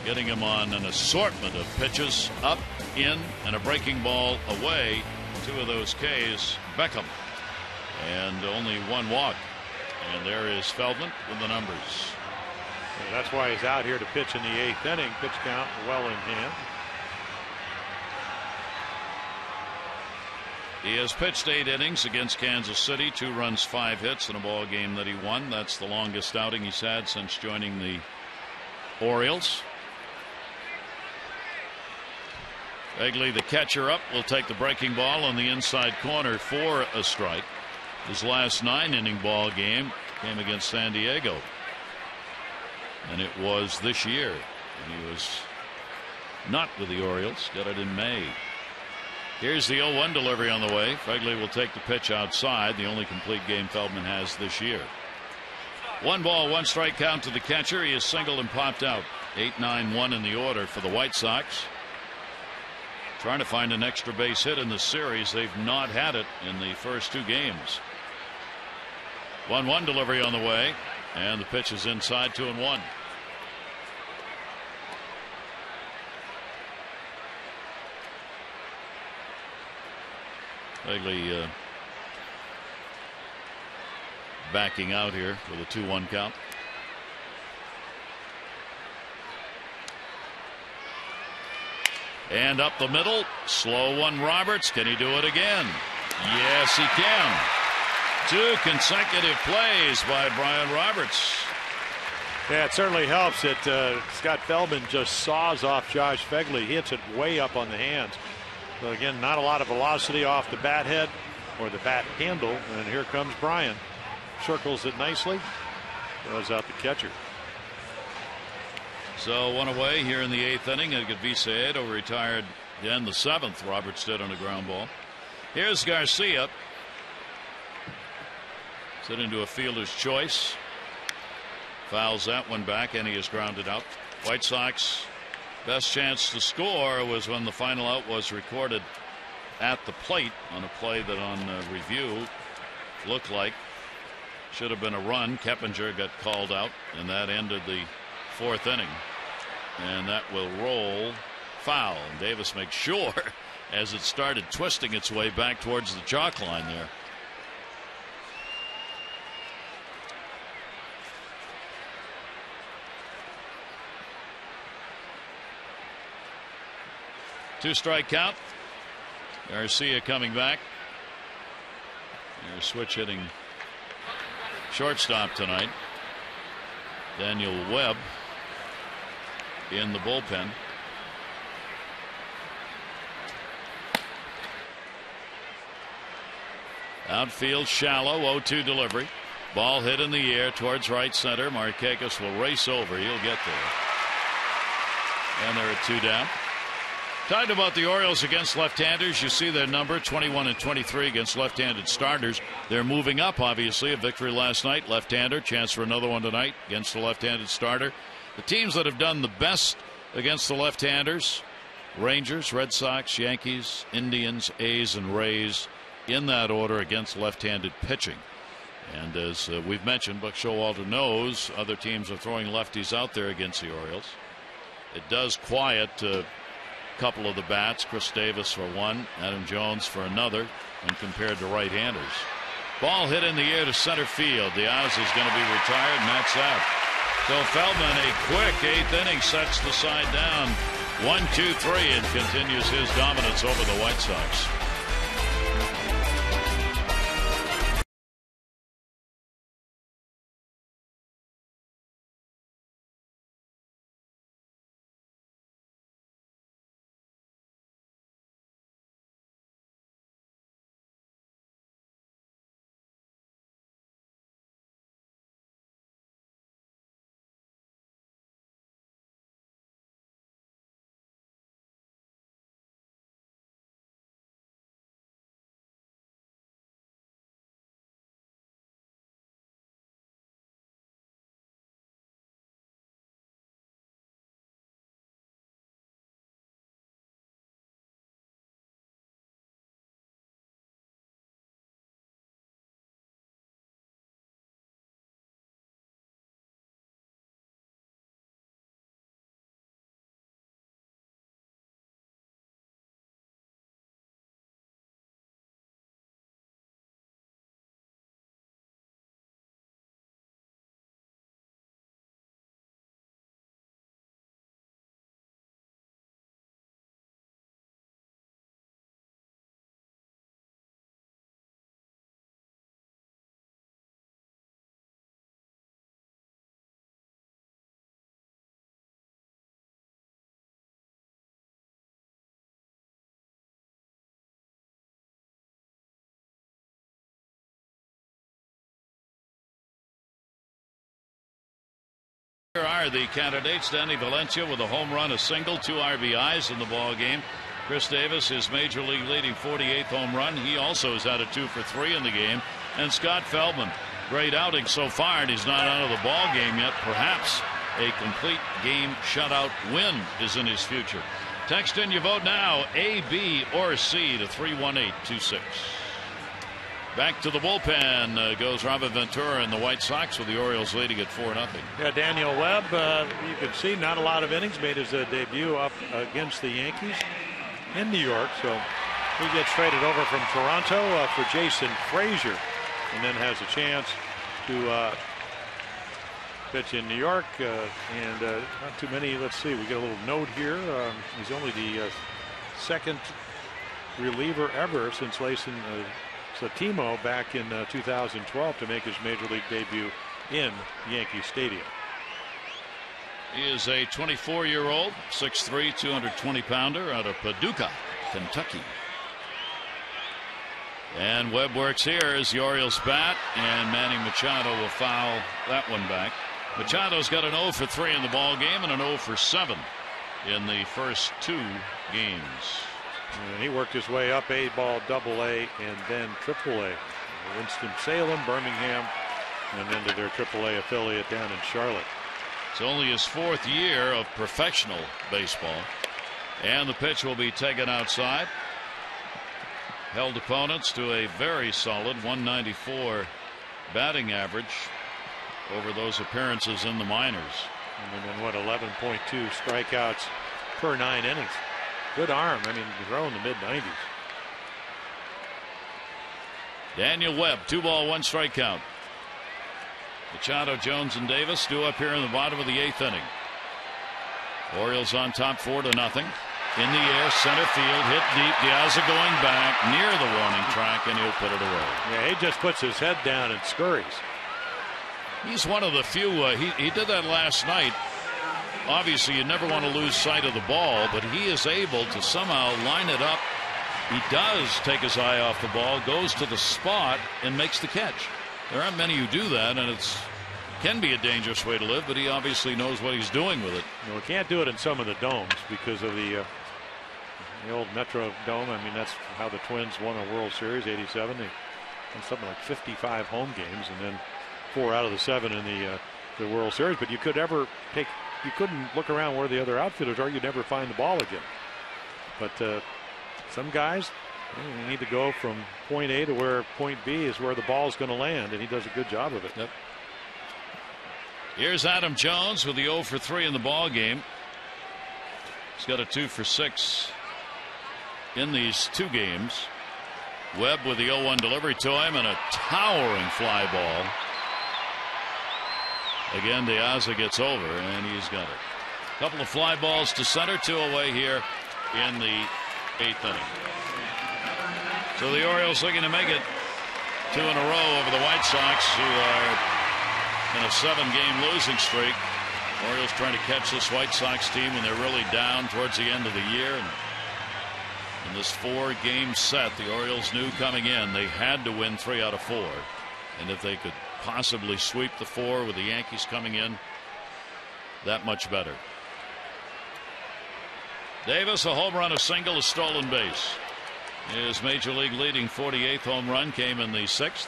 getting him on an assortment of pitches, up, in, and a breaking ball away. 2 of those Ks, Beckham, and only 1 walk. And there is Feldman with the numbers. Yeah, that's why he's out here to pitch in the 8th inning. Pitch count well in hand. He has pitched 8 innings against Kansas City, 2 runs, 5 hits in a ball game that he won. That's the longest outing he's had since joining the Orioles. Egley, the catcher, up, will take the breaking ball on the inside corner for a strike. His last 9-inning ball game came against San Diego, and it was this year. And he was not with the Orioles. Got it in May. Here's the 0-1 delivery on the way. Fegley will take the pitch outside, the only complete game Feldman has this year. 1 ball, 1 strike count to the catcher. He is singled and popped out. 8-9-1 in the order for the White Sox. trying to find an extra base hit in the series. They've not had it in the first 2 games. 1-1 delivery on the way, and the pitch is inside, 2-1. Begley backing out here with a 2-1 count. And up the middle, slow one, Roberts. Can he do it again? Yes, he can. 2 consecutive plays by Brian Roberts. Yeah, it certainly helps that Scott Feldman just saws off Josh Begley. He hits it way up on the hands. So again, not a lot of velocity off the bat head or the bat handle. And here comes Brian. Circles it nicely. Throws out the catcher. So 1 away here in the 8th inning. Viciedo retired again, the 7th. Roberts did on a ground ball. Here's Garcia. Set into a fielder's choice. Fouls that one back, and he is grounded out. White Sox best chance to score was when the final out was recorded at the plate on a play that on review looked like should have been a run. Keppinger got called out, and that ended the 4th inning. And that will roll foul. And Davis makes sure as it started twisting its way back towards the chalk line there. Two-strike count. Garcia coming back. There's switch hitting shortstop tonight. Daniel Webb in the bullpen. Outfield shallow, 0-2 delivery. Ball hit in the air towards right center. Markakis will race over. He'll get there. And there are 2 down. Talking about the Orioles against left-handers, you see their number 21-23 against left-handed starters. They're moving up, obviously. A victory last night, left-hander. Chance for another one tonight against the left-handed starter. The teams that have done the best against the left-handers: Rangers, Red Sox, Yankees, Indians, A's, and Rays, in that order against left-handed pitching. And as we've mentioned, Buck Showalter knows other teams are throwing lefties out there against the Orioles. It does quiet couple of the bats. Chris Davis for one, Adam Jones for another, when compared to right-handers. Ball hit in the air to center field. Diaz is going to be retired, and that's out. So Feldman, a quick 8th inning, sets the side down 1-2-3 and continues his dominance over the White Sox. Here are the candidates. Danny Valencia with a home run, a single, 2 RBIs in the ball game. Chris Davis, his major league leading 48th home run. He also has had a 2 for 3 in the game. And Scott Feldman, great outing so far, and he's not out of the ball game yet. Perhaps a complete game shutout win is in his future. Text in, you vote now, A, B, or C to 31826. Back to the bullpen goes Robert Ventura and the White Sox with the Orioles leading at 4-0. Yeah, Daniel Webb, you can see not a lot of innings, made his debut up against the Yankees in New York. So he gets traded over from Toronto for Jason Frazier, and then has a chance to pitch in New York. And not too many. Let's see, we get a little note here. He's only the second reliever ever since Layson Satimo back in 2012 to make his major league debut in Yankee Stadium. He is a 24-year-old, 6'3", 220-pounder out of Paducah, Kentucky. And Webb works here as the Orioles bat, and Manny Machado will foul that one back. Machado's got an 0 for 3 in the ball game and an 0 for 7 in the first 2 games. And he worked his way up A ball, AA, and then AAA. Winston-Salem, Birmingham, and then to their AAA affiliate down in Charlotte. It's only his 4th year of professional baseball. And the pitch will be taken outside. Held opponents to a very solid 194 batting average over those appearances in the minors. And then what, 11.2 strikeouts per 9 innings. Good arm. I mean, throw in the mid-90s. Daniel Webb, 2 ball, 1 strikeout. Machado, Jones, and Davis due up here in the bottom of the 8th inning. Orioles on top 4-0. In the air, center field, hit deep. Diaza going back near the warning track, and he'll put it away. Yeah, he just puts his head down and scurries. He's one of the few. He did that last night. Obviously, you never want to lose sight of the ball, but he is able to somehow line it up. He does take his eye off the ball, goes to the spot, and makes the catch. There aren't many who do that, and it can be a dangerous way to live, but he obviously knows what he's doing with it. No, he can't do it in some of the domes because of the old Metro Dome. I mean, that's how the Twins won a World Series, '87. They won something like 55 home games, and then 4 out of the 7 in the World Series. But you couldn't look around where the other outfielders are. You'd never find the ball again. But some guys, you need to go from point A to where point B is where the ball is going to land, and he does a good job of it. Yep. Here's Adam Jones with the 0 for 3 in the ball game. He's got a 2 for 6 in these 2 games. Webb with the 0-1 delivery to him and a towering fly ball. Again, Diaza gets over, and he's got it. A couple of fly balls to center, 2 away here in the 8th inning. So the Orioles looking to make it 2 in a row over the White Sox, who are in a 7-game losing streak. Orioles trying to catch this White Sox team when they're really down towards the end of the year. And in this 4-game set, the Orioles knew coming in they had to win 3 out of 4. And if they could possibly sweep the 4 with the Yankees coming in, that much better. Davis, a home run, a single, a stolen base. His major league leading 48th home run came in the 6th.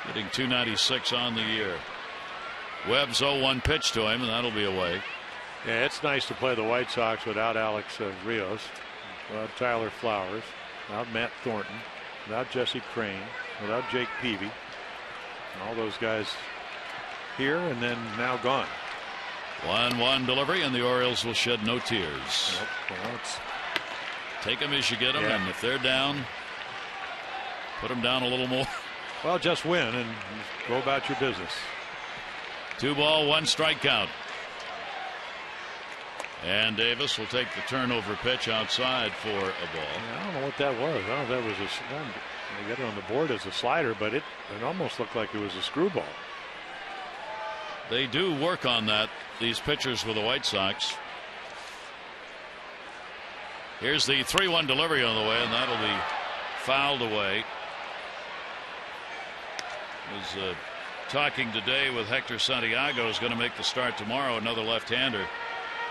Hitting .296 on the year. Webb's 0-1 pitch to him, and that'll be away. Yeah, it's nice to play the White Sox without Alex Rios, without Tyler Flowers, without Matt Thornton, without Jesse Crane, without Jake Peavy. All those guys here and then now gone. 1-1 delivery, and the Orioles will shed no tears. Nope. Well, take them as you get them, yeah. And if they're down, put them down a little more. Well, just win and go about your business. 2 ball, 1 strikeout. And Davis will take the turnover pitch outside for a ball. Yeah, I don't know what that was. I don't know if that was they got it on the board as a slider, but it almost looked like it was a screwball. They do work on that, these pitchers with the White Sox. Here's the 3-1 delivery on the way, and that'll be fouled away. Was talking today with Hector Santiago, who's going to make the start tomorrow, another left-hander,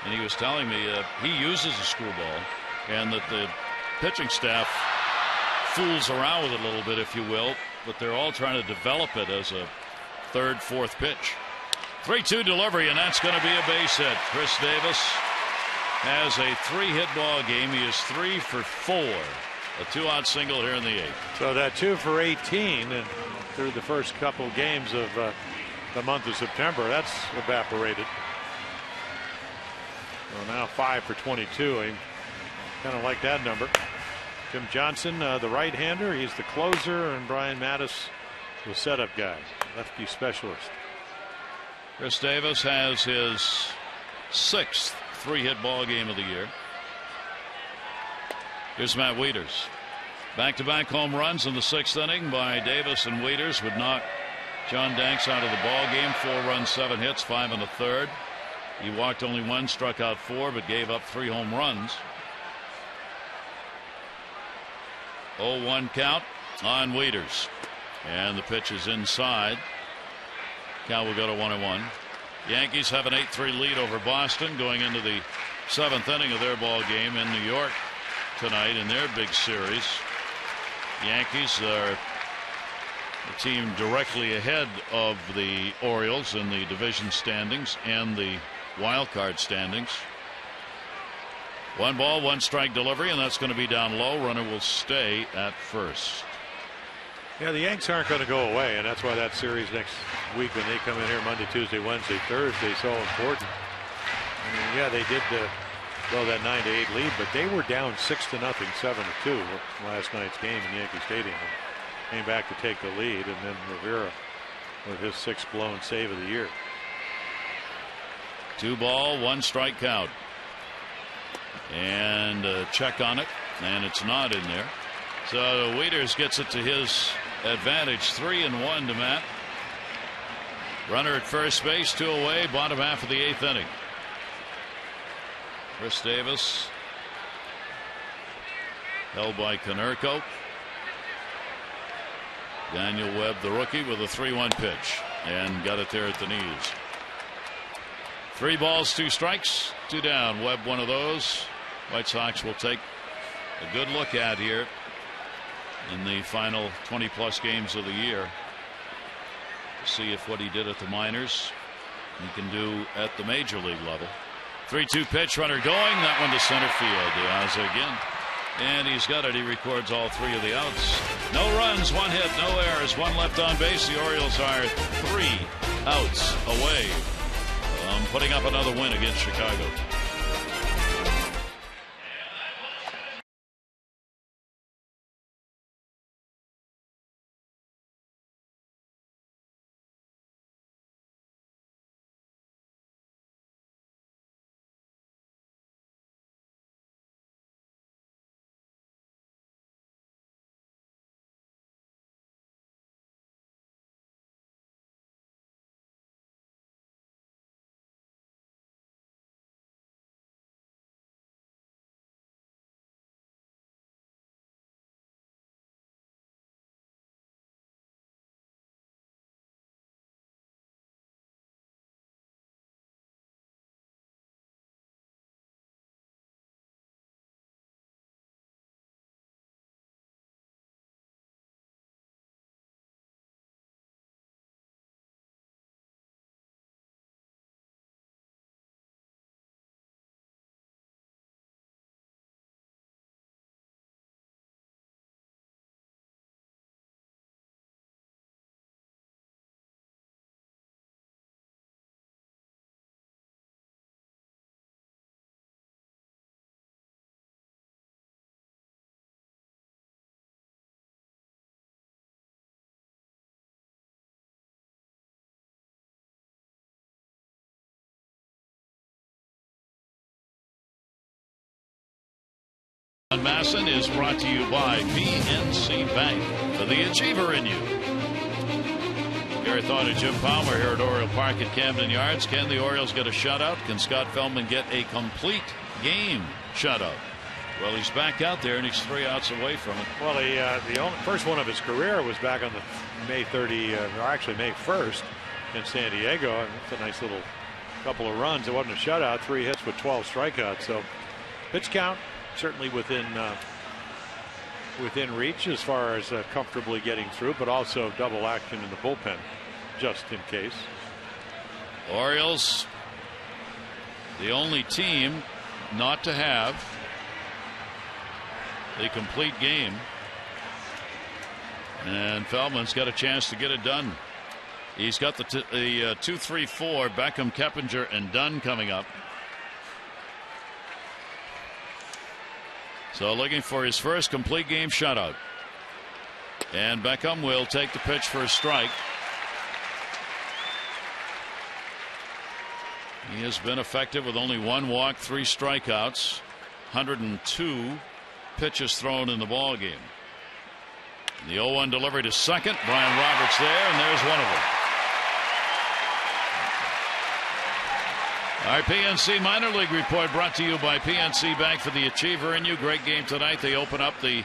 and he was telling me he uses a screwball, and that the pitching staff fools around with it a little bit, if you will, but they're all trying to develop it as a third, fourth pitch. 3-2 delivery, and that's going to be a base hit. Chris Davis has a 3-hit ball game. He is 3 for 4. A 2-out single here in the 8th. So that 2 for 18 and through the first couple games of the month of September, that's evaporated. So now 5 for 22. I kind of like that number. Tim Johnson, the right-hander, he's the closer, and Brian Mattis, the setup guy, lefty specialist. Chris Davis has his 6th 3-hit ball game of the year. Here's Matt Wieters. Back-to-back home runs in the 6th inning by Davis and Wieters would knock John Danks out of the ball game. 4 runs, 7 hits, 5 in the 3rd. He walked only 1, struck out 4, but gave up 3 home runs. 0-1 count on Wieters, and the pitch is inside. Count will go to 1-1. Yankees have an 8-3 lead over Boston going into the 7th inning of their ball game in New York tonight in their big series. Yankees are the team directly ahead of the Orioles in the division standings and the wild card standings. 1 ball, 1 strike delivery, and that's going to be down low. Runner will stay at first. Yeah, the Yanks aren't going to go away, and that's why that series next week when they come in here Monday, Tuesday, Wednesday, Thursday is so important. I mean, yeah, they did blow that 9-8 lead, but they were down 6-0, 7-2 last night's game in Yankee Stadium. And came back to take the lead, and then Rivera with his 6th blown save of the year. 2 ball, 1 strike count. And a check on it, and it's not in there. So Wieters gets it to his advantage. 3-1 to Matt. Runner at first base, 2 away, bottom half of the 8th inning. Chris Davis held by Konerko. Daniel Webb, the rookie, with a 3-1 pitch, and got it there at the knees. 3 balls, 2 strikes, 2 down. Webb, one of those. White Sox will take a good look at here in the final 20+ games of the year to see if what he did at the minors he can do at the major league level. 3-2 pitch, runner going, that one to center field. Diaz again, and he's got it. He records all 3 of the outs. No runs, 1 hit, no errors, 1 left on base. The Orioles are 3 outs away from putting up another win against Chicago. Masson is brought to you by PNC Bank, for the achiever in you. Gary Thorne and Jim Palmer here at Oriole Park at Camden Yards. Can the Orioles get a shutout? Can Scott Feldman get a complete game shutout? Well, he's back out there, and he's 3 outs away from it. Well, the first one of his career was back on the May 1st in San Diego. And it's a nice little couple of runs. It wasn't a shutout. 3 hits with 12 strikeouts. So pitch count certainly within reach as far as comfortably getting through, but also double action in the bullpen. just in case. Orioles, the only team not to have a complete game. And Feldman's got a chance to get it done. He's got the 2-3-4, Beckham, Keppinger, and Dunn coming up. So looking for his first complete game shutout. And Beckham will take the pitch for a strike. He has been effective with only 1 walk, 3 strikeouts, 102 pitches thrown in the ball game. The 0-1 delivery to second. Brian Roberts there, and there's one of them. Our PNC Minor League report brought to you by PNC Bank for the Achiever in you. Great game tonight. They open up the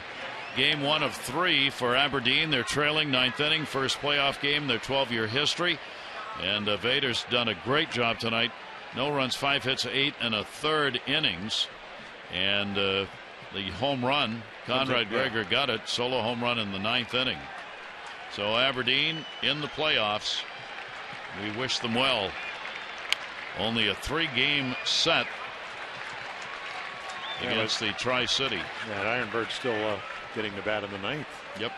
game 1 of 3 for Aberdeen. They're trailing 9th inning, first playoff game, their 12-year history. And Vader's done a great job tonight. No runs, 5 hits, 8 1/3 innings. And the home run, Conrad Gregor got it, solo home run in the 9th inning. So Aberdeen in the playoffs. We wish them well. Only a 3-game set against the Tri-City. Yeah, Ironbird's still getting the bat in the 9th. Yep.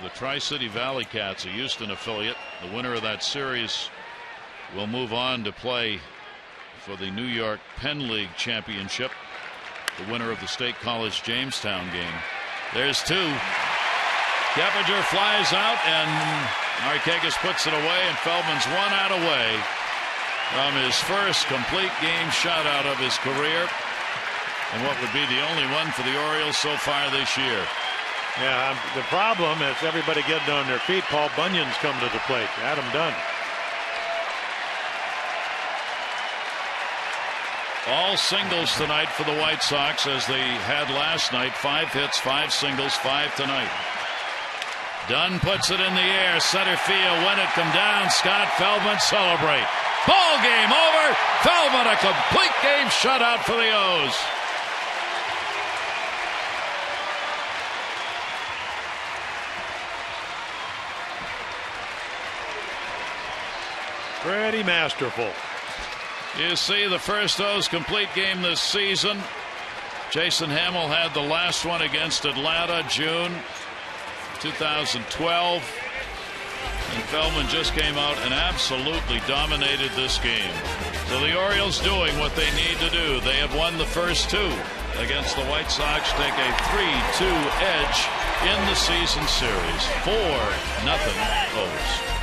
The Tri-City Valley Cats, a Houston affiliate. The winner of that series will move on to play for the New York Penn League Championship. The winner of the State College Jamestown game. There's 2. Keppinger flies out, and Markakis puts it away, and Feldman's 1 out away from his first complete game shutout of his career, and what would be the only one for the Orioles so far this year. Yeah, the problem is everybody getting on their feet. Paul Bunyan's come to the plate. Adam Dunn. All singles tonight for the White Sox, as they had last night. 5 hits, 5 singles, 5 tonight. Dunn puts it in the air, center field. When it come down, Scott Feldman celebrate. Ball game over. Feldman a complete game shutout for the O's. Pretty masterful. You see the first O's complete game this season. Jason Hamill had the last one against Atlanta, June 2012. And Feldman just came out and absolutely dominated this game. So the Orioles doing what they need to do. They have won the first 2 against the White Sox, take a 3-2 edge in the season series. 4-0 O's.